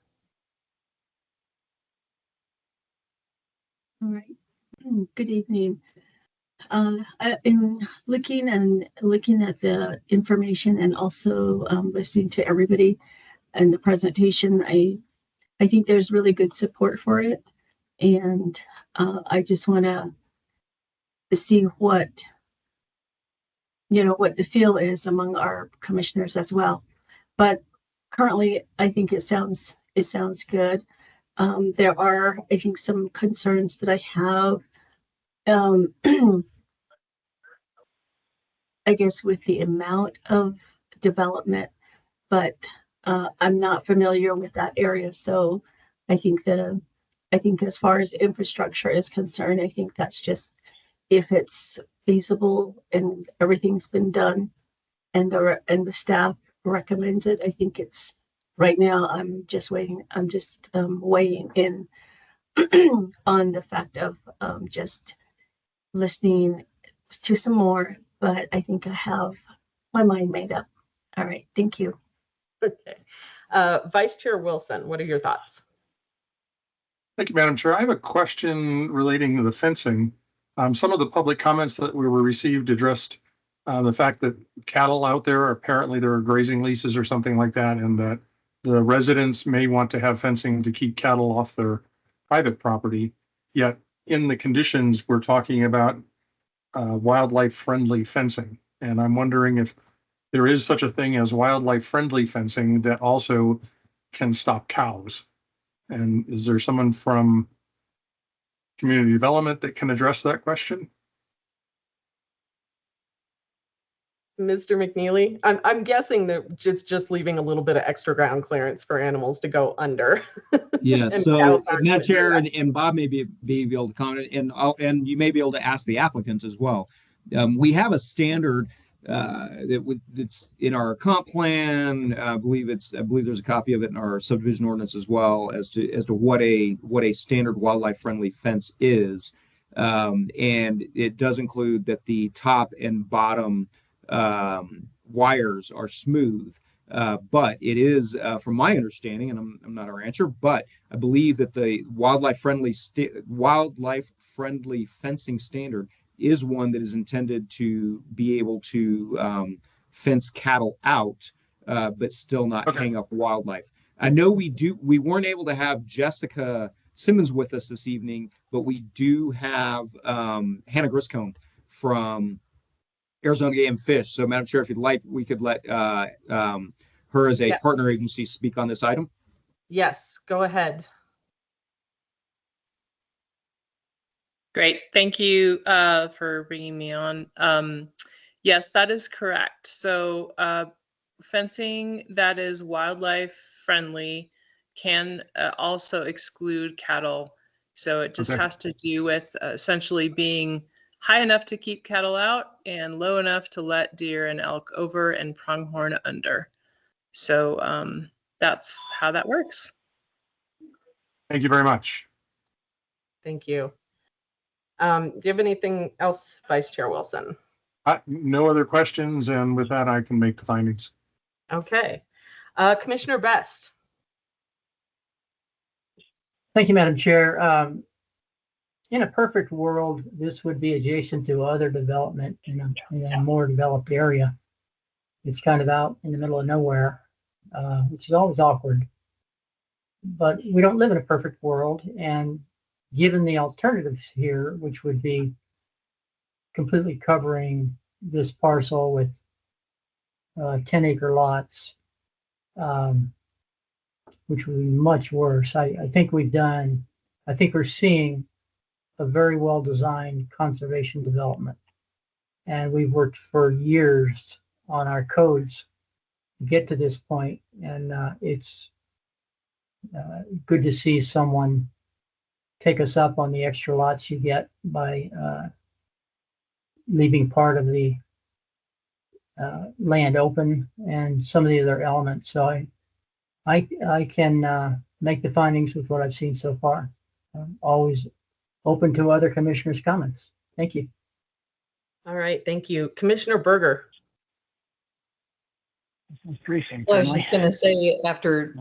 All right. Good evening. In looking at the information and also listening to everybody and the presentation, I think there's really good support for it. And I just want to see what the feel is among our commissioners as well. But currently, I think it sounds good. There are, I think, some concerns that I have. I guess with the amount of development, but I'm not familiar with that area, so I think as far as infrastructure is concerned, I think that's just if it's feasible and everything's been done and the staff recommends it. I think it's right now I'm just weighing in on the fact of just listening to some more, but I think I have my mind made up. All right, thank you. Okay. Vice Chair Wilson, what are your thoughts? Thank you, Madam Chair. I have a question relating to the fencing. Some of the public comments that we were received addressed the fact that cattle out there, apparently there are grazing leases or something like that, and that the residents may want to have fencing to keep cattle off their private property. Yet in the conditions, we're talking about wildlife-friendly fencing. And I'm wondering if there is such a thing as wildlife-friendly fencing that also can stop cows. And is there someone from community development that can address that question? Mr. McNeely, I'm guessing that it's just leaving a little bit of extra ground clearance for animals to go under. Yeah, so Madam Chair and Bob may be able to comment, and you may be able to ask the applicants as well. We have a standard that's in our comp plan. I believe there's a copy of it in our subdivision ordinance as well as to what a standard wildlife friendly fence is, and it does include that the top and bottom wires are smooth, but it is, from my understanding, and I'm not a rancher, but I believe that the wildlife friendly fencing standard is one that is intended to be able to fence cattle out, but still not hang up wildlife. I know we weren't able to have Jessica Simmons with us this evening, but we do have Hannah Griscombe from Arizona Game and Fish. So, Madam Chair, if you'd like, we could let her as a partner agency speak on this item. Yes, go ahead. Great. Thank you for bringing me on. Yes, that is correct. So fencing that is wildlife friendly can also exclude cattle. So it just has to do with essentially being high enough to keep cattle out and low enough to let deer and elk over and pronghorn under. So that's how that works. Thank you very much. Thank you. Do you have anything else, Vice Chair Wilson? No other questions, and with that, I can make the findings. Okay. Commissioner Best. Thank you, Madam Chair. In a perfect world, this would be adjacent to other development in a more developed area. It's kind of out in the middle of nowhere, which is always awkward. But we don't live in a perfect world, and given the alternatives here, which would be completely covering this parcel with 10-acre lots, which would be much worse. I think we're seeing a very well-designed conservation development. And we've worked for years on our codes to get to this point, and it's good to see someone take us up on the extra lots you get by leaving part of the land open and some of the other elements. So I can make the findings with what I've seen so far. I'm always open to other commissioners' comments. Thank you. All right, thank you. Commissioner Berger. Well, I was just going to say, after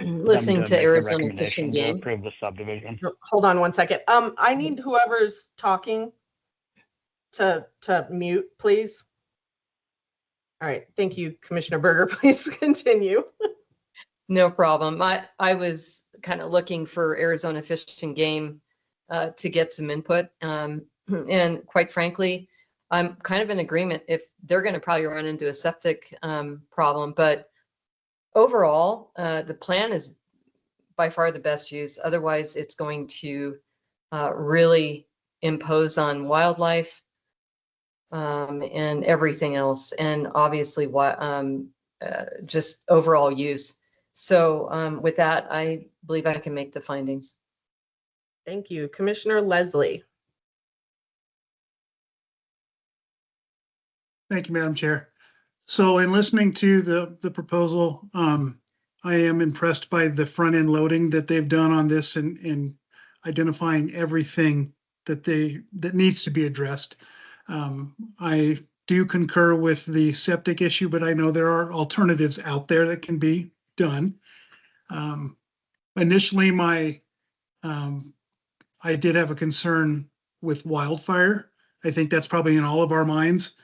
listening to Arizona Fish and Game. Approve the subdivision. Hold on one second. I need whoever's talking to mute, please. All right, thank you, Commissioner Berger. Please continue. No problem. I was kind of looking for Arizona Fish and Game to get some input. And quite frankly, I'm kind of in agreement if they're going to probably run into a septic problem. But overall, the plan is by far the best use. Otherwise, it's going to really impose on wildlife and everything else. And obviously, just overall use. So with that, I believe I can make the findings. Thank you. Commissioner Leslie. Thank you, Madam Chair. So in listening to the proposal, I am impressed by the front end loading that they've done on this and identifying everything that needs to be addressed. I do concur with the septic issue, but I know there are alternatives out there that can be done. Initially, I did have a concern with wildfire. I think that's probably in all of our minds.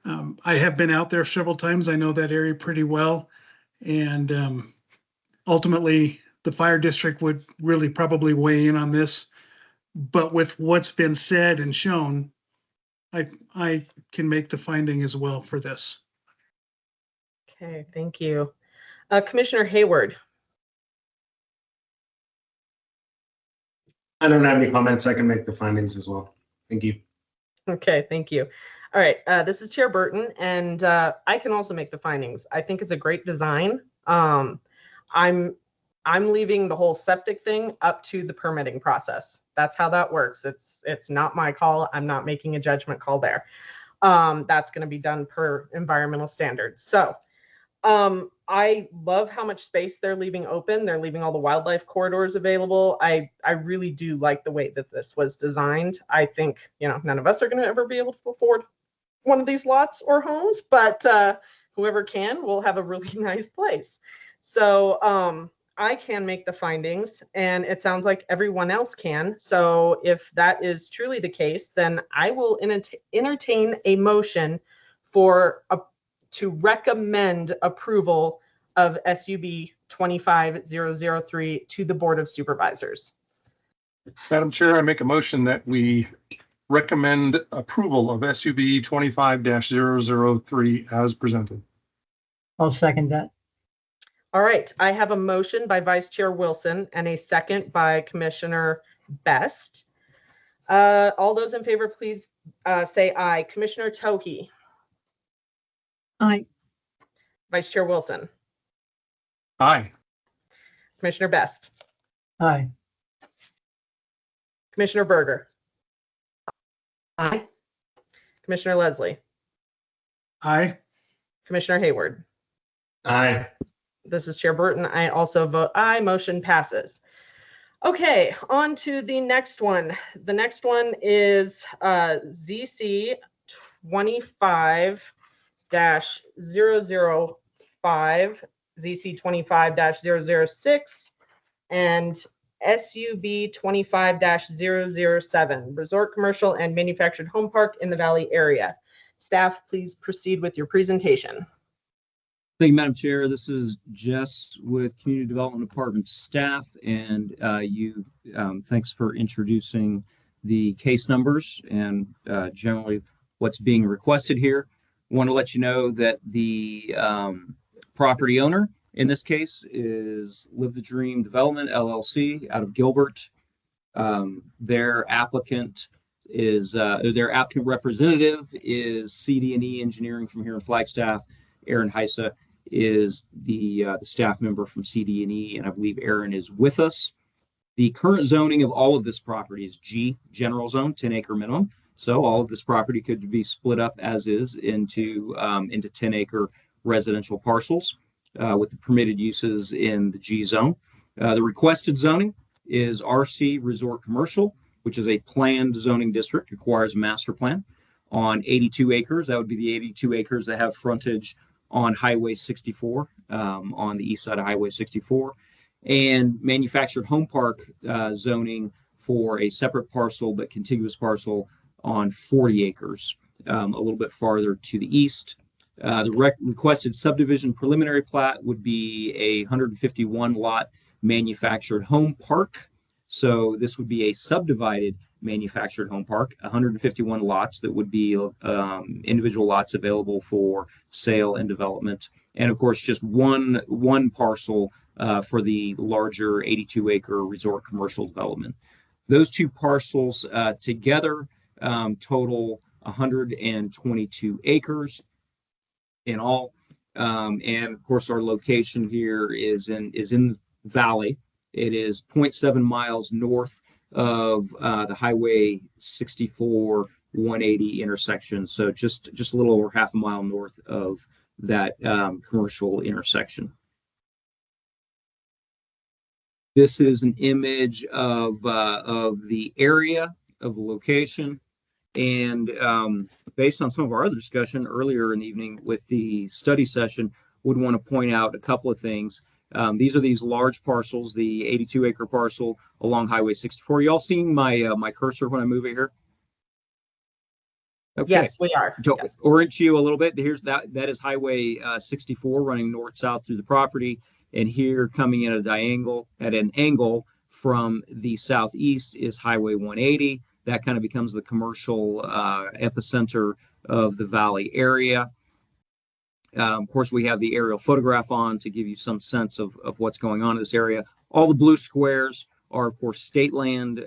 I have been out there several times. I know that area pretty well. And ultimately, the fire district would really probably weigh in on this. But with what's been said and shown, I can make the finding as well for this. Okay, thank you. Commissioner Hayward. I don't have any comments. I can make the findings as well. Thank you. Okay, thank you. All right, this is Chair Burton, and I can also make the findings. I think it's a great design. I'm leaving the whole septic thing up to the permitting process. That's how that works. It's not my call. I'm not making a judgment call there. That's going to be done per environmental standards. So I love how much space they're leaving open. They're leaving all the wildlife corridors available. I really do like the way that this was designed. I think, none of us are going to ever be able to afford one of these lots or homes, but whoever can will have a really nice place. So I can make the findings, and it sounds like everyone else can. So if that is truly the case, then I will entertain a motion to recommend approval of SUB 25003 to the Board of Supervisors. Madam Chair, I make a motion that we recommend approval of SUB 25-003 as presented. I'll second that. All right, I have a motion by Vice Chair Wilson and a second by Commissioner Best. All those in favor, please say aye. Commissioner Tohi. Aye. Vice Chair Wilson. Aye. Commissioner Best. Aye. Commissioner Berger. Aye. Commissioner Leslie. Aye. Commissioner Hayward. Aye. This is Chair Burton. I also vote aye. Motion passes. Okay, on to the next one. The next one is ZC 25-005, ZC 25-006, and SUB 25-007, Resort Commercial and Manufactured Home Park in the Valley area. Staff, please proceed with your presentation. Thank you, Madam Chair. This is Jess with Community Development Department staff, and thanks for introducing the case numbers and generally what's being requested here. I want to let you know that the property owner in this case is Live the Dream Development LLC out of Gilbert. Their applicant representative is CD&E Engineering from here in Flagstaff. Aaron Heisa is the staff member from CD&E, and I believe Aaron is with us. The current zoning of all of this property is G, general zone, 10-acre minimum. So all of this property could be split up as is into 10-acre residential parcels with the permitted uses in the G zone. The requested zoning is RC Resort Commercial, which is a planned zoning district, requires a master plan on 82 acres. That would be the 82 acres that have frontage on Highway 64, on the east side of Highway 64. And manufactured home park zoning for a separate parcel but contiguous parcel on 40 acres, a little bit farther to the east. The requested subdivision preliminary plat would be a 151 lot manufactured home park. So this would be a subdivided manufactured home park, 151 lots that would be individual lots available for sale and development. And of course, just one parcel for the larger 82-acre resort commercial development. Those two parcels together total 122 acres in all. And of course, our location here is in the valley. It is 0.7 miles north of the Highway 64 180 intersection. So just a little over half a mile north of that commercial intersection. This is an image of the area of the location, and based on some of our other discussion earlier in the evening with the study session, would want to point out a couple of things. These are these large parcels, the 82-acre parcel along Highway 64. You all seeing my cursor when I move it here? Okay. Yes, we are. To orient you a little bit, here's that is Highway 64 running north-south through the property. And here coming at an angle from the southeast is Highway 180. That kind of becomes the commercial epicenter of the valley area. Of course, we have the aerial photograph on to give you some sense of what's going on in this area. All the blue squares are, of course, state land,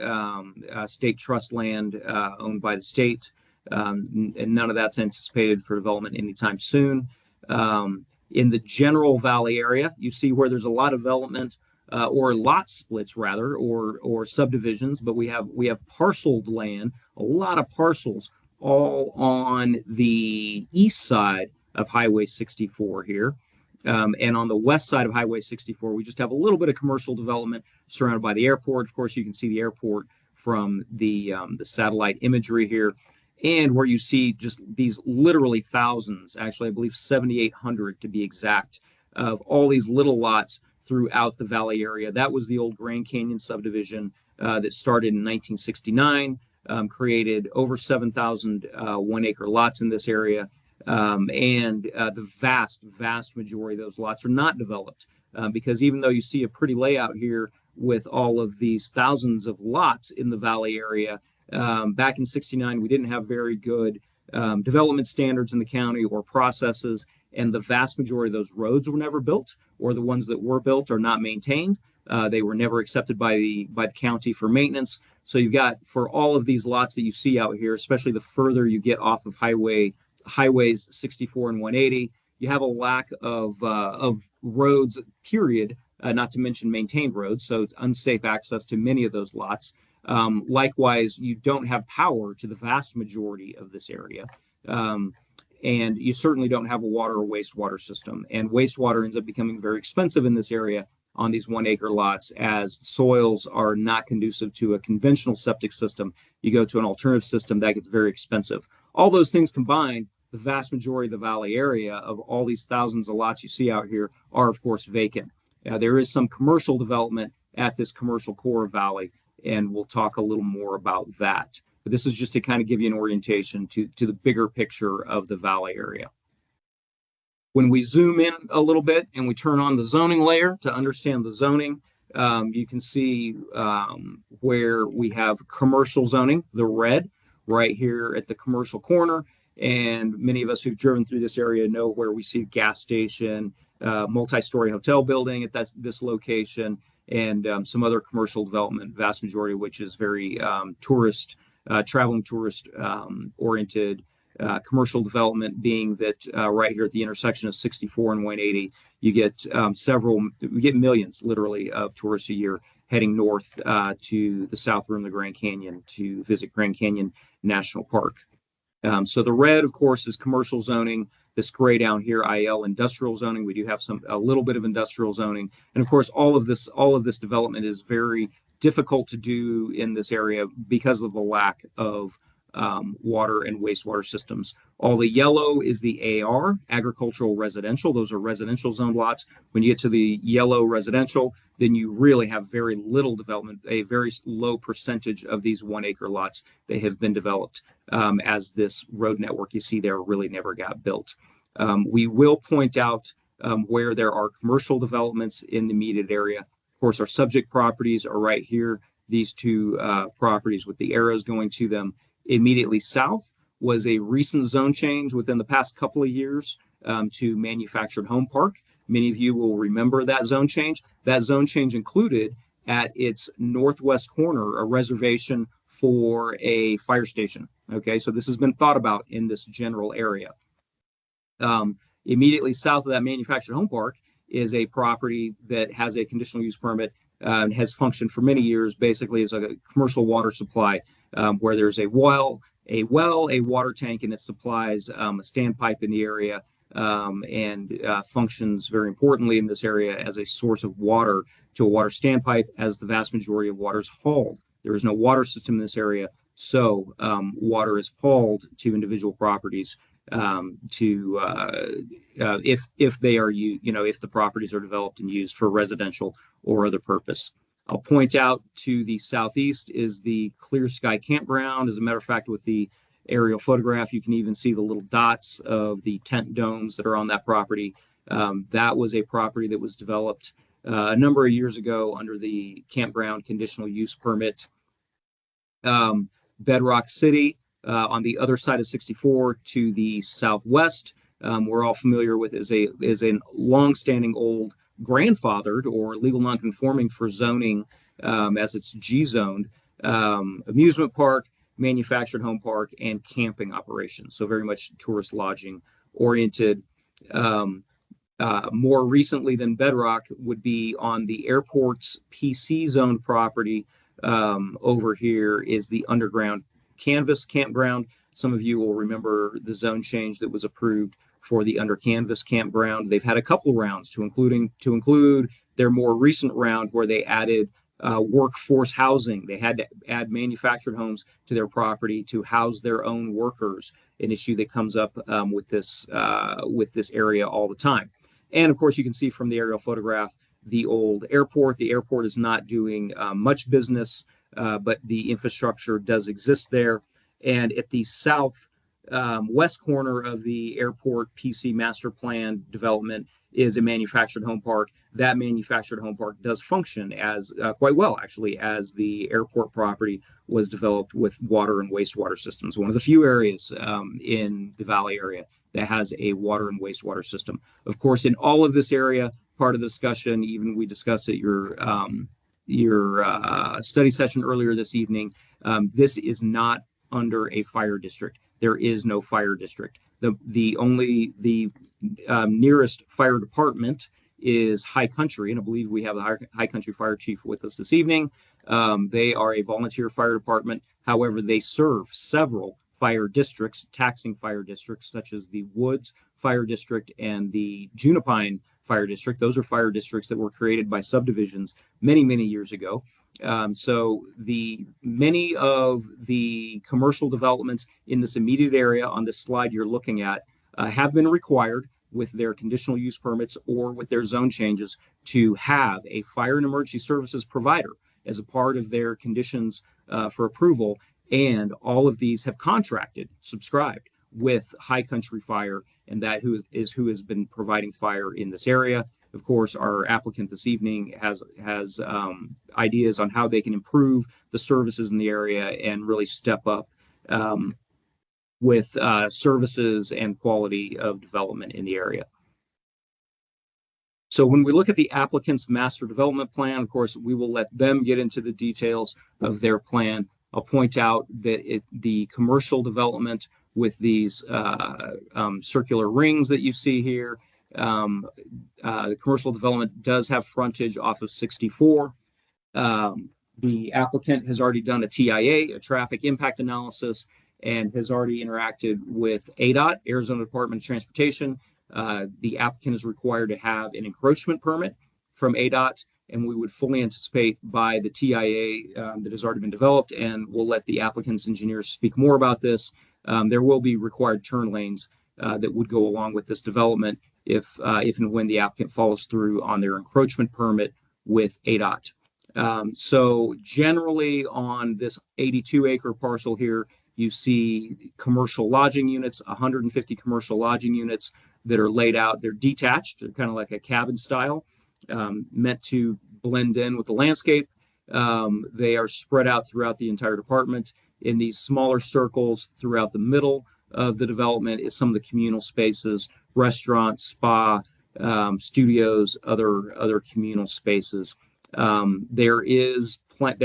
state trust land owned by the state. And none of that's anticipated for development anytime soon. In the general valley area, you see where there's a lot of development or lot splits rather, or subdivisions, but we have parceled land, a lot of parcels all on the east side of Highway 64 here. And on the west side of Highway 64, we just have a little bit of commercial development surrounded by the airport. Of course, you can see the airport from the satellite imagery here. And where you see just these literally thousands, actually, I believe 7,800 to be exact, of all these little lots throughout the valley area. That was the old Grand Canyon subdivision that started in 1969, created over 7,000 one-acre lots in this area. And the vast majority of those lots are not developed because even though you see a pretty layout here with all of these thousands of lots in the valley area, back in 69, we didn't have very good development standards in the county or processes, and the vast majority of those roads were never built, or the ones that were built are not maintained. They were never accepted by the county for maintenance. So you've got, for all of these lots that you see out here, especially the further you get off of highways 64 and 180, you have a lack of roads, period, not to mention maintained roads. So it's unsafe access to many of those lots. Likewise, you don't have power to the vast majority of this area. And you certainly don't have a water or wastewater system. And wastewater ends up becoming very expensive in this area on these 1-acre lots, as soils are not conducive to a conventional septic system. You go to an alternative system, that gets very expensive. All those things combined, the vast majority of the valley area of all these thousands of lots you see out here are, of course, vacant. There is some commercial development at this commercial core of valley, and we'll talk a little more about that. But this is just to kind of give you an orientation to the bigger picture of the valley area. When we zoom in a little bit and we turn on the zoning layer to understand the zoning, you can see where we have commercial zoning, the red, right here at the commercial corner. And many of us who've driven through this area know where we see a gas station, multi-story hotel building at this location, and some other commercial development, vast majority of which is very traveling tourist oriented commercial development, being that right here at the intersection of 64 and 180, you get we get millions literally of tourists a year heading north to the south rim of the Grand Canyon to visit Grand Canyon National Park. So the red, of course, is commercial zoning. This gray down here, IL, industrial zoning. We do have a little bit of industrial zoning, and of course, all of this development is very difficult to do in this area because of the lack of water and wastewater systems. All the yellow is the AR, agricultural residential. Those are residential zone lots. When you get to the yellow residential, then you really have very little development, a very low percentage of these 1 acre lots that have been developed, as this road network you see there really never got built. We will point out where there are commercial developments in the immediate area. Of course, our subject properties are right here. These two properties with the arrows going to them. Immediately south was a recent zone change within the past couple of years to manufactured home park. Many of you will remember that zone change. That zone change included at its northwest corner a reservation for a fire station. Okay, so this has been thought about in this general area. Immediately south of that manufactured home park is a property that has a conditional use permit and has functioned for many years, basically as a commercial water supply, where there's a well, a water tank, and it supplies a standpipe in the area, and functions very importantly in this area as a source of water to a water standpipe, as the vast majority of water is hauled. There is no water system in this area, so water is hauled to individual properties if they are if the properties are developed and used for residential or other purpose. I'll point out to the southeast is the Clear Sky Campground. As a matter of fact, with the aerial photograph, you can even see the little dots of the tent domes that are on that property. That was a property that was developed a number of years ago under the campground conditional use permit. Bedrock City, on the other side of 64 to the southwest, we're all familiar with is a long-standing old grandfathered or legal non-conforming for zoning, as it's G-zoned, amusement park, manufactured home park, and camping operations. So very much tourist lodging oriented. More recently than Bedrock would be on the airport's PC zoned property. Over here is the underground Canvas campground. Some of you will remember the zone change that was approved for the under Canvas campground. They've had a couple rounds to include their more recent round where they added workforce housing. They had to add manufactured homes to their property to house their own workers, an issue that comes up with this area all the time. And of course, you can see from the aerial photograph the old airport. The airport is not doing much business, but the infrastructure does exist there. And at the south west corner of the airport PC master plan development is a manufactured home park. That manufactured home park does function as quite well, actually, as the airport property was developed with water and wastewater systems. One of the few areas in the Valley area that has a water and wastewater system. Of course, in all of this area, part of the discussion, even we discussed at your study session earlier this evening, this is not under a fire district. There is no fire district. The nearest fire department is High Country, and I believe we have the High Country Fire Chief with us this evening. They are a volunteer fire department. However, they serve several fire districts, taxing fire districts, such as the Woods Fire District and the Junipine Fire District. Those are fire districts that were created by subdivisions many, many years ago. So many of the commercial developments in this immediate area on this slide you're looking at have been required with their conditional use permits or with their zone changes to have a fire and emergency services provider as a part of their conditions for approval. And all of these have subscribed with High Country Fire, and that who has been providing fire in this area. of course, our applicant this evening has ideas on how they can improve the services in the area and really step up with services and quality of development in the area. So when we look at the applicant's master development plan, of course, we will let them get into the details of their plan. I'll point out that the commercial development with these circular rings that you see here, the commercial development does have frontage off of 64. The applicant has already done a TIA, a traffic impact analysis, and has already interacted with ADOT, Arizona Department of Transportation. The applicant is required to have an encroachment permit from ADOT, and we would fully anticipate by the TIA that has already been developed, and we'll let the applicant's engineers speak more about this. There will be required turn lanes that would go along with this development if and when the applicant follows through on their encroachment permit with ADOT. So generally on this 82-acre parcel here, you see commercial lodging units, 150 commercial lodging units that are laid out. They're detached, they're kind of like a cabin style, meant to blend in with the landscape. They are spread out throughout the entire department. In these smaller circles throughout the middle of the development is some of the communal spaces, restaurants, spa, studios, other communal spaces. There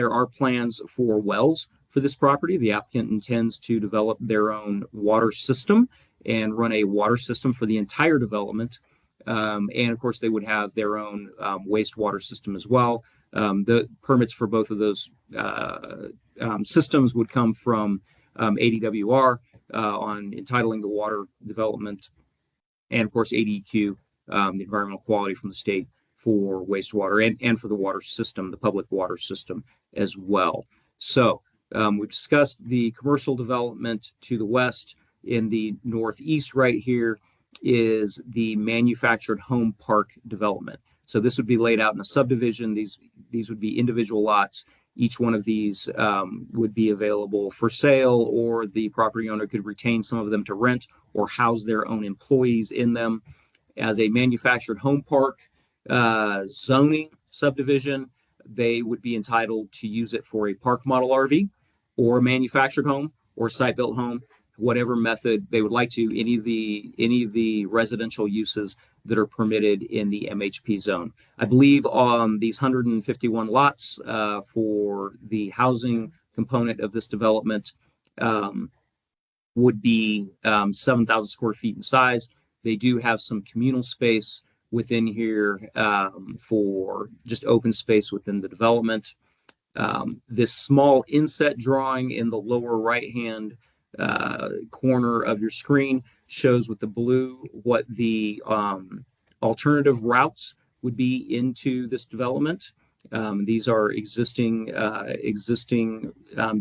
are plans for wells for this property. The applicant intends to develop their own water system and run a water system for the entire development. And of course, they would have their own wastewater system as well. The permits for both of those systems would come from ADWR on entitling the water development, and of course ADEQ, the environmental quality from the state for wastewater and for the water system, the public water system as well. So we've discussed the commercial development to the west. In the northeast right here is the manufactured home park development. So this would be laid out in a subdivision. These would be individual lots. Each one of these would be available for sale, or the property owner could retain some of them to rent or house their own employees in them. As a manufactured home park zoning subdivision, they would be entitled to use it for a park model RV or a manufactured home or site-built home, whatever method they would like to, any of the residential uses that are permitted in the MHP zone. I believe on these 151 lots for the housing component of this development would be 7,000 square feet in size. They do have some communal space within here for just open space within the development. This small inset drawing in the lower right-hand corner of your screen shows with the blue what the alternative routes would be into this development. These are existing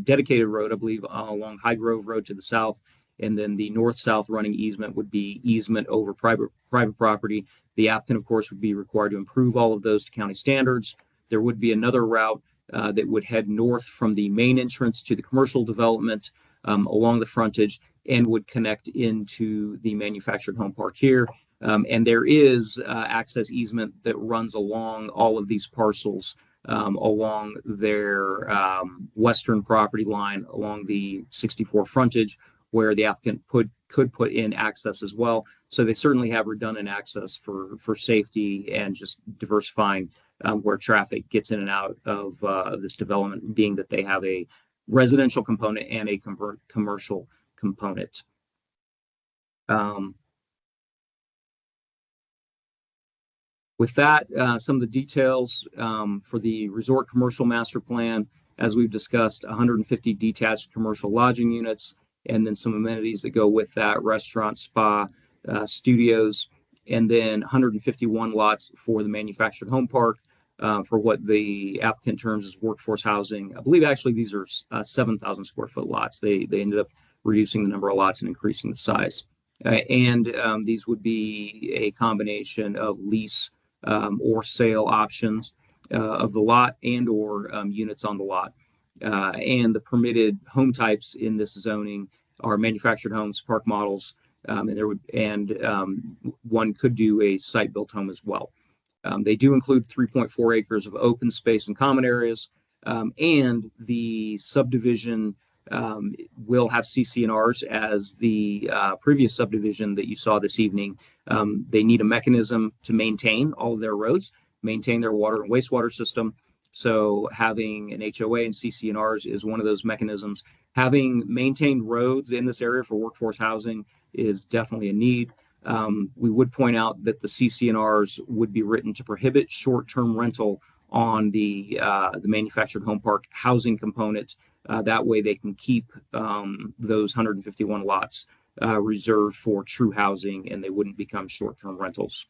dedicated road, I believe, along High Grove Road to the south, and then the north-south running easement would be easement over private property. The applicant, of course, would be required to improve all of those to county standards. There would be another route that would head north from the main entrance to the commercial development along the frontage and would connect into the manufactured home park here. And there is access easement that runs along all of these parcels along their western property line along the 64 frontage, where the applicant could put in access as well. So they certainly have redundant access for safety and just diversifying where traffic gets in and out of this development, being that they have a residential component and a commercial component. With that, some of the details for the resort commercial master plan, as we've discussed, 150 detached commercial lodging units, and then some amenities that go with that: restaurant, spa, studios, and then 151 lots for the manufactured home park for what the applicant terms as workforce housing. I believe actually these are 7,000 square foot lots. They ended up reducing the number of lots and increasing the size. And these would be a combination of lease or sale options of the lot and or units on the lot. And the permitted home types in this zoning are manufactured homes, park models, and one could do a site-built home as well. They do include 3.4 acres of open space and common areas, and the subdivision will have CC&Rs as the previous subdivision that you saw this evening. They need a mechanism to maintain all of their roads, maintain their water and wastewater system. So having an HOA and CC&Rs is one of those mechanisms. Having maintained roads in this area for workforce housing is definitely a need. We would point out that the CC&Rs would be written to prohibit short-term rental on the manufactured home park housing component. That way they can keep those 151 lots reserved for true housing, and they wouldn't become short-term rentals.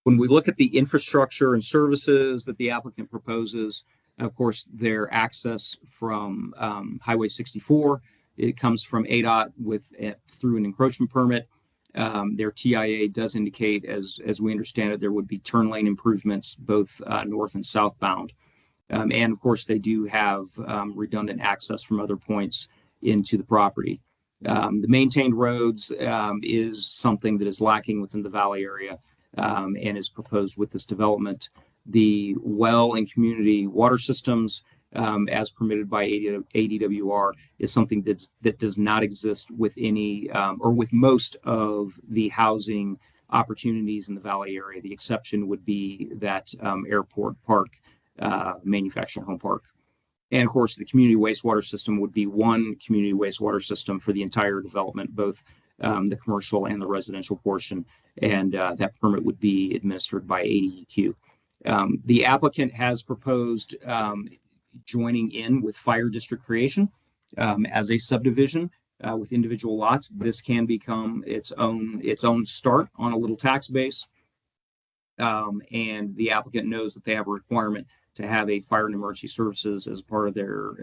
When we look at the infrastructure and services that the applicant proposes, of course, their access from Highway 64, it comes from ADOT through an encroachment permit. Their TIA does indicate, as we understand it, there would be turn lane improvements both north and southbound. And of course, they do have redundant access from other points into the property. The maintained roads is something that is lacking within the Valley area and is proposed with this development. The well and community water systems, as permitted by ADWR, is something that does not exist with any or with most of the housing opportunities in the Valley area. The exception would be that Airport Park manufactured home park. And of course, the community wastewater system would be one community wastewater system for the entire development, both the commercial and the residential portion. And that permit would be administered by ADEQ. The applicant has proposed joining in with fire district creation as a subdivision with individual lots. This can become its own start on a little tax base. And the applicant knows that they have a requirement to have a fire and emergency services as part of their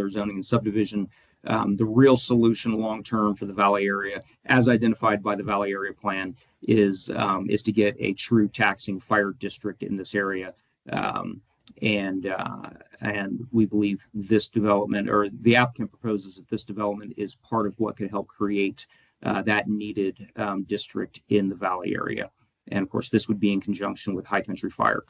zoning and subdivision. The real solution long term for the Valley area, as identified by the Valley area plan, is to get a true taxing fire district in this area. And we believe this development, or the applicant proposes that this development is part of what could help create that needed district in the Valley area. And of course, this would be in conjunction with High Country Fire.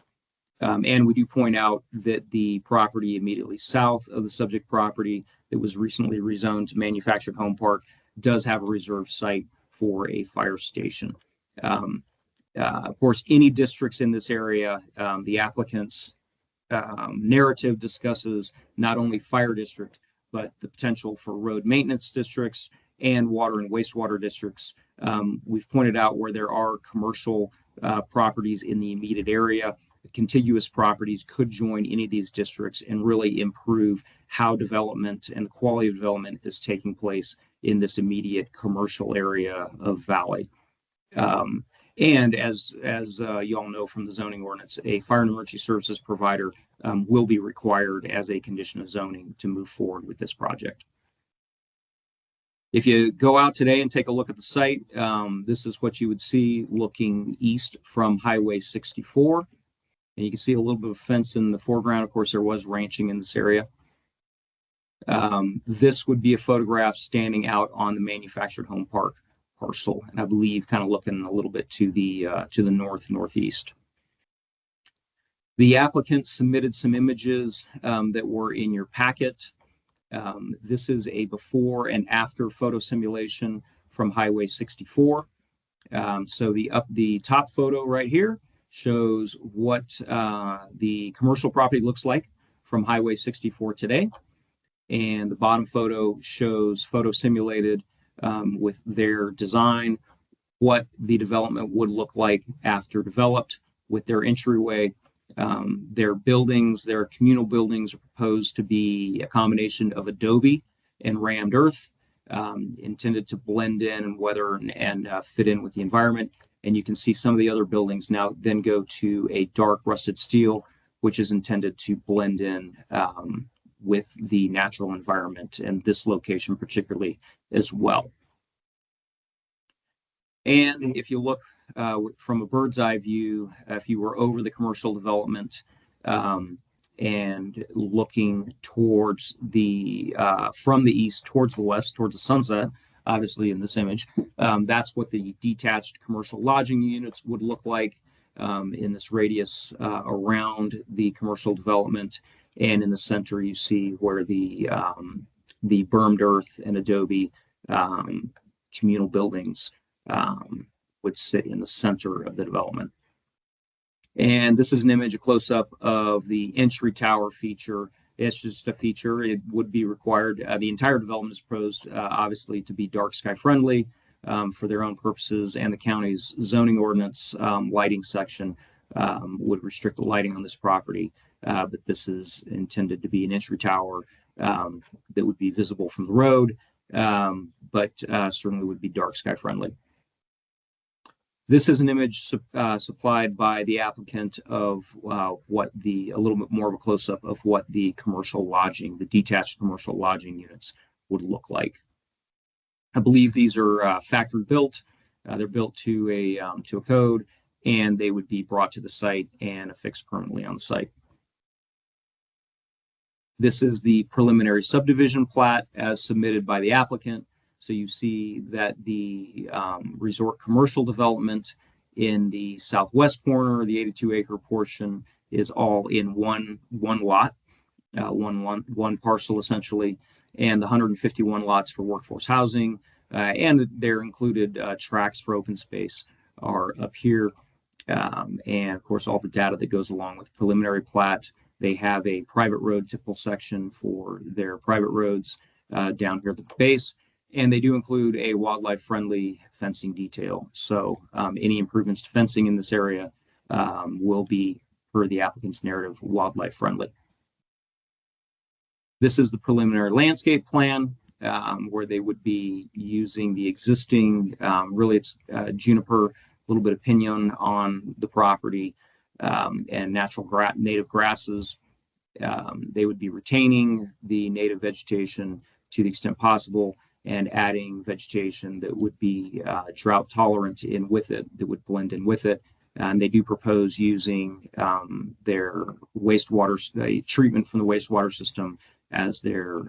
And we do point out that the property immediately south of the subject property that was recently rezoned to manufactured home park does have a reserved site for a fire station. Of course, any districts in this area, the applicant's narrative discusses not only fire district, but the potential for road maintenance districts and water and wastewater districts. We've pointed out where there are commercial properties in the immediate area. Contiguous properties could join any of these districts and really improve how development and the quality of development is taking place in this immediate commercial area of Valley. And as you all know from the zoning ordinance, a fire and emergency services provider will be required as a condition of zoning to move forward with this project. If you go out today and take a look at the site, this is what you would see looking east from Highway 64. And you can see a little bit of fence in the foreground. Of course, there was ranching in this area. This would be a photograph standing out on the manufactured home park parcel, and I believe kind of looking a little bit to the northeast. The applicant submitted some images that were in your packet. This is a before and after photo simulation from Highway 64. So the top photo right here shows what the commercial property looks like from Highway 64 today. And the bottom photo shows photo simulated with their design, what the development would look like after developed with their entryway. Their buildings, their communal buildings are proposed to be a combination of adobe and rammed earth, intended to blend in and weather and fit in with the environment. And you can see some of the other buildings now then go to a dark rusted steel, which is intended to blend in with the natural environment and this location particularly as well. And if you look from a bird's eye view, if you were over the commercial development and looking towards from the east towards the west, towards the sunset, obviously in this image, that's what the detached commercial lodging units would look like. in this radius around the commercial development. And in the center, you see where the bermed earth and adobe communal buildings would sit in the center of the development. And this is an image, a close-up of the entry tower feature. It's just a feature. It would be required. The entire development is proposed, obviously, to be dark sky friendly for their own purposes, and the county's zoning ordinance lighting section would restrict the lighting on this property. But this is intended to be an entry tower that would be visible from the road, but certainly would be dark sky friendly. This is an image supplied by the applicant of a little bit more of a close-up of what the commercial lodging, the detached commercial lodging units would look like. I believe these are factory built. They're built to a code, and they would be brought to the site and affixed permanently on the site. This is the preliminary subdivision plat as submitted by the applicant. So you see that the resort commercial development in the southwest corner, the 82-acre portion, is all in one lot, one parcel essentially, and the 151 lots for workforce housing, and they're included tracks for open space are up here, and of course all the data that goes along with the preliminary plat. They have a private road typical section for their private roads down here at the base. And they do include a wildlife-friendly fencing detail. So any improvements to fencing in this area will be, per the applicant's narrative, wildlife-friendly. This is the preliminary landscape plan where they would be using the existing, really it's juniper, a little bit of pinyon on the property, and natural native grasses. They would be retaining the native vegetation to the extent possible, and adding vegetation that would be drought tolerant in with it, that would blend in with it. And they do propose using their wastewater treatment from the wastewater system as their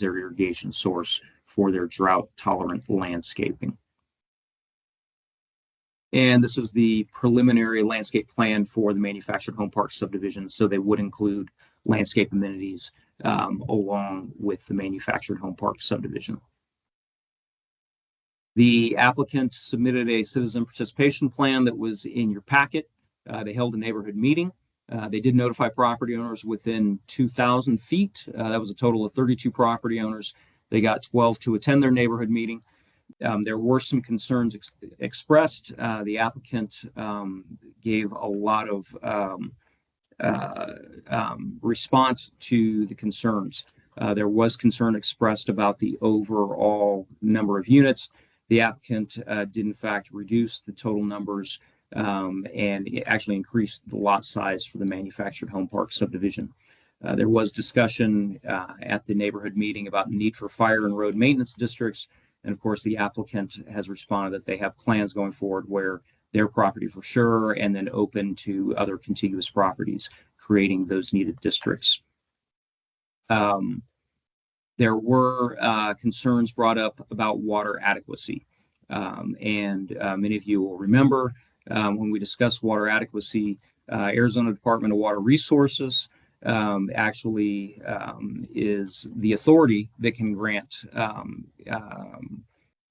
irrigation source for their drought tolerant landscaping. And this is the preliminary landscape plan for the manufactured home park subdivision. So they would include landscape amenities along with the manufactured home park subdivision. The applicant submitted a citizen participation plan that was in your packet. They held a neighborhood meeting. They did notify property owners within 2,000 feet. That was a total of 32 property owners. They got 12 to attend their neighborhood meeting. There were some concerns expressed. The applicant gave a lot of response to the concerns. There was concern expressed about the overall number of units. The applicant did in fact reduce the total numbers and it actually increased the lot size for the manufactured home park subdivision. There was discussion at the neighborhood meeting about the need for fire and road maintenance districts. And of course, the applicant has responded that they have plans going forward where their property for sure, and then open to other contiguous properties, creating those needed districts. There were concerns brought up about water adequacy. And many of you will remember when we discussed water adequacy, Arizona Department of Water Resources actually is the authority that can grant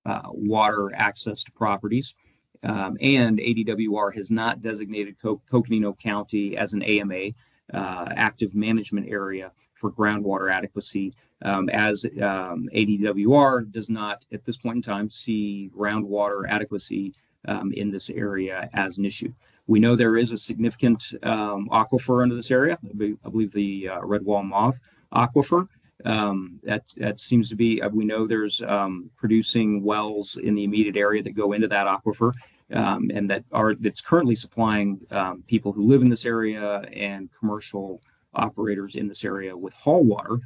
water access to properties. And ADWR has not designated Coconino County as an AMA, active management area for groundwater adequacy, as ADWR does not at this point in time see groundwater adequacy in this area as an issue. We know there is a significant aquifer into this area. I believe the Redwall Mauve aquifer. That seems to be, we know there's producing wells in the immediate area that go into that aquifer, and that's currently supplying people who live in this area and commercial operators in this area with haul water.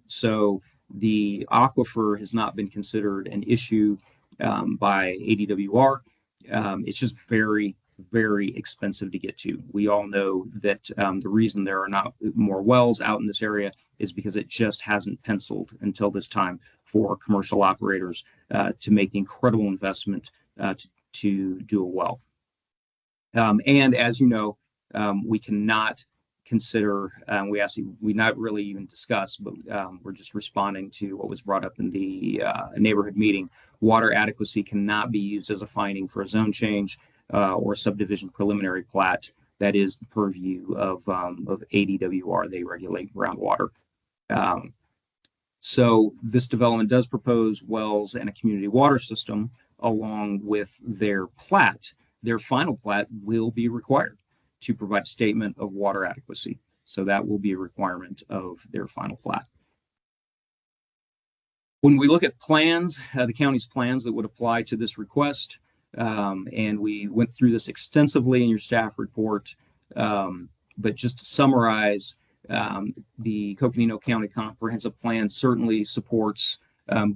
So the aquifer has not been considered an issue by ADWR. It's just very, very expensive to get to. We all know that the reason there are not more wells out in this area is because it just hasn't penciled until this time for commercial operators to make the incredible investment to do a well. And as you know, we cannot consider, we not really even discuss, but we're just responding to what was brought up in the neighborhood meeting. Water adequacy cannot be used as a finding for a zone change or a subdivision preliminary plat. That is the purview of ADWR. They regulate groundwater. So this development does propose wells and a community water system along with their plat. Their final plat will be required to provide a statement of water adequacy. So that will be a requirement of their final plat. When we look at plans, the county's plans that would apply to this request, and we went through this extensively in your staff report, but just to summarize, the Coconino County Comprehensive Plan certainly supports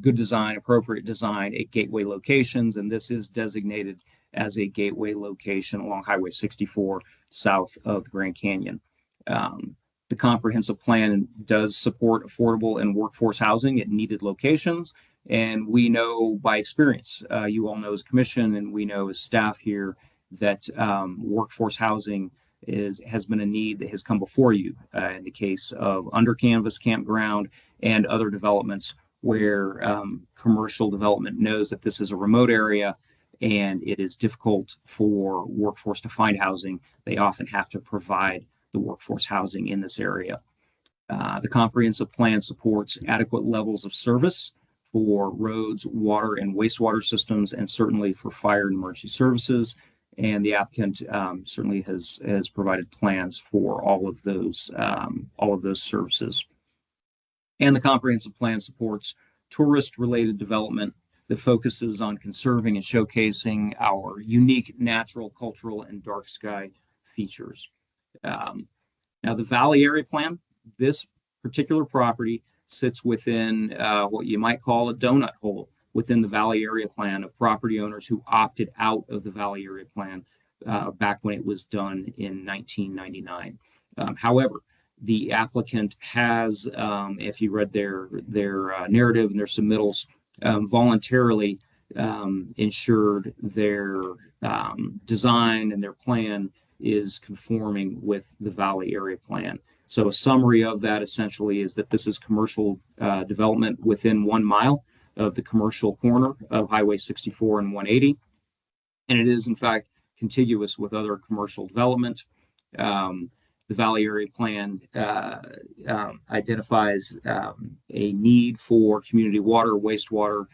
good design, appropriate design at gateway locations, and this is designated as a gateway location along Highway 64 south of the Grand Canyon. The comprehensive plan does support affordable and workforce housing at needed locations, and we know by experience, you all know as a commission and we know as staff here, that workforce housing has been a need that has come before you in the case of Under Canvas Campground and other developments where commercial development knows that this is a remote area and it is difficult for workforce to find housing. They often have to provide the workforce housing in this area. The comprehensive plan supports adequate levels of service for roads, water, and wastewater systems, and certainly for fire and emergency services. And the applicant certainly has provided plans for all of those services. And the comprehensive plan supports tourist-related development that focuses on conserving and showcasing our unique natural, cultural, and dark sky features. Now, the Valley Area Plan, this particular property sits within what you might call a donut hole within the Valley Area Plan of property owners who opted out of the Valley Area Plan back when it was done in 1999. However, the applicant has, if you read their narrative and their submittals, voluntarily ensured their design and their plan is conforming with the Valley Area Plan. So a summary of that essentially is that this is commercial development within 1 mile of the commercial corner of Highway 64 and 180. And it is in fact contiguous with other commercial development. The Valley Area Plan identifies a need for community water, wastewater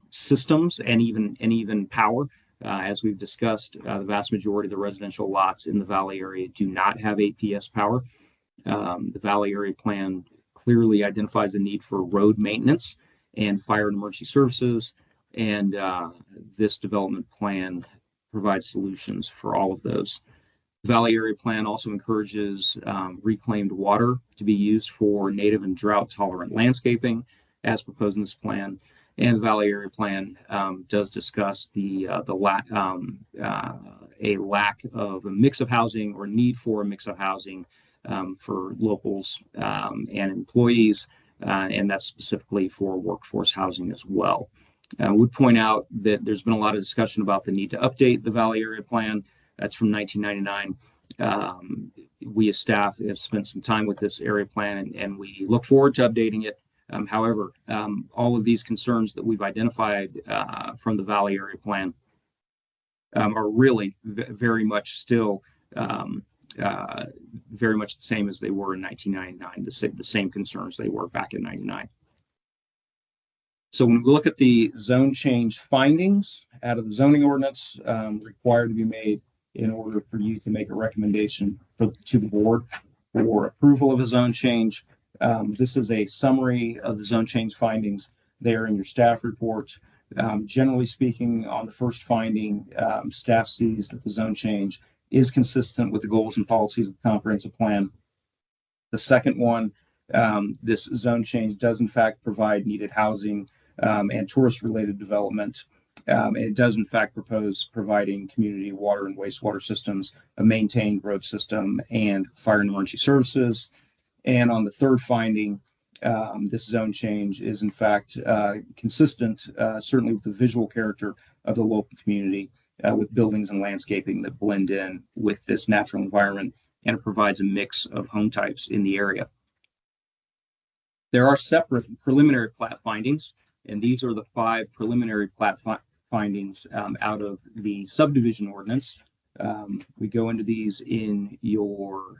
systems, and even power. As we've discussed, the vast majority of the residential lots in the Valley area do not have APS power. The Valley Area Plan clearly identifies the need for road maintenance and fire and emergency services, and this development plan provides solutions for all of those. The Valley Area Plan also encourages reclaimed water to be used for native and drought-tolerant landscaping, as proposed in this plan. And the Valley Area Plan does discuss a lack of a mix of housing or need for a mix of housing for locals and employees, and that's specifically for workforce housing as well. I would point out that there's been a lot of discussion about the need to update the Valley Area Plan. That's from 1999. We as staff have spent some time with this area plan, and we look forward to updating it. However, all of these concerns that we've identified from the Valley Area Plan are really very much still very much the same as they were in 1999, the same concerns they were back in 99. So when we look at the zone change findings out of the zoning ordinance required to be made in order for you to make a recommendation to the board for approval of a zone change, this is a summary of the zone change findings there in your staff report. Generally speaking, on the first finding, staff sees that the zone change is consistent with the goals and policies of the comprehensive plan. The second one, this zone change does in fact provide needed housing and tourist-related development. And it does in fact propose providing community water and wastewater systems, a maintained road system, and fire and emergency services. And on the third finding, this zone change is in fact consistent, certainly with the visual character of the local community, with buildings and landscaping that blend in with this natural environment, and it provides a mix of home types in the area. There are separate preliminary plat findings, and these are the 5 preliminary plat findings out of the subdivision ordinance. We go into these in your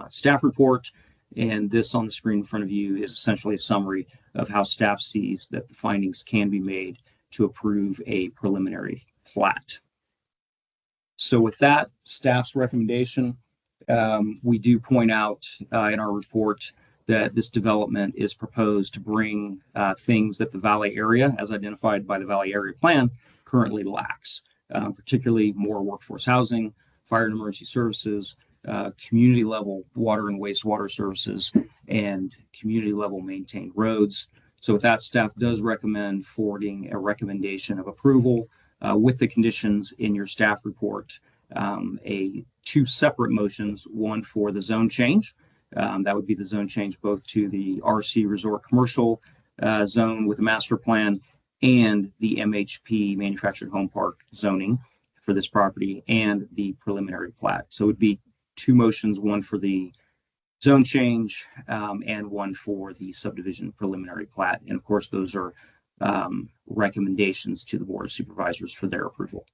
staff report, and this on the screen in front of you is essentially a summary of how staff sees that the findings can be made to approve a preliminary plat. So with that, staff's recommendation, we do point out in our report that this development is proposed to bring things that the Valley area, as identified by the Valley Area Plan, currently lacks, particularly more workforce housing, fire and emergency services, community level water and wastewater services, and community level maintained roads. So with that, staff does recommend forwarding a recommendation of approval with the conditions in your staff report, 2 separate motions, one for the zone change. That would be the zone change both to the RC Resort Commercial zone with a master plan and the MHP Manufactured Home Park zoning for this property and the preliminary plat. So it would be 2 motions, one for the zone change and one for the subdivision preliminary plat. And of course, those are recommendations to the Board of Supervisors for their approval.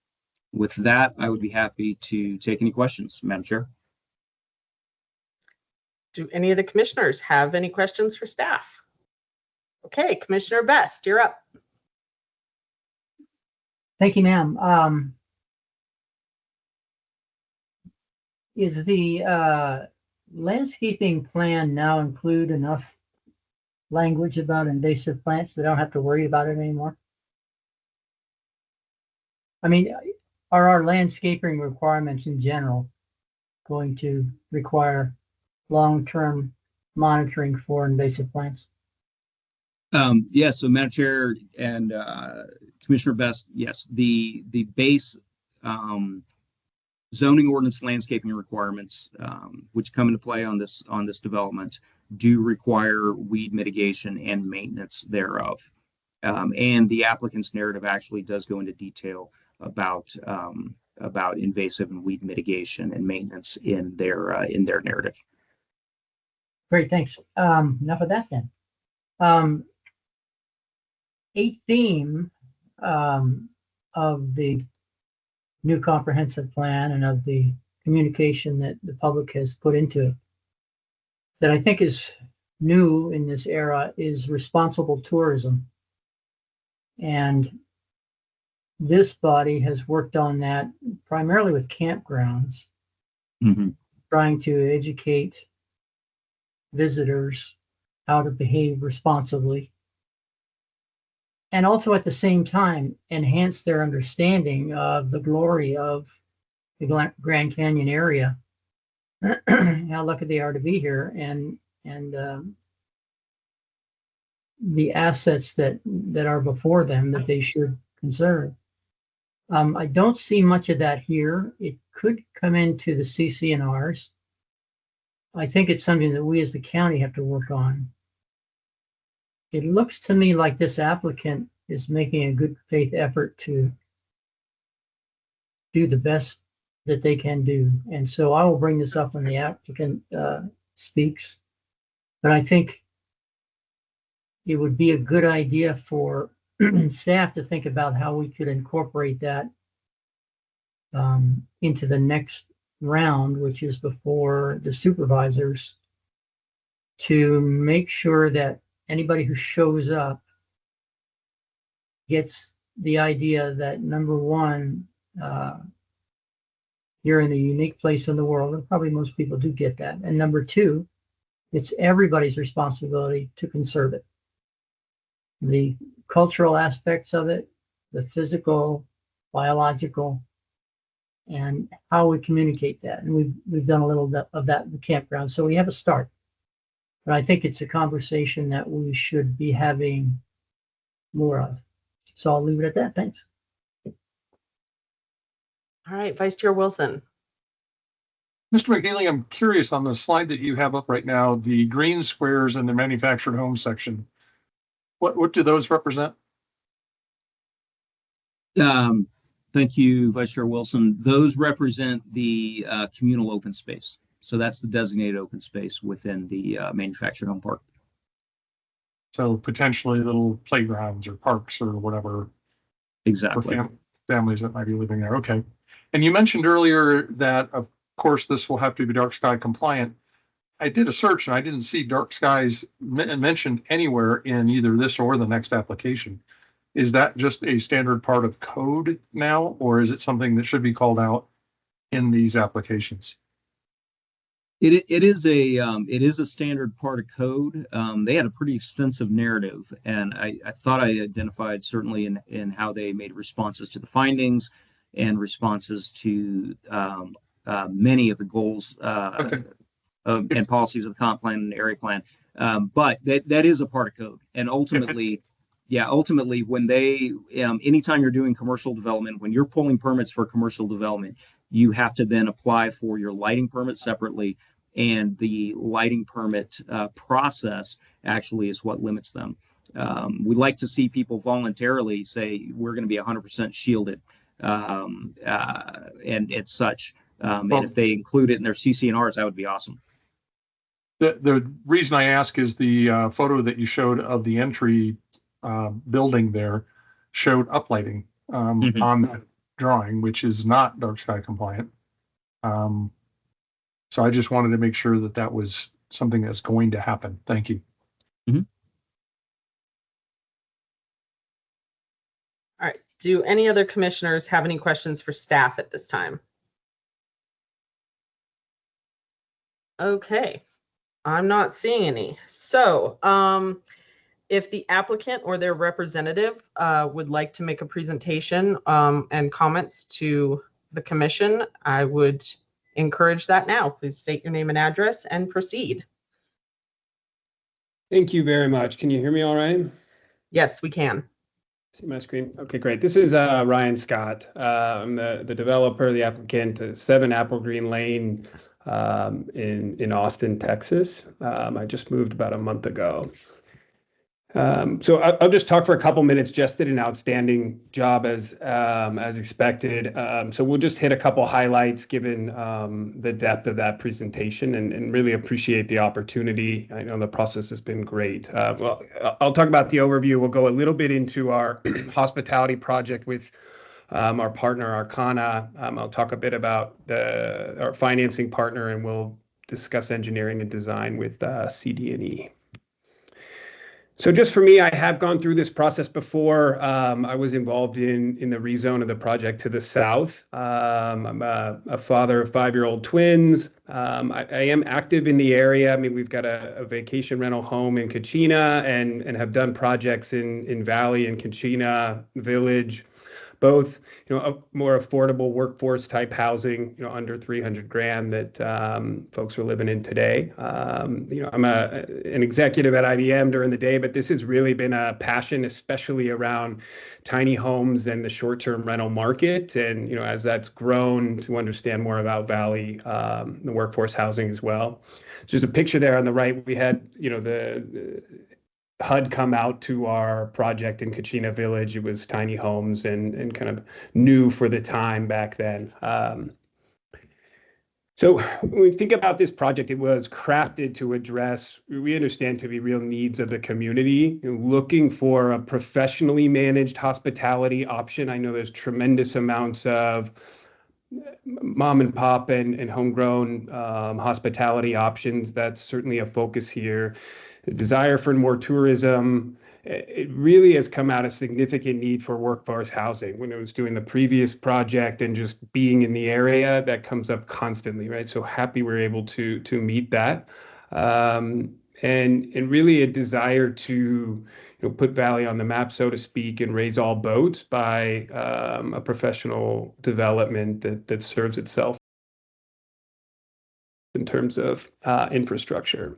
With that, I would be happy to take any questions, Madam Chair. Do any of the commissioners have any questions for staff? Okay, Commissioner Best, you're up. Thank you, ma'am. Is the landscaping plan now include enough language about invasive plants that I don't have to worry about it anymore? I mean, are our landscaping requirements in general going to require long-term monitoring for invasive plants? Yes, so Madam Chair and Commissioner Best, yes, the base zoning ordinance landscaping requirements, which come into play on this development, do require weed mitigation and maintenance thereof. And the applicant's narrative actually does go into detail about invasive and weed mitigation and maintenance in their narrative. Great, thanks. Enough of that then. A theme of the new comprehensive plan and of the communication that the public has put into it that I think is new in this era is responsible tourism. And this body has worked on that primarily with campgrounds, trying to educate visitors how to behave responsibly, and also at the same time enhance their understanding of the glory of the Grand Canyon area, how lucky they are to be here, and the assets that are before them that they should conserve. I don't see much of that here. It could come into the CC&Rs. I think it's something that we as the county have to work on. It looks to me like this applicant is making a good faith effort to do the best that they can do. And so I will bring this up when the applicant speaks. But I think it would be a good idea for staff to think about how we could incorporate that into the next round, which is before the supervisors, to make sure that anybody who shows up gets the idea that, number one, you're in a unique place in the world, and probably most people do get that. And number two, it's everybody's responsibility to conserve it. The cultural aspects of it, the physical, biological, and how we communicate that. And we've done a little of that in the campground, so we have a start. But I think it's a conversation that we should be having more of. So I'll leave it at that. Thanks. All right, Vice Chair Wilson. Mr. McNeely, I'm curious on the slide that you have up right now, the green squares in the manufactured home section. What do those represent? The Thank you, Vice Chair Wilson. Those represent the communal open space. So that's the designated open space within the manufactured home park. So potentially little playgrounds or parks or whatever. Exactly. For families that might be living there. Okay. And you mentioned earlier that, of course, this will have to be dark sky compliant. I did a search and I didn't see dark skies mentioned anywhere in either this or the next application. Is that just a standard part of code now, or is it something that should be called out in these applications? It is a standard part of code. They had a pretty extensive narrative, and I thought I identified certainly in how they made responses to the findings and responses to many of the goals and policies of the comp plan and area plan. But that is a part of code, and ultimately. Yeah, ultimately, when they, anytime you're doing commercial development, when you're pulling permits for commercial development, you have to then apply for your lighting permit separately. And the lighting permit process actually is what limits them. We like to see people voluntarily say, we're going to be 100% shielded and such. And if they include it in their CC&Rs, that would be awesome. The reason I ask is the photo that you showed of the entry building there showed uplighting on that drawing, which is not dark sky compliant. So I just wanted to make sure that that was something that's going to happen. Thank you. All right. Do any other commissioners have any questions for staff at this time? Okay. I'm not seeing any. So, if the applicant or their representative would like to make a presentation and comments to the commission, I would encourage that now. Please state your name and address and proceed. Thank you very much. Can you hear me all right? Yes, we can. See my screen? Okay, great. This is Ryan Scott. I'm the developer, the applicant, 7 Apple Green Lane in Austin, Texas. I just moved about a month ago. So I'll just talk for a couple minutes. Jess did an outstanding job as expected. So we'll just hit a couple highlights given the depth of that presentation and really appreciate the opportunity. I know the process has been great. Well, I'll talk about the overview. We'll go a little bit into our hospitality project with our partner Arcana. I'll talk a bit about our financing partner, and we'll discuss engineering and design with CD&E. So just for me, I have gone through this process before. I was involved in the rezone of the project to the south. I'm a father of 5-year-old twins. I am active in the area. I mean, we've got a vacation rental home in Kachina and have done projects in Valley and Kachina Village. Both, a more affordable workforce type housing, under 300 grand that folks are living in today. I'm an executive at IBM during the day, but this has really been a passion, especially around tiny homes and the short-term rental market. And, as that's grown to understand more about Valley, the workforce housing as well. So there's a picture there on the right. We had, the HUD come out to our project in Kachina Village. It was tiny homes and kind of new for the time back then. So when we think about this project, it was crafted to address, we understand to be real needs of the community, looking for a professionally managed hospitality option. I know there's tremendous amounts of mom and pop and homegrown hospitality options. That's certainly a focus here. The desire for more tourism, it really has come out a significant need for workforce housing. When I was doing the previous project and just being in the area, that comes up constantly, right? So happy we're able to meet that. And really a desire to put Valley on the map, so to speak, and raise all boats by a professional development that serves itself in terms of infrastructure.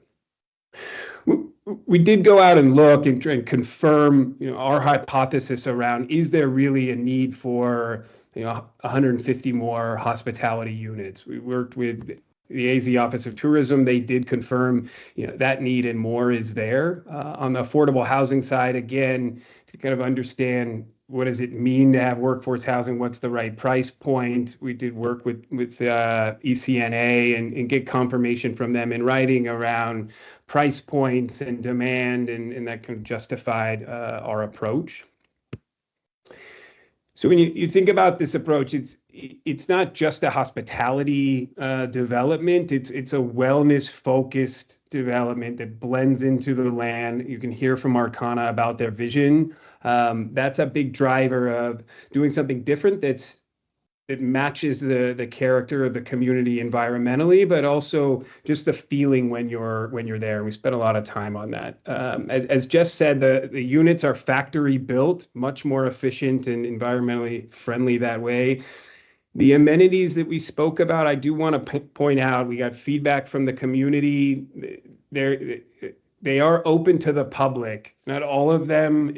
We did go out and look and confirm, our hypothesis around, is there really a need for, 150 more hospitality units? We worked with the AZ Office of Tourism. They did confirm, that need and more is there. On the affordable housing side, again, to kind of understand what does it mean to have workforce housing? What's the right price point? We did work with ECNA and get confirmation from them in writing around price points and demand, and that kind of justified our approach. So when you think about this approach, it's not just a hospitality development. It's a wellness focused development that blends into the land. You can hear from Arcana about their vision. That's a big driver of doing something different that matches the character of the community environmentally, but also just the feeling when you're there. We spent a lot of time on that. As Jess said, the units are factory built, much more efficient and environmentally friendly that way. The amenities that we spoke about, I do want to point out, we got feedback from the community. They are open to the public. Not all of them,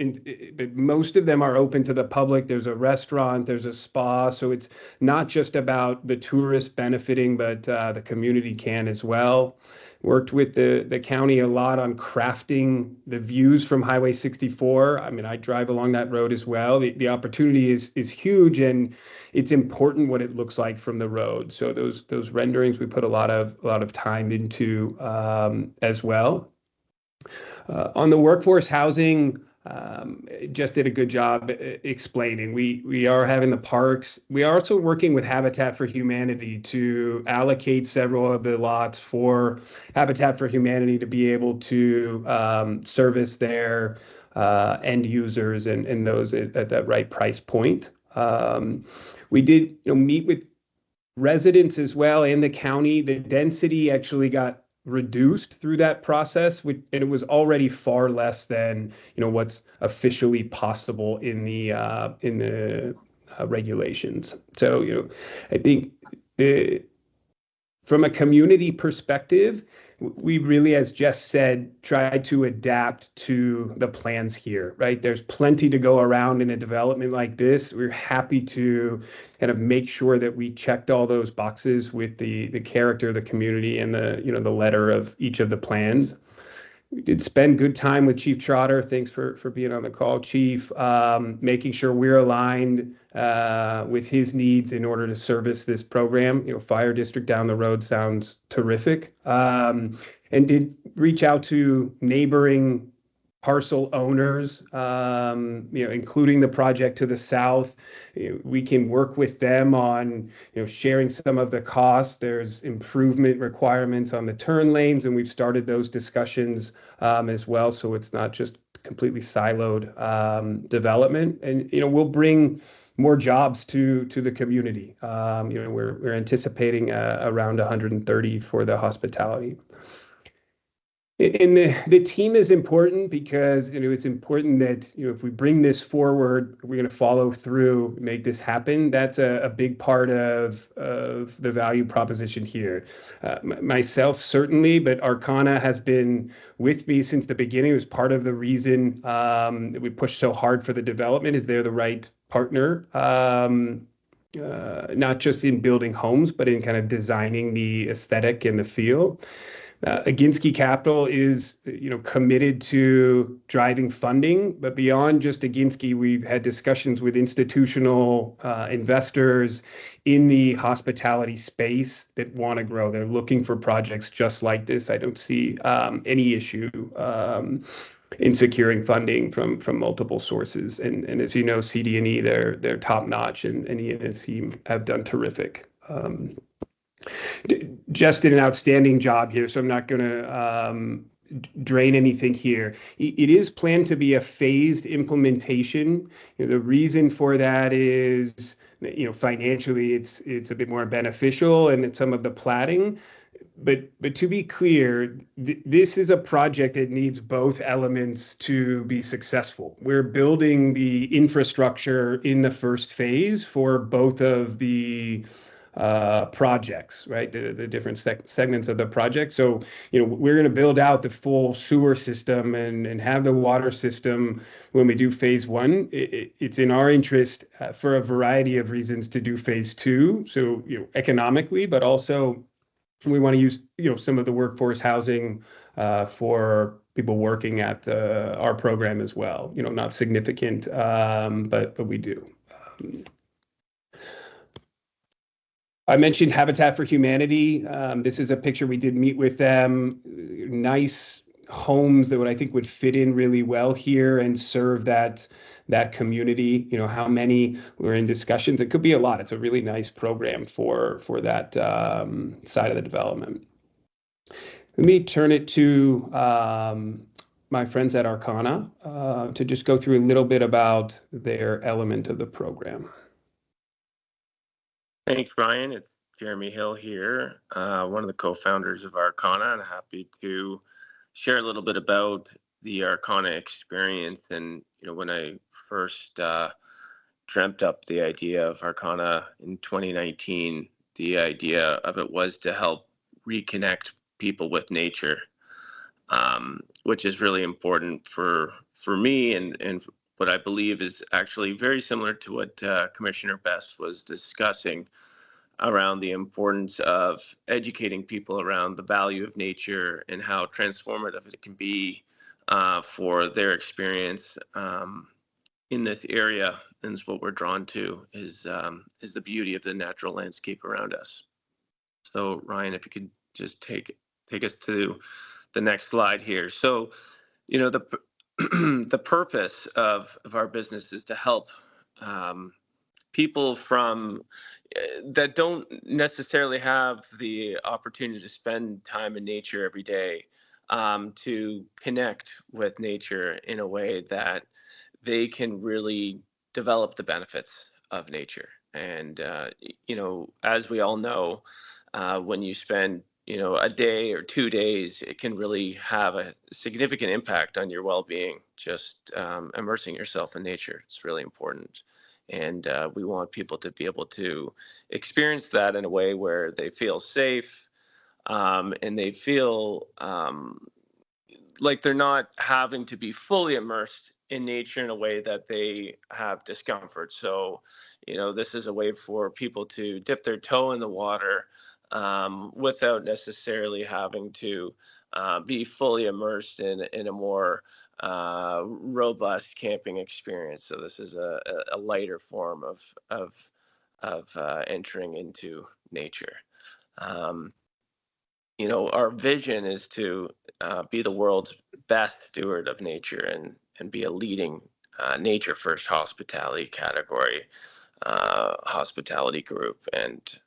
but most of them are open to the public. There's a restaurant, there's a spa. So it's not just about the tourists benefiting, but the community can as well. Worked with the county a lot on crafting the views from Highway 64. I mean, I drive along that road as well. The opportunity is huge, and it's important what it looks like from the road. So those renderings we put a lot of time into as well. On the workforce housing, just did a good job explaining. We are having the parks. We are also working with Habitat for Humanity to allocate several of the lots for Habitat for Humanity to be able to service their end users and those at that right price point. We did meet with residents as well in the county. The density actually got reduced through that process, and it was already far less than what's officially possible in the regulations. So I think from a community perspective, we really, as Jess said, tried to adapt to the plans here, right? There's plenty to go around in a development like this. We're happy to kind of make sure that we checked all those boxes with the character of the community and the letter of each of the plans. We did spend good time with Chief Trotter. Thanks for being on the call, Chief. Making sure we're aligned with his needs in order to service this program. Fire district down the road sounds terrific. And did reach out to neighboring parcel owners, including the project to the south. We can work with them on, sharing some of the costs. There's improvement requirements on the turn lanes, and we've started those discussions as well. So it's not just completely siloed development, and we'll bring more jobs to the community. We're anticipating around 130 for the hospitality. And the team is important because it's important that if we bring this forward, we're going to follow through, make this happen. That's a big part of the value proposition here. Myself certainly, but Arcana has been with me since the beginning. It was part of the reason that we pushed so hard for the development. Is they're the right partner, not just in building homes, but in kind of designing the aesthetic and the feel. Aginski Capital is, committed to driving funding, but beyond just Aginski, we've had discussions with institutional investors in the hospitality space that want to grow. They're looking for projects just like this. I don't see any issue in securing funding from multiple sources. And as you know, CD&E, they're top notch, and he and his team have done terrific. Jess did an outstanding job here, so I'm not going to drain anything here. It is planned to be a phased implementation. The reason for that is, financially, it's a bit more beneficial, and some of the platting. But to be clear, this is a project that needs both elements to be successful. We're building the infrastructure in the first phase for both of the projects, right? The different segments of the project. So, we're going to build out the full sewer system and have the water system when we do phase one. It's in our interest for a variety of reasons to do phase two. So, economically, but also we want to use, some of the workforce housing for people working at our program as well. You know, not significant, but we do. I mentioned Habitat for Humanity. This is a picture we did meet with them. Nice homes that I think would fit in really well here and serve that community. You know, how many we're in discussions? It could be a lot. It's a really nice program for that side of the development. Let me turn it to my friends at Arcana to just go through a little bit about their element of the program. Thanks, Ryan. It's Jeremy Hill here, one of the co-founders of Arcana, and happy to share a little bit about the Arcana experience. And you know, when I first dreamt up the idea of Arcana in 2019, the idea of it was to help reconnect people with nature, which is really important for me and what I believe is actually very similar to what Commissioner Best was discussing around the importance of educating people around the value of nature and how transformative it can be for their experience in this area. And it's what we're drawn to is the beauty of the natural landscape around us. So Ryan, if you could just take us to the next slide here. So, you know, the purpose of our business is to help people from that don't necessarily have the opportunity to spend time in nature every day, to connect with nature in a way that they can really develop the benefits of nature. And, you know, as we all know, when you spend, you know, a day or 2 days, it can really have a significant impact on your well-being. Just immersing yourself in nature, it's really important. And we want people to be able to experience that in a way where they feel safe and they feel like they're not having to be fully immersed in nature in a way that they have discomfort. So, you know, this is a way for people to dip their toe in the water without necessarily having to be fully immersed in a more robust camping experience. So this is a lighter form of entering into nature. You know, our vision is to be the world's best steward of nature and be a leading nature first hospitality category, hospitality group, and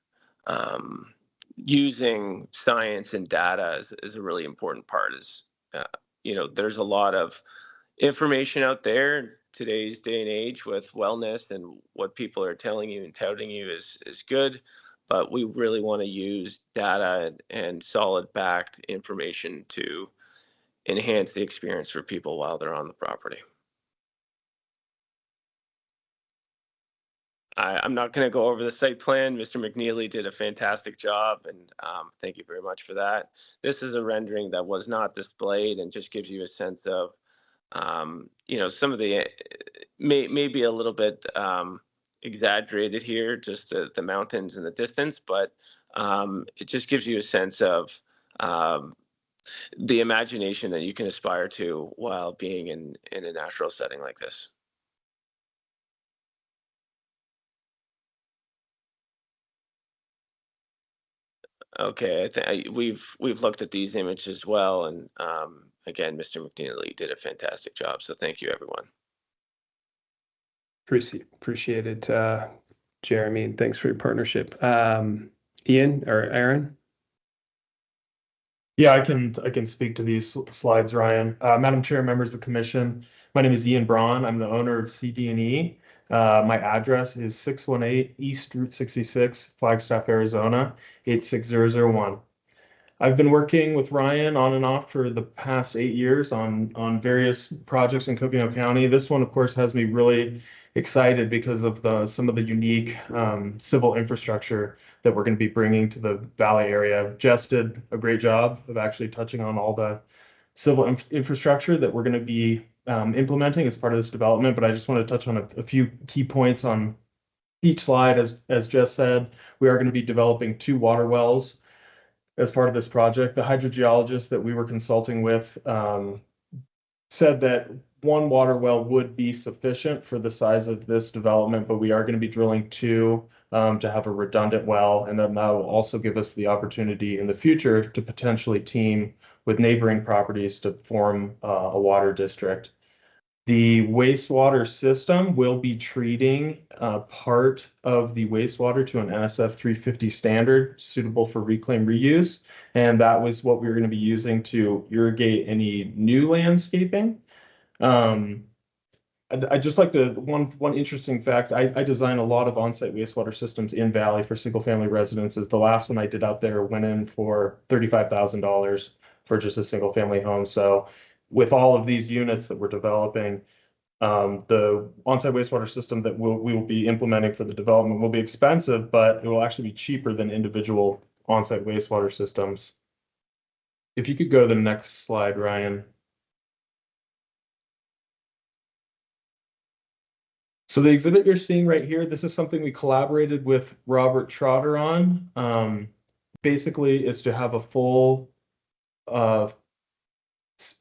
using science and data is a really important part. Is you know, there's a lot of information out there in today's day and age with wellness, and what people are telling you and touting you is good, but we really want to use data and solid backed information to enhance the experience for people while they're on the property. I'm not going to go over the site plan. Mr. McNeely did a fantastic job, and thank you very much for that. This is a rendering that was not displayed and just gives you a sense of, you know, some of the may be a little bit exaggerated here, just the mountains in the distance, but it just gives you a sense of the imagination that you can aspire to while being in a natural setting like this. Okay, we've looked at these images as well, and again, Mr. McNeely did a fantastic job. So thank you, everyone. Appreciate it, Jeremy, and thanks for your partnership. Ian or Aaron? Yeah, I can speak to these slides, Ryan. Madam Chair, members of the commission, my name is Ian Braun. I'm the owner of CD&E. My address is 618 East Route 66, Flagstaff, Arizona, 86001. I've been working with Ryan on and off for the past 8 years on various projects in Coconino County. This one, of course, has me really excited because of some of the unique civil infrastructure that we're going to be bringing to the Valley area. Jess did a great job of actually touching on all the civil infrastructure that we're going to be implementing as part of this development, but I just want to touch on a few key points on each slide. As Jess said, we are going to be developing 2 water wells as part of this project. The hydrogeologist that we were consulting with said that one water well would be sufficient for the size of this development, but we are going to be drilling two to have a redundant well, and then that will also give us the opportunity in the future to potentially team with neighboring properties to form a water district. The wastewater system will be treating part of the wastewater to an NSF 350 standard suitable for reclaim reuse. And that was what we were going to be using to irrigate any new landscaping. I'd just like to, one interesting fact, I design a lot of on-site wastewater systems in Valley for single-family residences. The last one I did out there went in for $35,000 for just a single-family home. So with all of these units that we're developing, the on-site wastewater system that we will be implementing for the development will be expensive, but it will actually be cheaper than individual on-site wastewater systems. If you could go to the next slide, Ryan. So the exhibit you're seeing right here, this is something we collaborated with Robert Trotter on. Basically is to have a full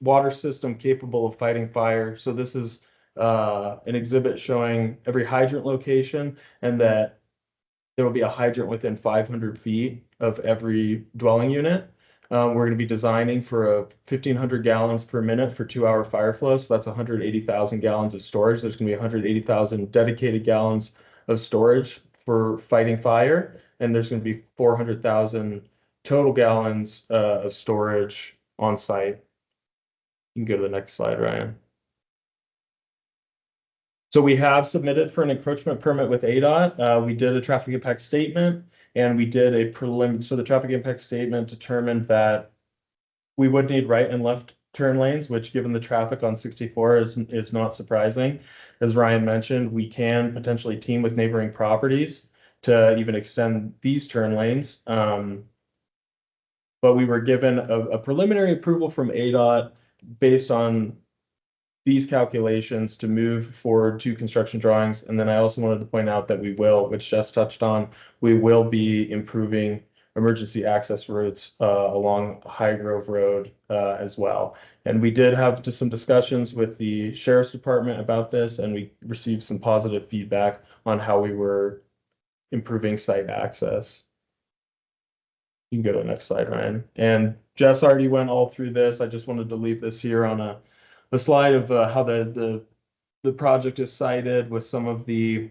water system capable of fighting fire. So this is an exhibit showing every hydrant location, and that there will be a hydrant within 500 feet of every dwelling unit. We're going to be designing for a 1,500 gallons per minute for 2-hour fire flow. So that's 180,000 gallons of storage. There's going to be 180,000 dedicated gallons of storage for fighting fire. And there's going to be 400,000 total gallons of storage on site. You can go to the next slide, Ryan. So we have submitted for an encroachment permit with ADOT. We did a traffic impact statement, and we did a prelim. So the traffic impact statement determined that we would need right and left turn lanes, which given the traffic on 64 is not surprising. As Ryan mentioned, we can potentially team with neighboring properties to even extend these turn lanes. But we were given a preliminary approval from ADOT based on these calculations to move forward to construction drawings. And then I also wanted to point out that we will, which Jess touched on, we will be improving emergency access routes along High Grove Road as well. And we did have some discussions with the Sheriff's Department about this, and we received some positive feedback on how we were improving site access. You can go to the next slide, Ryan. And Jess already went all through this. I just wanted to leave this here on the slide of how the project is cited with some of the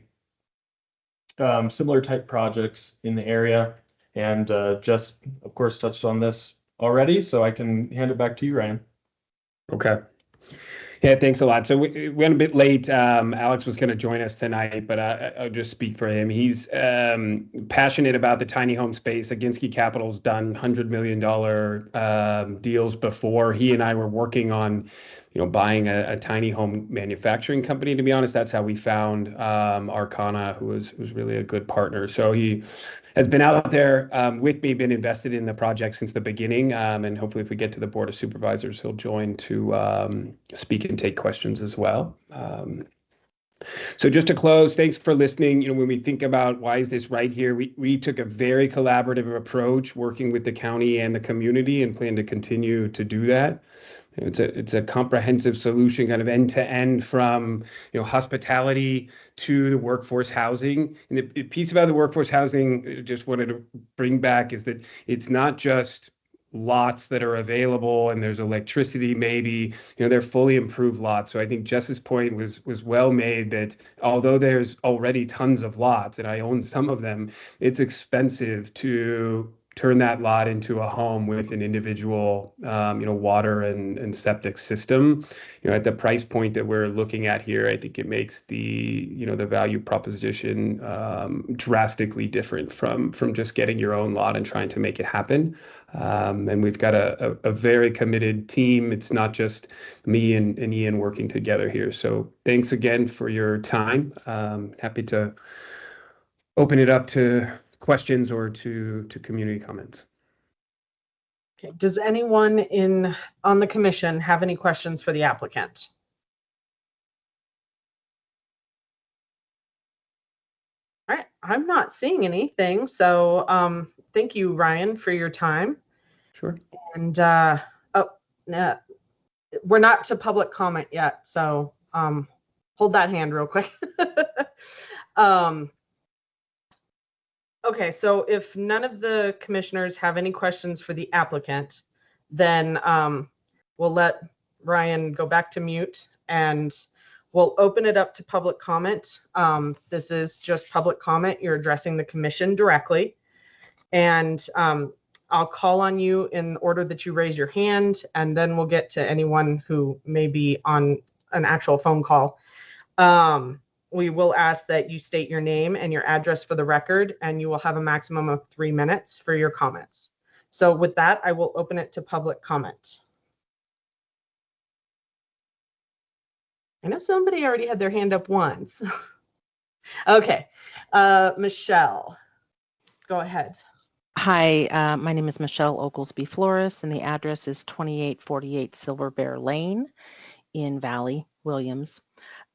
similar type projects in the area. And Jess, of course, touched on this already, so I can hand it back to you, Ryan. Okay. Yeah, thanks a lot. So we went a bit late. Alex was going to join us tonight, but I'll just speak for him. He's passionate about the tiny home space. Aginski Capital's done $100 million deals before. He and I were working on, buying a tiny home manufacturing company. To be honest, that's how we found Arcana, who was really a good partner. So he has been out there with me, been invested in the project since the beginning. And hopefully if we get to the Board of Supervisors, he'll join to speak and take questions as well. So just to close, thanks for listening. When we think about why is this right here, we took a very collaborative approach working with the county and the community and plan to continue to do that. It's a comprehensive solution, kind of end to end, from hospitality to the workforce housing. And the piece about the workforce housing I just wanted to bring back is that it's not just lots that are available and there's electricity, maybe, they're fully improved lots. So I think Jess's point was well made, that although there's already tons of lots, and I own some of them, it's expensive to turn that lot into a home with an individual, water and septic system. At the price point that we're looking at here, I think it makes the value proposition drastically different from just getting your own lot and trying to make it happen. And we've got a very committed team. It's not just me and Ian working together here. So thanks again for your time. Happy to open it up to questions or to community comments. Okay. Does anyone on the commission have any questions for the applicant? All right, I'm not seeing anything. So thank you, Ryan, for your time. Sure. And we're not to public comment yet, so hold that hand real quick. Okay, so if none of the commissioners have any questions for the applicant, then we'll let Ryan go back to mute and we'll open it up to public comment. This is just public comment. You're addressing the commission directly. And I'll call on you in order that you raise your hand, and then we'll get to anyone who may be on an actual phone call. We will ask that you state your name and your address for the record, and you will have a maximum of 3 minutes for your comments. So with that, I will open it to public comment. I know somebody already had their hand up once. Okay, Michelle, go ahead. Hi, my name is Michelle Oglesby Flores, and the address is 2848 Silver Bear Lane in Valley, Williams.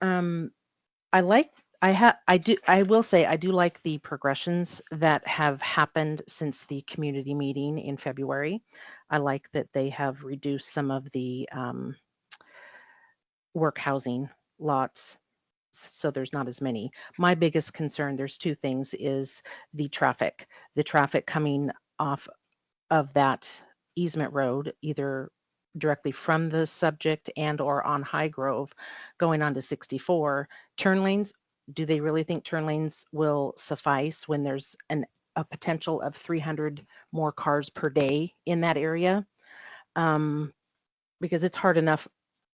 I will say I do like the progressions that have happened since the community meeting in February. I like that they have reduced some of the work housing lots, so there's not as many. My biggest concern, there's two things, is the traffic. The traffic coming off of that easement road, either directly from the subject and or on High Grove going on to 64. Turn lanes, do they really think turn lanes will suffice when there's a potential of 300 more cars per day in that area? Because it's hard enough.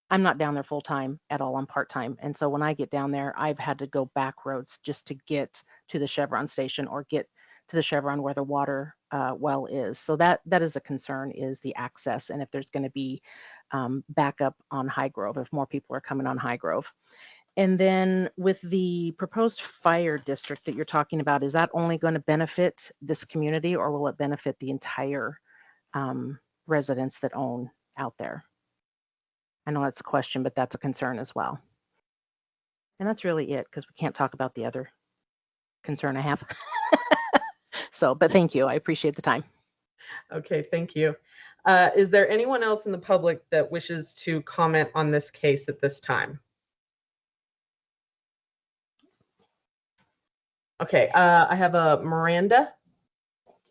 I'm not down there full time at all. I'm part time. And so when I get down there, I've had to go back roads just to get to the Chevron station or get to the Chevron where the water well is. So that is a concern, is the access. And if there's going to be backup on High Grove, if more people are coming on High Grove. And then with the proposed fire district that you're talking about, is that only going to benefit this community, or will it benefit the entire residents that own out there? I know that's a question, but that's a concern as well. And that's really it, because we can't talk about the other concern I have. So, but thank you. I appreciate the time. Okay, thank you. Is there anyone else in the public that wishes to comment on this case at this time? Okay, I have a Miranda.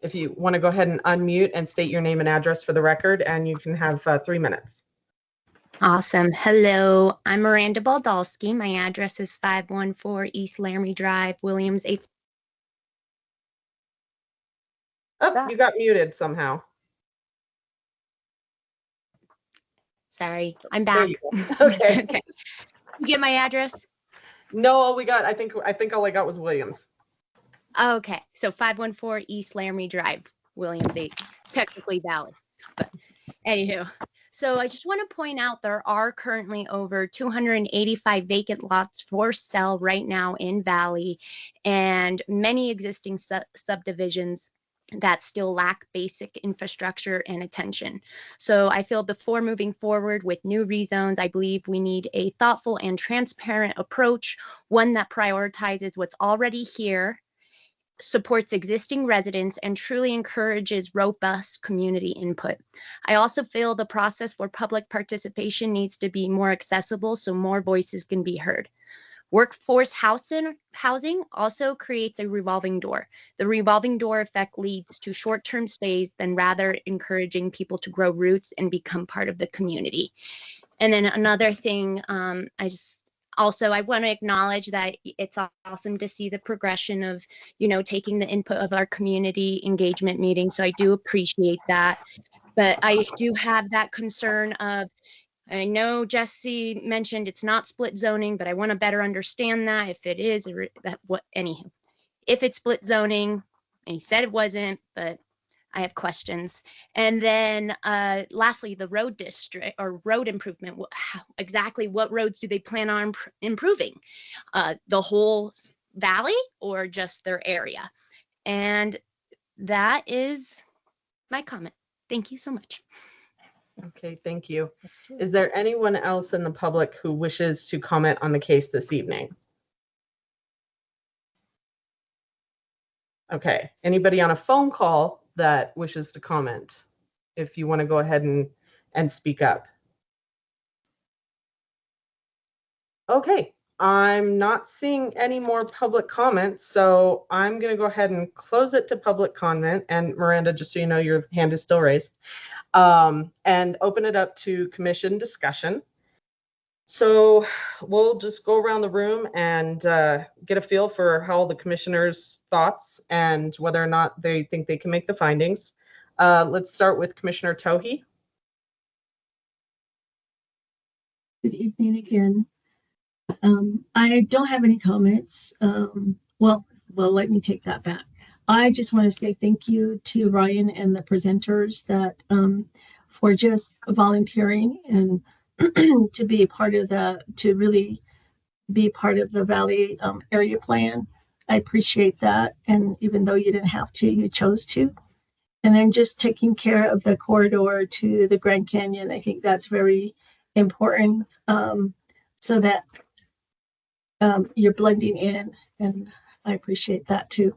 If you want to go ahead and unmute and state your name and address for the record, and you can have 3 minutes. Awesome. Hello, I'm Miranda Baldalski. My address is 514 East Laramie Drive, Williams 8. Oh, you got muted somehow. Sorry, I'm back. Okay. Okay. You get my address? No, all we got, I think all I got was Williams. Okay, so 514 East Laramie Drive, Williams 8, technically valid, but anywho. So I just want to point out there are currently over 285 vacant lots for sale right now in Valley, and many existing subdivisions that still lack basic infrastructure and attention. So I feel before moving forward with new rezones, I believe we need a thoughtful and transparent approach, one that prioritizes what's already here, supports existing residents, and truly encourages robust community input. I also feel the process for public participation needs to be more accessible so more voices can be heard. Workforce housing also creates a revolving door. The revolving door effect leads to short-term stays than rather encouraging people to grow roots and become part of the community. And then another thing, I want to acknowledge that it's awesome to see the progression of, taking the input of our community engagement meeting. So I do appreciate that. But I do have that concern of, I know Jesse mentioned it's not split zoning, but I want to better understand that if it is, if it's split zoning, and he said it wasn't, but I have questions. And then lastly, the road district or road improvement, exactly what roads do they plan on improving? The whole valley or just their area? And that is my comment. Thank you so much. Okay, thank you. Is there anyone else in the public who wishes to comment on the case this evening? Okay, anybody on a phone call that wishes to comment? If you want to go ahead and speak up. Okay, I'm not seeing any more public comments, so I'm going to go ahead and close it to public comment. And Miranda, just so you know, your hand is still raised, and open it up to commission discussion. So we'll just go around the room and get a feel for how the commissioners' thoughts and whether or not they think they can make the findings. Let's start with Commissioner Tohi. Good evening again. I don't have any comments. Well, let me take that back. I just want to say thank you to Ryan and the presenters that for just volunteering and to be a part of to really be part of the Valley area plan. I appreciate that. And even though you didn't have to, you chose to. And then just taking care of the corridor to the Grand Canyon. I think that's very important, so that you're blending in, and I appreciate that too.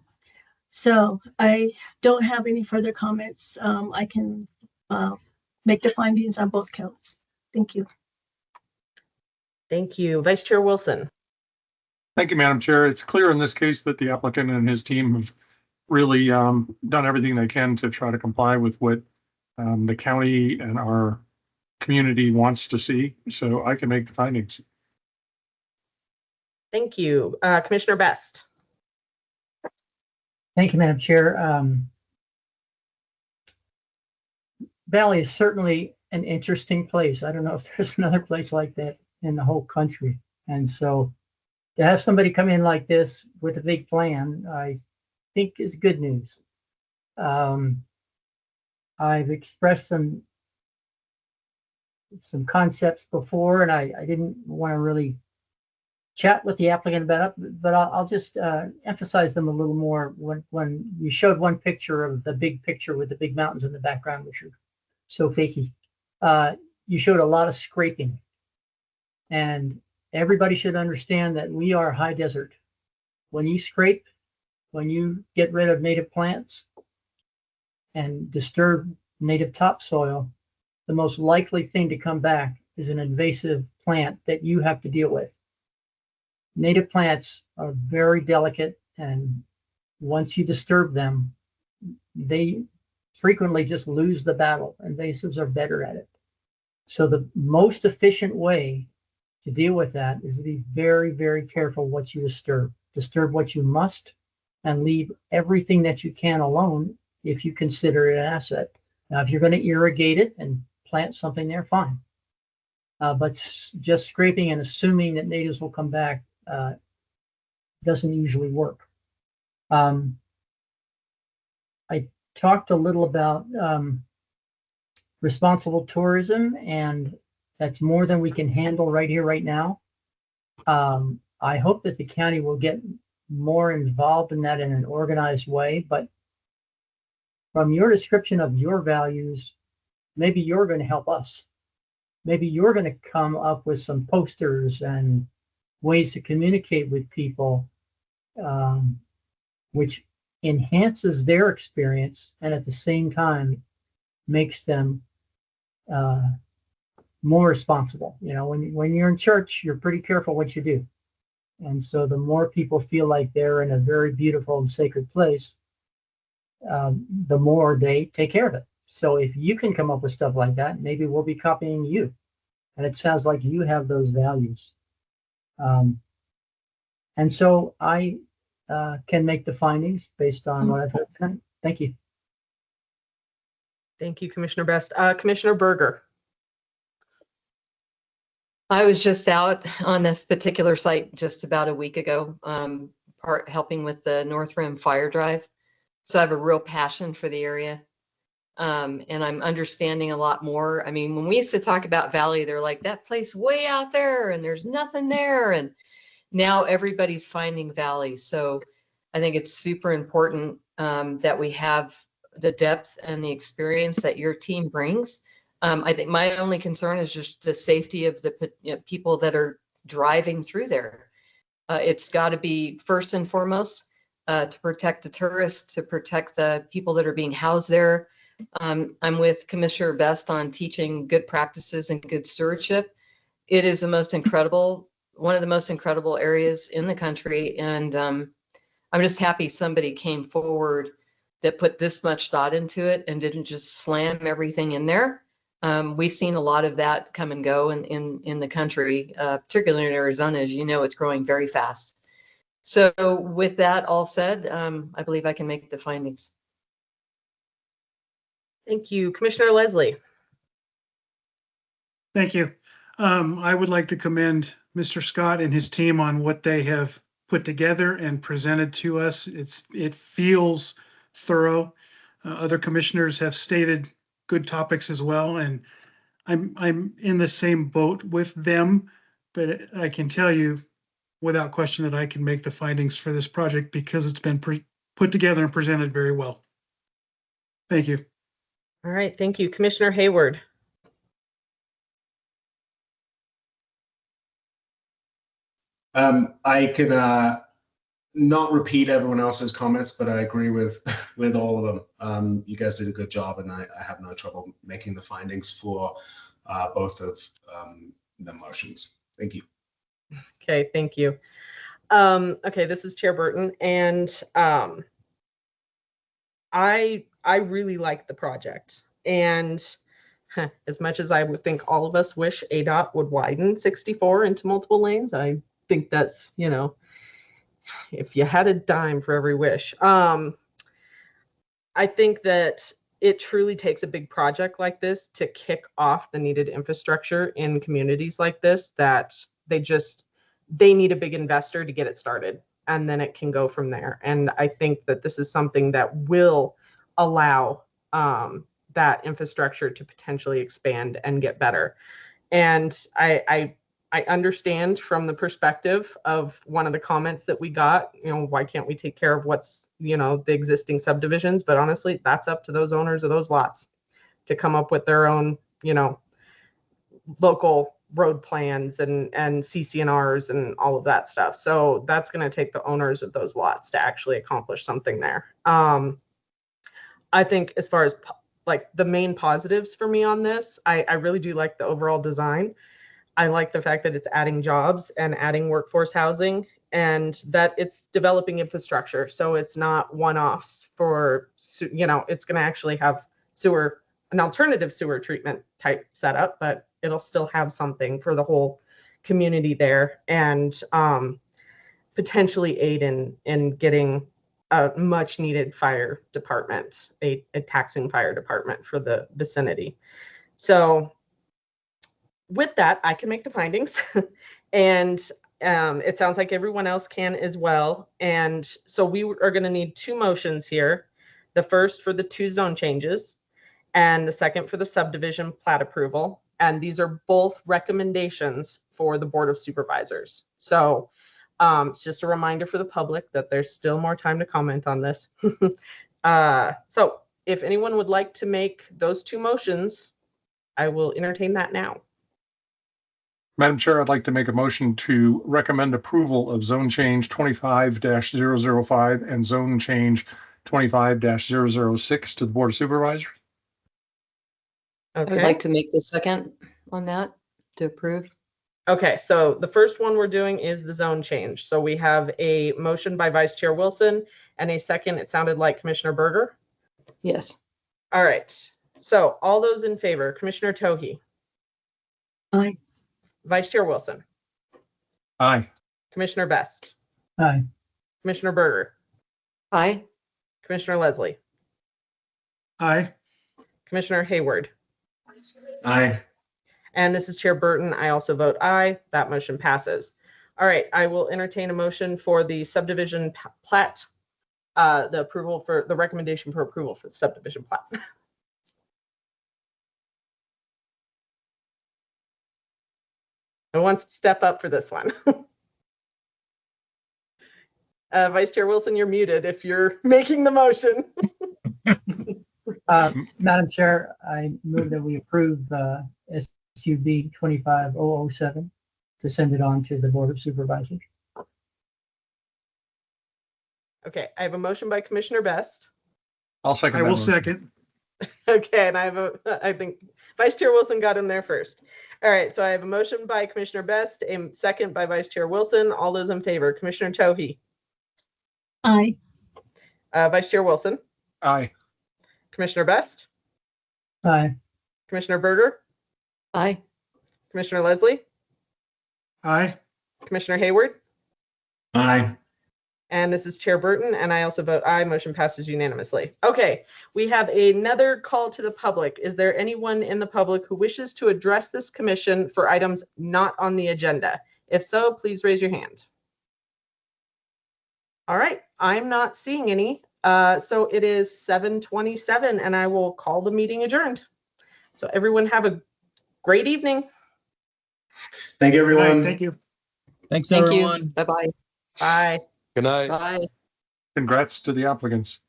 So I don't have any further comments. I can make the findings on both counts. Thank you. Thank you. Vice Chair Wilson. Thank you, Madam Chair. It's clear in this case that the applicant and his team have really done everything they can to try to comply with what the county and our community wants to see. So I can make the findings. Thank you. Commissioner Best. Thank you, Madam Chair. Valley is certainly an interesting place. I don't know if there's another place like that in the whole country. And so to have somebody come in like this with a big plan, I think is good news. I've expressed some concepts before, and I didn't want to really chat with the applicant about it, but I'll just emphasize them a little more. When you showed one picture of the big picture with the big mountains in the background, which are so fakey, you showed a lot of scraping. And everybody should understand that we are high desert. When you scrape, when you get rid of native plants and disturb native topsoil, the most likely thing to come back is an invasive plant that you have to deal with. Native plants are very delicate, and once you disturb them, they frequently just lose the battle. Invasives are better at it. So the most efficient way to deal with that is to be very, very careful what you disturb. Disturb what you must and leave everything that you can alone if you consider it an asset. Now, if you're going to irrigate it and plant something there, fine. But just scraping and assuming that natives will come back doesn't usually work. I talked a little about responsible tourism, and that's more than we can handle right here, right now. I hope that the county will get more involved in that in an organized way, but from your description of your values, maybe you're going to help us. Maybe you're going to come up with some posters and ways to communicate with people, which enhances their experience and at the same time makes them more responsible. You know, when you're in church, you're pretty careful what you do. And so the more people feel like they're in a very beautiful and sacred place, the more they take care of it. So if you can come up with stuff like that, maybe we'll be copying you. And it sounds like you have those values. And so I can make the findings based on what I've heard tonight. Thank you. Thank you, Commissioner Best. Commissioner Berger. I was just out on this particular site just about a week ago, helping with the North Rim fire drive. So I have a real passion for the area. And I'm understanding a lot more. I mean, when we used to talk about Valley, they're like, that place way out there and there's nothing there. And now everybody's finding Valley. So I think it's super important that we have the depth and the experience that your team brings. I think my only concern is just the safety of the people that are driving through there. It's got to be first and foremost to protect the tourists, to protect the people that are being housed there. I'm with Commissioner Best on teaching good practices and good stewardship. It is the most incredible one of the most incredible areas in the country. And I'm just happy somebody came forward that put this much thought into it and didn't just slam everything in there. We've seen a lot of that come and go in the country, particularly in Arizona. As you know, it's growing very fast. So with that all said, I believe I can make the findings. Thank you. Commissioner Leslie. Thank you. I would like to commend Mr. Scott and his team on what they have put together and presented to us. It feels thorough. Other commissioners have stated good topics as well, and I'm in the same boat with them, but I can tell you without question that I can make the findings for this project because it's been put together and presented very well. Thank you. All right, thank you. Commissioner Hayward. I could not repeat everyone else's comments, but I agree with all of them. You guys did a good job, and I have no trouble making the findings for both of the motions. Thank you. Okay, thank you. Okay, this is Chair Burton, and I really like the project. And as much as I would think all of us wish ADOT would widen 64 into multiple lanes, I think that's, you know, if you had a dime for every wish. I think that it truly takes a big project like this to kick off the needed infrastructure in communities like this, that they need a big investor to get it started, and then it can go from there. And I think that this is something that will allow that infrastructure to potentially expand and get better. And I understand from the perspective of one of the comments that we got, you know, why can't we take care of what's, you know, the existing subdivisions? But honestly, that's up to those owners of those lots to come up with their own, you know, local road plans and CC&Rs and all of that stuff. So that's going to take the owners of those lots to actually accomplish something there. I think as far as like the main positives for me on this, I really do like the overall design. I like the fact that it's adding jobs and adding workforce housing, and that it's developing infrastructure. So it's not one-offs for, you know, it's going to actually have an alternative sewer treatment type setup, but it'll still have something for the whole community there, and potentially aid in getting a much needed fire department, a taxing fire department for the vicinity. So with that, I can make the findings and it sounds like everyone else can as well. And so we are going to need two motions here. The first for the 2 zone changes and the second for the subdivision plat approval. And these are both recommendations for the Board of Supervisors. So it's just a reminder for the public that there's still more time to comment on this. So if anyone would like to make those 2 motions, I will entertain that now. Madam Chair, I'd like to make a motion to recommend approval of zone change 25-005 and zone change 25-006 to the Board of Supervisors. Okay. I would like to make the second on that to approve. Okay, so the first one we're doing is the zone change. So we have a motion by Vice Chair Wilson and a second, it sounded like Commissioner Berger. Yes. All right. So all those in favor, Commissioner Tohi. Aye. Vice Chair Wilson. Aye. Commissioner Best. Aye. Commissioner Berger. Aye. Commissioner Leslie. Aye. Commissioner Hayward. Aye. And this is Chair Burton. I also vote aye. That motion passes. All right, I will entertain a motion for the subdivision plat, the approval for the recommendation for approval for the subdivision plat. Who wants to step up for this one? Vice Chair Wilson, you're muted if you're making the motion. Madam Chair, I move that we approve SUB 25007 to send it on to the Board of Supervisors. Okay, I have a motion by Commissioner Best. I'll second. I will second. Okay, and I think Vice Chair Wilson got him there first. All right, so I have a motion by Commissioner Best, a second by Vice Chair Wilson. All those in favor, Commissioner Tohi. Aye. Vice Chair Wilson. Aye. Commissioner Best. Aye. Commissioner Berger. Aye. Commissioner Leslie. Aye. Commissioner Hayward. Aye. And this is Chair Burton, and I also vote aye. Motion passes unanimously. Okay, we have another call to the public. Is there anyone in the public who wishes to address this commission for items not on the agenda? If so, please raise your hand. All right, I'm not seeing any. So it is 7:27, and I will call the meeting adjourned. So everyone have a great evening. Thank you, everyone. Thank you. Thanks, Thank everyone. you. Bye-bye. Bye. Good night. Bye. Congrats to the applicants.